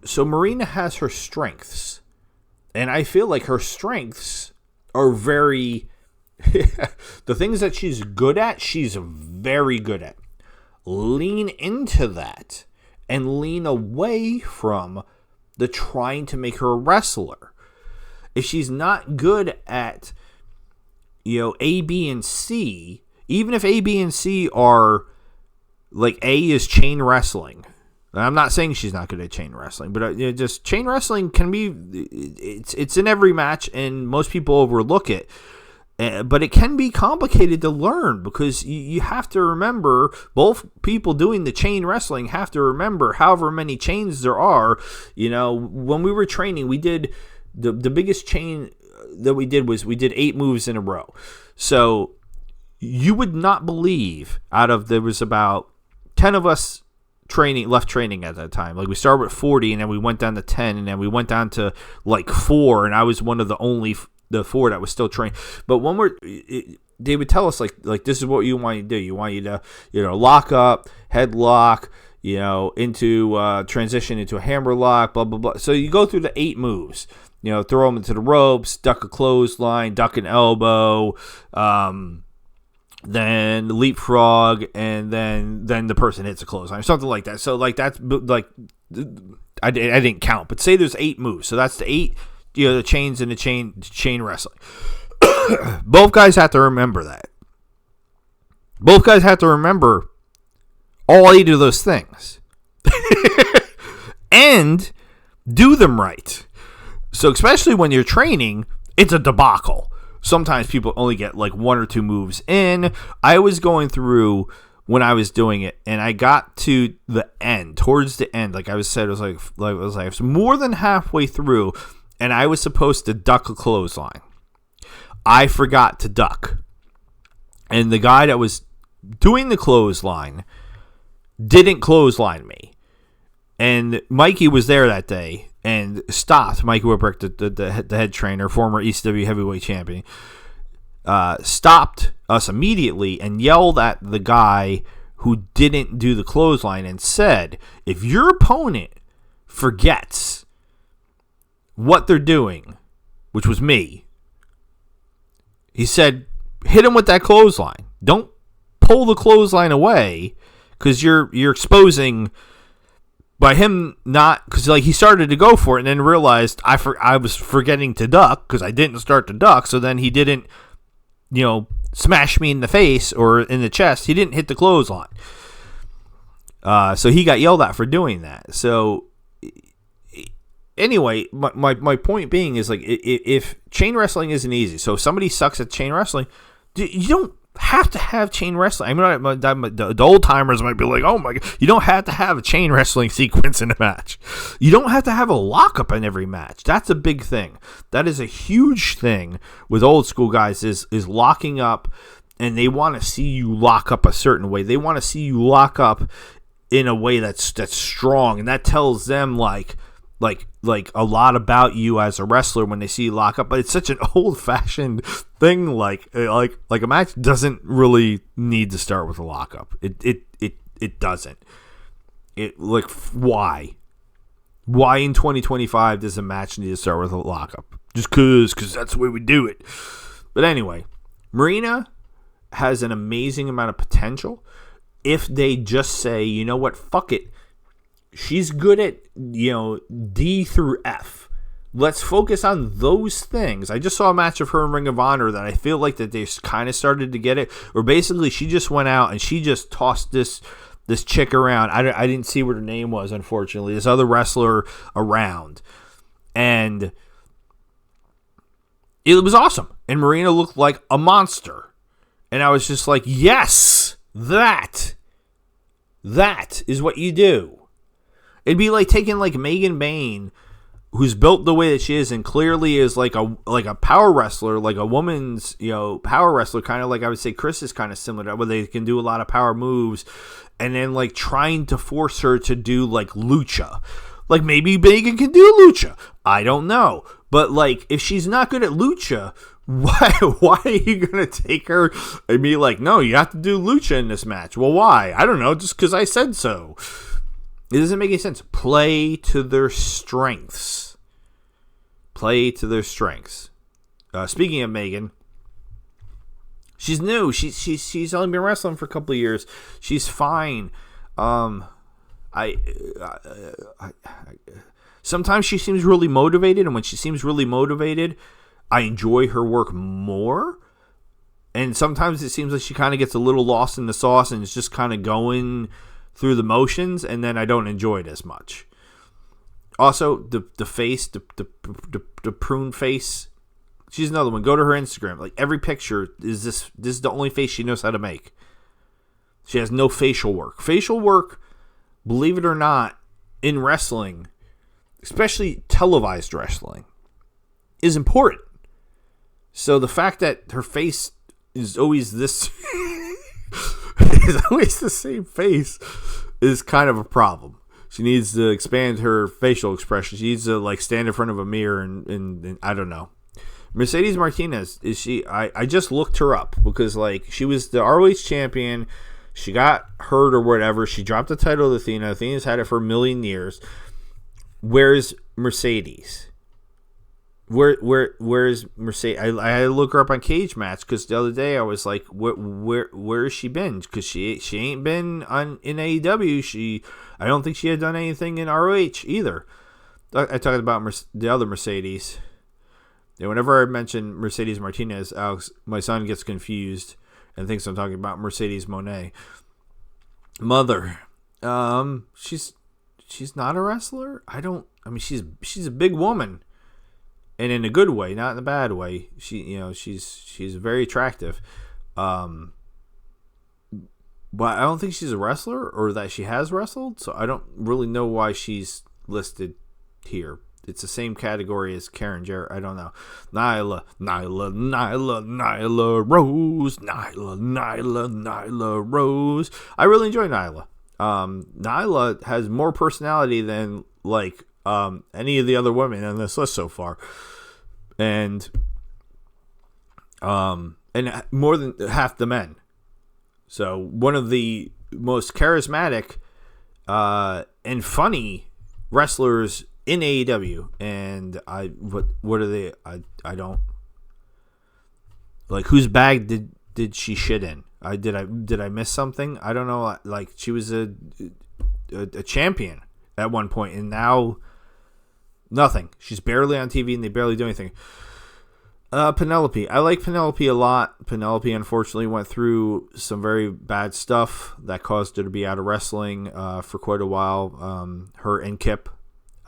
So Marina has her strengths. And I feel like her strengths are very... the things that she's good at, she's very good at. Lean into that and lean away from the trying to make her a wrestler. If she's not good at, A, B, and C, even if A, B, and C are... Like, A is chain wrestling. I'm not saying she's not good at chain wrestling, but just chain wrestling can be, it's in every match, and most people overlook it. But it can be complicated to learn, because you have to remember, both people doing the chain wrestling have to remember however many chains there are. When we were training, we did the biggest chain that we did was we did 8 moves in a row. So you would not believe, there was about 10 of us left training at that time. Like, we started with 40, and then we went down to 10, and then we went down to like 4, and I was one of the 4 that was still trained. But when they would tell us like this is what you want to do. You want you to lock up, headlock, into transition into a hammer lock, blah blah blah. So you go through the 8 moves. Throw them into the ropes, duck a clothesline, duck an elbow, then leapfrog, and then the person hits a clothesline, something like that. So that's like, I didn't count, but say there's 8 moves, so that's the 8, the chains in the chain wrestling. Both guys have to remember that. Both guys have to remember all 8 of those things and do them right. So especially when you're training, it's a debacle. Sometimes people only get like 1 or 2 moves in. I was going through when I was doing it, and I got to the end, towards the end. Like I was said, I was more than halfway through, and I was supposed to duck a clothesline. I forgot to duck, and the guy that was doing the clothesline didn't clothesline me. And Mikey was there that day and stopped. Mikey Whipwreck, the head trainer, former ECW heavyweight champion, stopped us immediately and yelled at the guy who didn't do the clothesline and said, if your opponent forgets what they're doing, which was me, he said, hit him with that clothesline. Don't pull the clothesline away, because you're exposing... By him not, because like he started to go for it and then realized I was forgetting to duck because I didn't start to duck. So then he didn't, smash me in the face or in the chest. He didn't hit the clothesline. So he got yelled at for doing that. So anyway, my point being is, like, if chain wrestling isn't easy, so if somebody sucks at chain wrestling, you don't have to have chain wrestling. I mean, the old timers might be like, oh my God, you don't have to have a chain wrestling sequence in a match. You don't have to have a lockup in every match. That's a big thing. That is a huge thing with old school guys is locking up, and they want to see you lock up a certain way. They want to see you lock up in a way that's strong, and that tells them like a lot about you as a wrestler when they see you lock up. But it's such an old-fashioned thing. Like a match doesn't really need to start with a lockup. It doesn't. Why? Why in 2025 does a match need to start with a lockup? Just because that's the way we do it. But anyway, Marina has an amazing amount of potential if they just say, you know what, fuck it. She's good at, D through F. Let's focus on those things. I just saw a match of her in Ring of Honor that I feel like that they kind of started to get it. Where basically she just went out and she just tossed this chick around. I didn't see what her name was, unfortunately. This other wrestler around. And it was awesome. And Marina looked like a monster. And I was just like, yes, that is what you do. It'd be like taking like Megan Bain who's built the way that she is and clearly is like a power wrestler, like a woman's, power wrestler, kind of like I would say Chris is kind of similar to that, where they can do a lot of power moves, and then like trying to force her to do like lucha. Like maybe Megan can do lucha. I don't know. But like if she's not good at lucha, why are you going to take her and be like, no, you have to do lucha in this match? Well, why? I don't know, just because I said so. It doesn't make any sense. Play to their strengths. Play to their strengths. Speaking of Megan, she's new. She's only been wrestling for a couple of years. She's fine. Sometimes she seems really motivated, and when she seems really motivated, I enjoy her work more. And sometimes it seems like she kind of gets a little lost in the sauce and is just kind of going through the motions, and then I don't enjoy it as much. Also, the face, the prune face, she's another one. Go to her Instagram. Like every picture is this is the only face she knows how to make. She has no facial work. Facial work, believe it or not, in wrestling, especially televised wrestling, is important. So the fact that her face is always this is always the same face is kind of a problem. She needs to expand her facial expression. She needs to like stand in front of a mirror and I don't know. Mercedes Martinez, is she? I just looked her up because like she was the ROH champion. She got hurt or whatever. She dropped the title to Athena. Athena's had it for a million years. Where's Mercedes? Where's Mercedes? I had to look her up on Cage Match because the other day I was like, where has she been? Because she ain't been in AEW. I don't think she had done anything in ROH either. I talked about the other Mercedes. And whenever I mention Mercedes Martinez, Alex, my son gets confused and thinks I'm talking about Mercedes Moné. Mother, she's not a wrestler. She's a big woman. And in a good way, not in a bad way. She's very attractive. But I don't think she's a wrestler or that she has wrestled, so I don't really know why she's listed here. It's the same category as Karen Jarrett. I don't know. Nyla Rose. I really enjoy Nyla. Nyla has more personality than like any of the other women on this list so far, and more than half the men. So one of the most charismatic and funny wrestlers in AEW. And what are they? I don't like whose bag did she shit in? Did I miss something? I don't know. Like she was a champion at one point, and now nothing. She's barely on TV, and they barely do anything. Penelope. I like Penelope a lot. Penelope, unfortunately, went through some very bad stuff that caused her to be out of wrestling for quite a while. Her and Kip.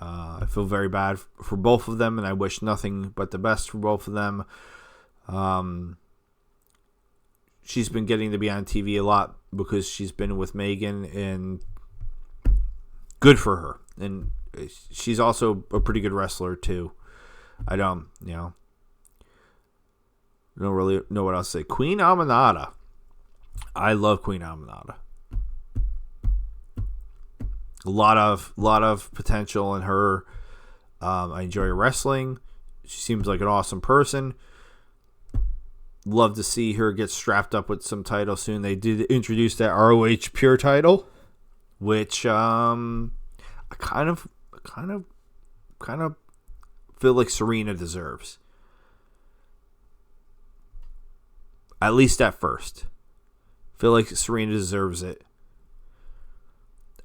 I feel very bad for both of them, and I wish nothing but the best for both of them. She's been getting to be on TV a lot because she's been with Megan, and good for her. And she's also a pretty good wrestler too. I don't really know what else to say. Queen Aminata. I love Queen Aminata. A lot of potential in her. I enjoy her wrestling. She seems like an awesome person. Love to see her get strapped up with some title soon. They did introduce that ROH Pure title, which I kind of feel like Serena deserves. At least at first. I feel like Serena deserves it.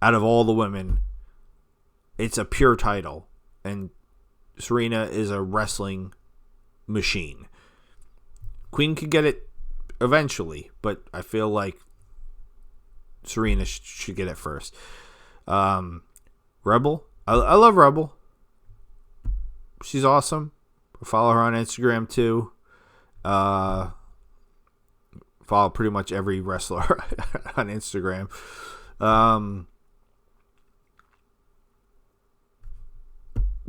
Out of all the women, it's a pure title. And Serena is a wrestling machine. Queen could get it eventually, but I feel like Serena should get it first. Rebel. I love Rebel. She's awesome. I follow her on Instagram too. Follow pretty much every wrestler on Instagram.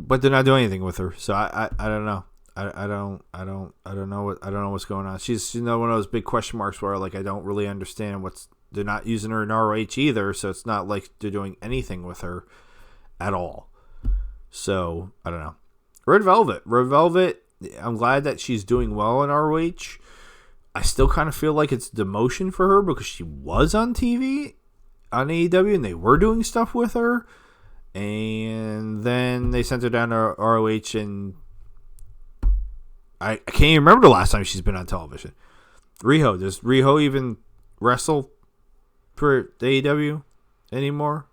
but they're not doing anything with her. So I don't know. I don't know what's going on. She's another one of those big question marks where like I don't really understand they're not using her in ROH either, so it's not like they're doing anything with her at all. So I don't know. Red Velvet. I'm glad that she's doing well in ROH. I still kind of feel like it's demotion for her because she was on TV on AEW and they were doing stuff with her, and then they sent her down to ROH, and I can't even remember the last time she's been on television. Riho, does Riho even wrestle for AEW anymore?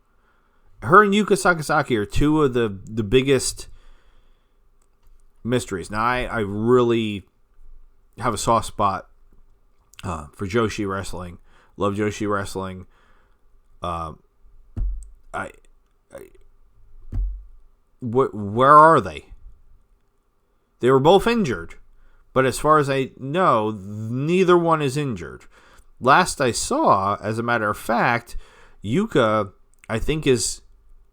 Her and Yuka Sakazaki are two of the biggest mysteries. Now, I really have a soft spot for Joshi wrestling. Love Joshi wrestling. Where are they? They were both injured, but as far as I know, neither one is injured. Last I saw, as a matter of fact, Yuka, I think, is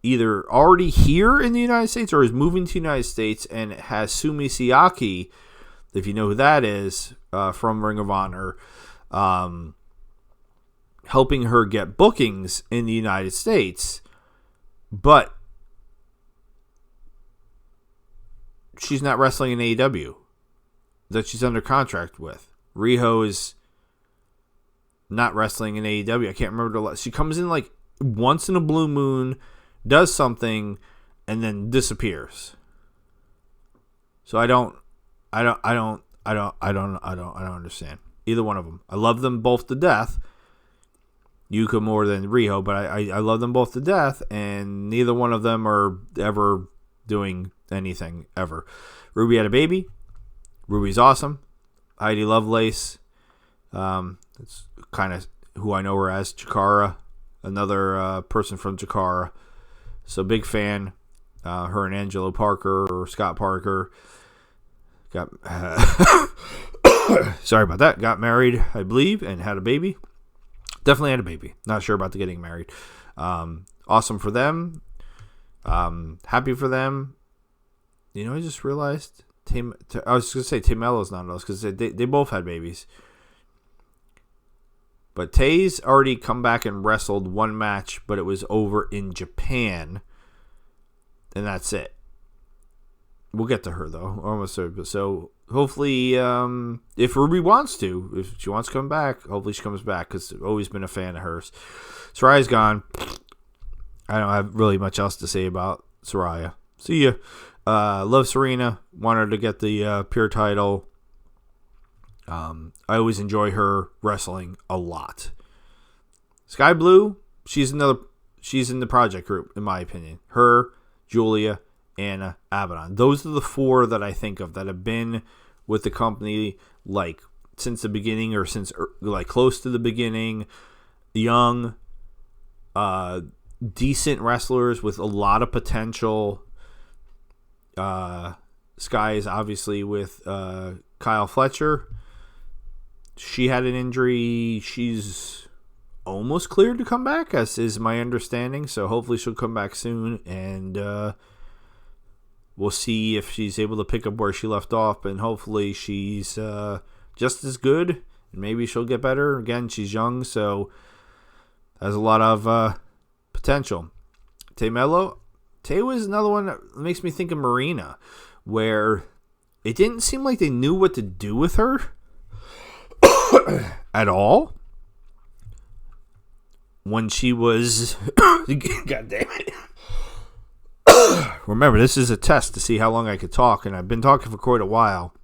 either already here in the United States or is moving to the United States and has Sumi Siaki, if you know who that is, from Ring of Honor, helping her get bookings in the United States, but she's not wrestling in AEW that she's under contract with. Riho is not wrestling in AEW. I can't remember the last. She comes in like once in a blue moon, does something, and then disappears. So I don't understand either one of them. I love them both to death. Yuka more than Riho, but I love them both to death, and neither one of them are ever doing anything ever. Ruby had a baby. Ruby's awesome. Heidi Lovelace, it's kind of who I know her as, Chikara, another person from Chikara. So big fan. Her and Angelo Parker or Scott Parker got sorry about that. Got married, I believe, and had a baby. Definitely had a baby. Not sure about the getting married. Awesome for them. Happy for them. You know, I just realized I was going to say Tay Mello's not on those because they both had babies. But Tay's already come back and wrestled one match, but it was over in Japan. And that's it. We'll get to her, though. Almost there. So hopefully, if Ruby wants to, if she wants to come back, hopefully she comes back because I've always been a fan of hers. Soraya's gone. I don't have really much else to say about Soraya. See ya. Love Serena. Want her to get the Pure title. I always enjoy her wrestling a lot. Sky Blue, she's in the project group, in my opinion. Her, Julia, Anna, Abaddon. Those are the four that I think of that have been with the company like since the beginning or since like close to the beginning. Young, decent wrestlers with a lot of potential. Sky is obviously with Kyle Fletcher. She had an injury. She's almost cleared to come back, as is my understanding. So hopefully she'll come back soon, and we'll see if she's able to pick up where she left off. And hopefully she's just as good, and maybe she'll get better. Again, she's young, so has a lot of potential. Tay Mello. Tay was another one that makes me think of Marina, where it didn't seem like they knew what to do with her at all when she was God damn it. Remember, this is a test to see how long I could talk, and I've been talking for quite a while,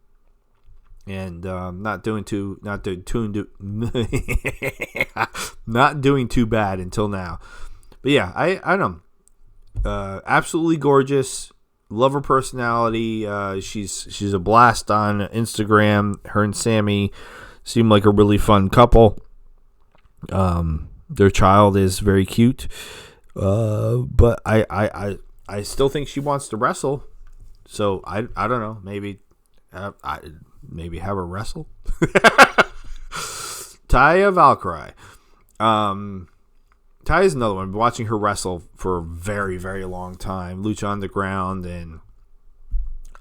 and not doing too bad until now. But yeah, I don't know. Absolutely gorgeous. Love her personality. She's a blast on Instagram. Her and Sammy seem like a really fun couple. Their child is very cute. But I still think she wants to wrestle. So I don't know. Maybe have her wrestle. Taya Valkyrie. Taya is another one. I've been watching her wrestle for a very, very long time. Lucha Underground and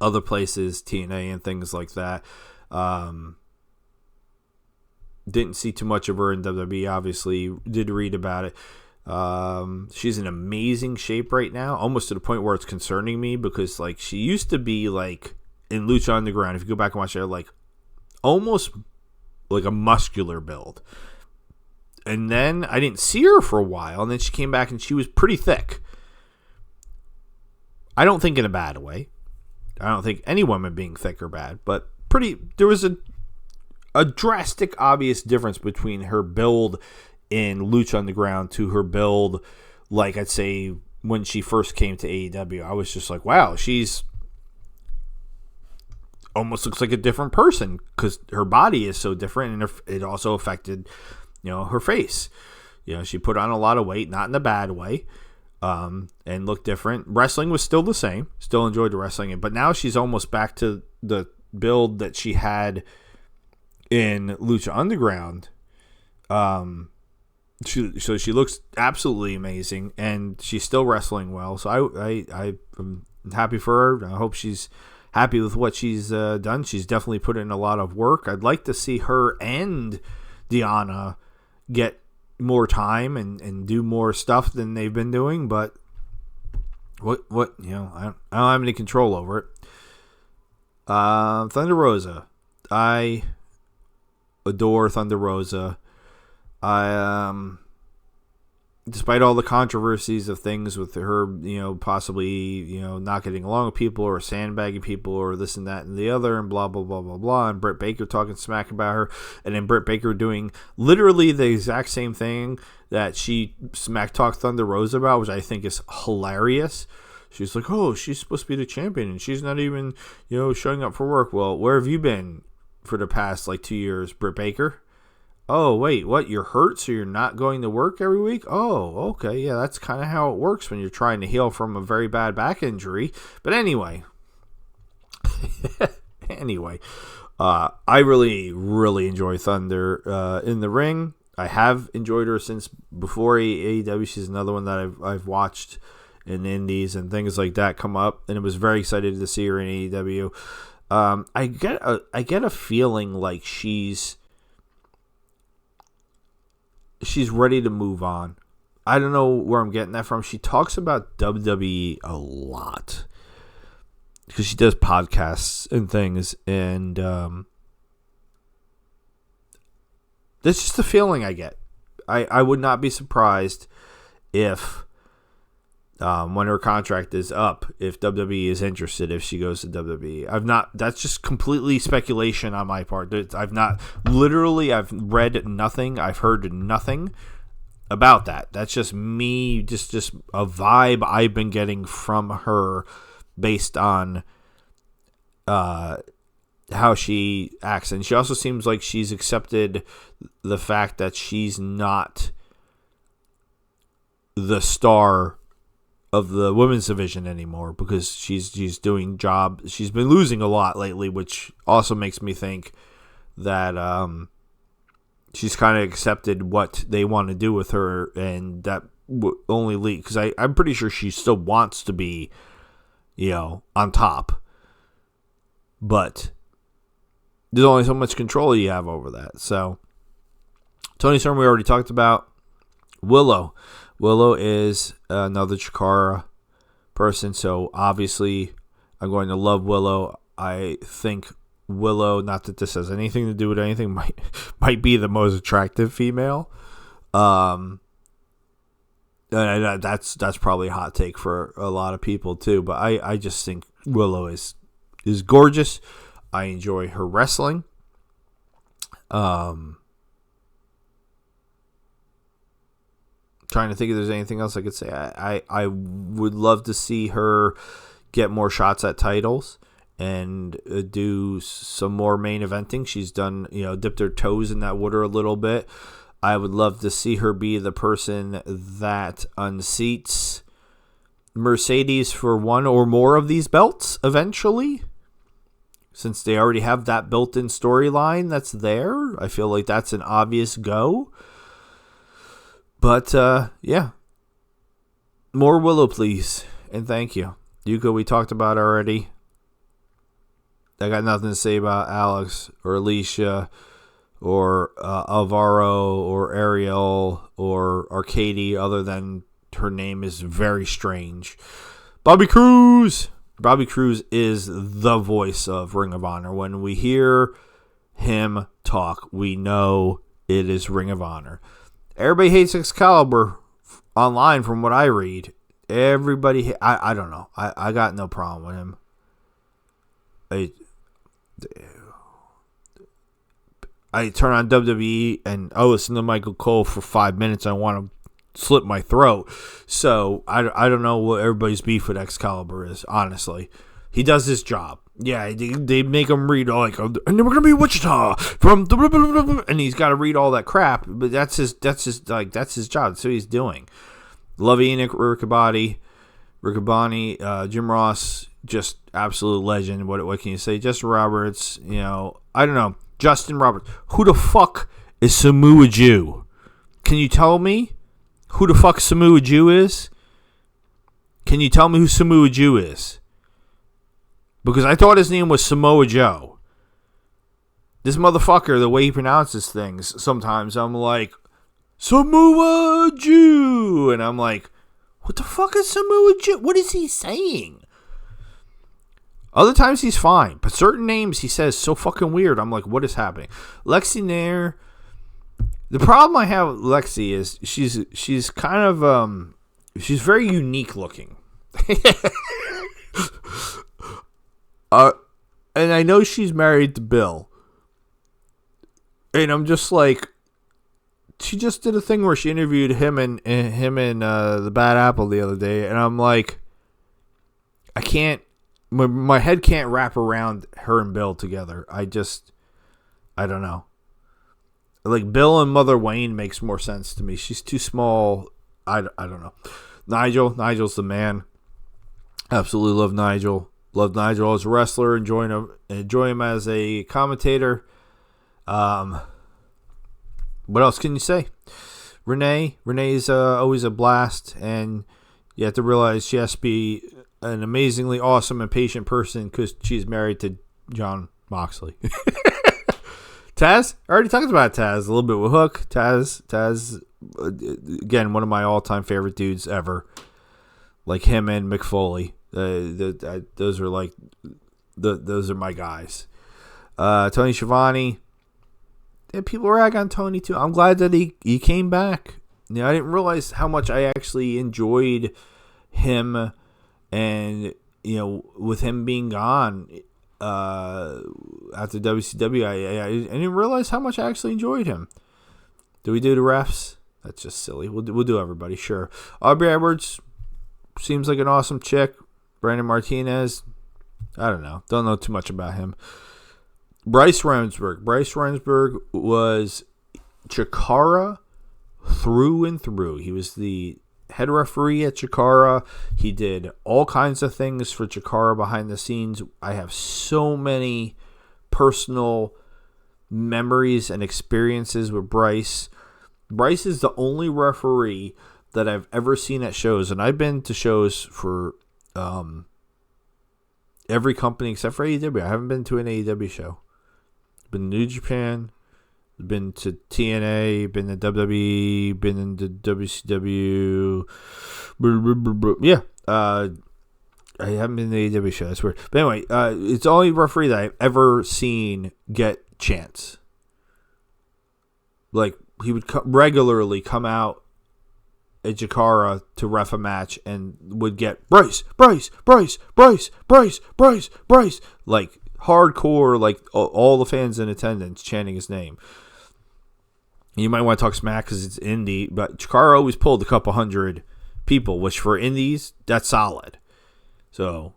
other places, TNA and things like that. Didn't see too much of her in WWE, obviously. Did read about it. She's in amazing shape right now, almost to the point where it's concerning me, because like she used to be like in Lucha Underground, if you go back and watch it, like almost like a muscular build. And then I didn't see her for a while, and then she came back and she was pretty thick. I don't think in a bad way. I don't think any woman being thick or bad, but there was a drastic, obvious difference between her build in Lucha Underground to her build, like I'd say when she first came to AEW. I was just like, wow, she's almost looks like a different person, because her body is so different, and it also affected, her face. She put on a lot of weight, not in a bad way, and looked different. Wrestling was still the same. Still enjoyed the wrestling, but now she's almost back to the build that she had in Lucha Underground. So she looks absolutely amazing, and she's still wrestling well. So I'm happy for her. I hope she's happy with what she's done. She's definitely put in a lot of work. I'd like to see her and Deonna get more time and do more stuff than they've been doing, but I don't have any control over it. Thunder Rosa. I adore Thunder Rosa. Despite all the controversies of things with her, possibly, not getting along with people or sandbagging people or this and that and the other and blah, blah, blah, blah, blah, and Britt Baker talking smack about her, and then Britt Baker doing literally the exact same thing that she smack talked Thunder Rosa about, which I think is hilarious. She's like, oh, she's supposed to be the champion, and she's not even, showing up for work. Well, where have you been for the past, 2 years, Britt Baker? Oh, wait, what? You're hurt, so you're not going to work every week? Oh, okay, yeah, that's kind of how it works when you're trying to heal from a very bad back injury. But anyway, I really, really enjoy Thunder in the ring. I have enjoyed her since before AEW. She's another one that I've watched in indies and things like that come up, and I was very excited to see her in AEW. I get a feeling like she's ready to move on. I don't know where I'm getting that from. She talks about WWE a lot because she does podcasts and things, and that's just the feeling I get. I would not be surprised if when her contract is up, if WWE is interested, if she goes to WWE. That's just completely speculation on my part. I've read nothing. I've heard nothing about that. That's just me, just a vibe I've been getting from her based on how she acts. And she also seems like she's accepted the fact that she's not the star of the women's division anymore, because she's doing job. She's been losing a lot lately, which also makes me think that she's kind of accepted what they want to do with her, and that only lead, because I'm pretty sure she still wants to be, on top, but there's only so much control you have over that. So Tony Storm we already talked about. Willow is another Chikara person, so obviously I'm going to love Willow. I think Willow, not that this has anything to do with anything, might be the most attractive female. That's probably a hot take for a lot of people too, but I just think Willow is gorgeous. I enjoy her wrestling. Trying to think if there's anything else I could say. I would love to see her get more shots at titles and do some more main eventing. She's done, dipped her toes in that water a little bit. I would love to see her be the person that unseats Mercedes for one or more of these belts eventually, since they already have that built-in storyline that's there. I feel like that's an obvious go. But, yeah. More Willow, please. And thank you. Yuka, we talked about already. I got nothing to say about Alex or Alicia or Alvaro or Ariel or Arcady other than her name is very strange. Bobby Cruz. Bobby Cruz is the voice of Ring of Honor. When we hear him talk, we know it is Ring of Honor. Everybody hates Excalibur online from what I read. Everybody, I don't know. I got no problem with him. I turn on WWE and I listen to Michael Cole for 5 minutes. I want to slip my throat. So I don't know what everybody's beef with Excalibur is, honestly. He does his job. Yeah, they make him read all like, and then we're gonna be Wichita from the, and he's got to read all that crap. But that's his job. That's what he's doing. Love Enoch, Riccaboni, Jim Ross, just absolute legend. What can you say? Justin Roberts, I don't know. Justin Roberts. Who the fuck is Samoa Jew? Can you tell me who the fuck Samoa Jew is? Can you tell me who Samoa Jew is? Because I thought his name was Samoa Joe. This motherfucker, the way he pronounces things, sometimes I'm like, Samoa Jew. And I'm like, what the fuck is Samoa Jew? What is he saying? Other times he's fine. But certain names he says so fucking weird. I'm like, what is happening? Lexi Nair. The problem I have with Lexi is she's kind of, she's very unique looking. And I know she's married to Bill. And I'm just like, she just did a thing where she interviewed him and the Bad Apple the other day, and I'm like, I can't, my head can't wrap around her and Bill together. I don't know. Like, Bill and Mother Wayne makes more sense to me. She's too small. I don't know. Nigel's the man. Absolutely love Nigel. Love Nigel as a wrestler. Enjoy him as a commentator. What else can you say? Renee's always a blast, and you have to realize she has to be an amazingly awesome and patient person because she's married to Jon Moxley. Taz, I already talked about Taz a little bit with Hook. Taz, again, one of my all-time favorite dudes ever. Like him and Mick Foley. Those are my guys. Tony Schiavone. And people rag on Tony too. I'm glad that he came back. I didn't realize how much I actually enjoyed him, and with him being gone after WCW, I didn't realize how much I actually enjoyed him. Do we do the refs? That's just silly. We'll do everybody, sure. Aubrey Edwards seems like an awesome chick. Brandon Martinez, I don't know too much about him. Bryce Remsburg was Chikara through and through. He was the head referee at Chikara. He did all kinds of things for Chikara behind the scenes. I have so many personal memories and experiences with Bryce. Bryce is the only referee that I've ever seen at shows, and I've been to shows for every company except for AEW. I haven't been to an AEW show. Been to New Japan, been to TNA, been to WWE, been into WCW. Yeah, I haven't been to the AEW show. That's weird. But anyway, it's the only referee that I've ever seen get chance. Like, he would regularly come out at Jakara to ref a match and would get Bryce, like hardcore, like all the fans in attendance chanting his name. You might want to talk smack because it's indie, but Chikara always pulled a couple hundred people, which for indies, that's solid. So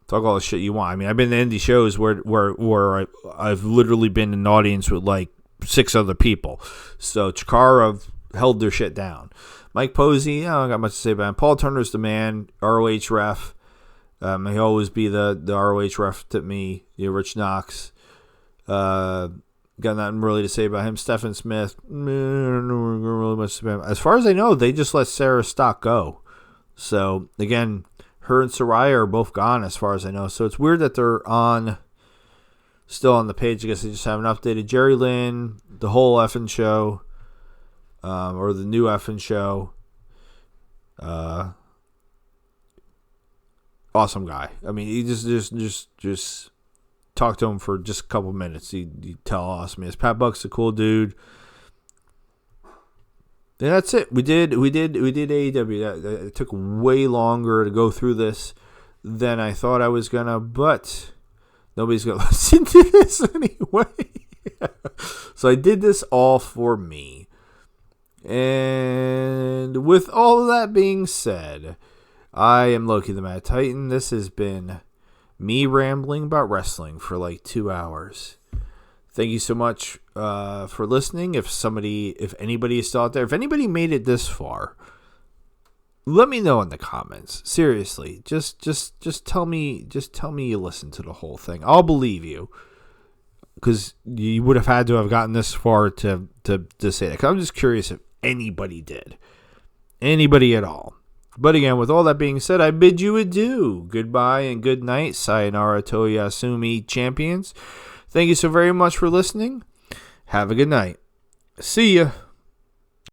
talk all the shit you want. I mean, I've been to indie shows where I've literally been in an audience with like 6 other people. So Chikara held their shit down. Mike Posey, I don't got much to say about him. Paul Turner's the man, ROH ref. He'll always be the ROH ref to me. Rich Knox. Got nothing really to say about him. Stephen Smith, I don't know really much to say about him. As far as I know, they just let Sarah Stock go. So, again, her and Soraya are both gone as far as I know. So, it's weird that they're on still on the page. I guess I just haven't updated. Jerry Lynn, the whole effing show, or the new effing show. Awesome guy. I mean, he just talk to him for just a couple minutes. He tell awesome. Yes, Pat Buck's a cool dude. And that's it. We did AEW. It took way longer to go through this than I thought I was gonna, but nobody's gonna listen to this anyway. So I did this all for me. And with all of that being said, I am Loki the Mad Titan. This has been me rambling about wrestling for like 2 hours. Thank you so much for listening. If anybody is still out there, if anybody made it this far, let me know in the comments. Seriously, just tell me you listened to the whole thing. I'll believe you, because you would have had to have gotten this far to say that. 'Cause I'm just curious if anybody did, anybody at all. But again, with all that being said, I bid you adieu. Goodbye and good night. Sayonara Toyasumi champions. Thank you so very much for listening. Have a good night. See ya.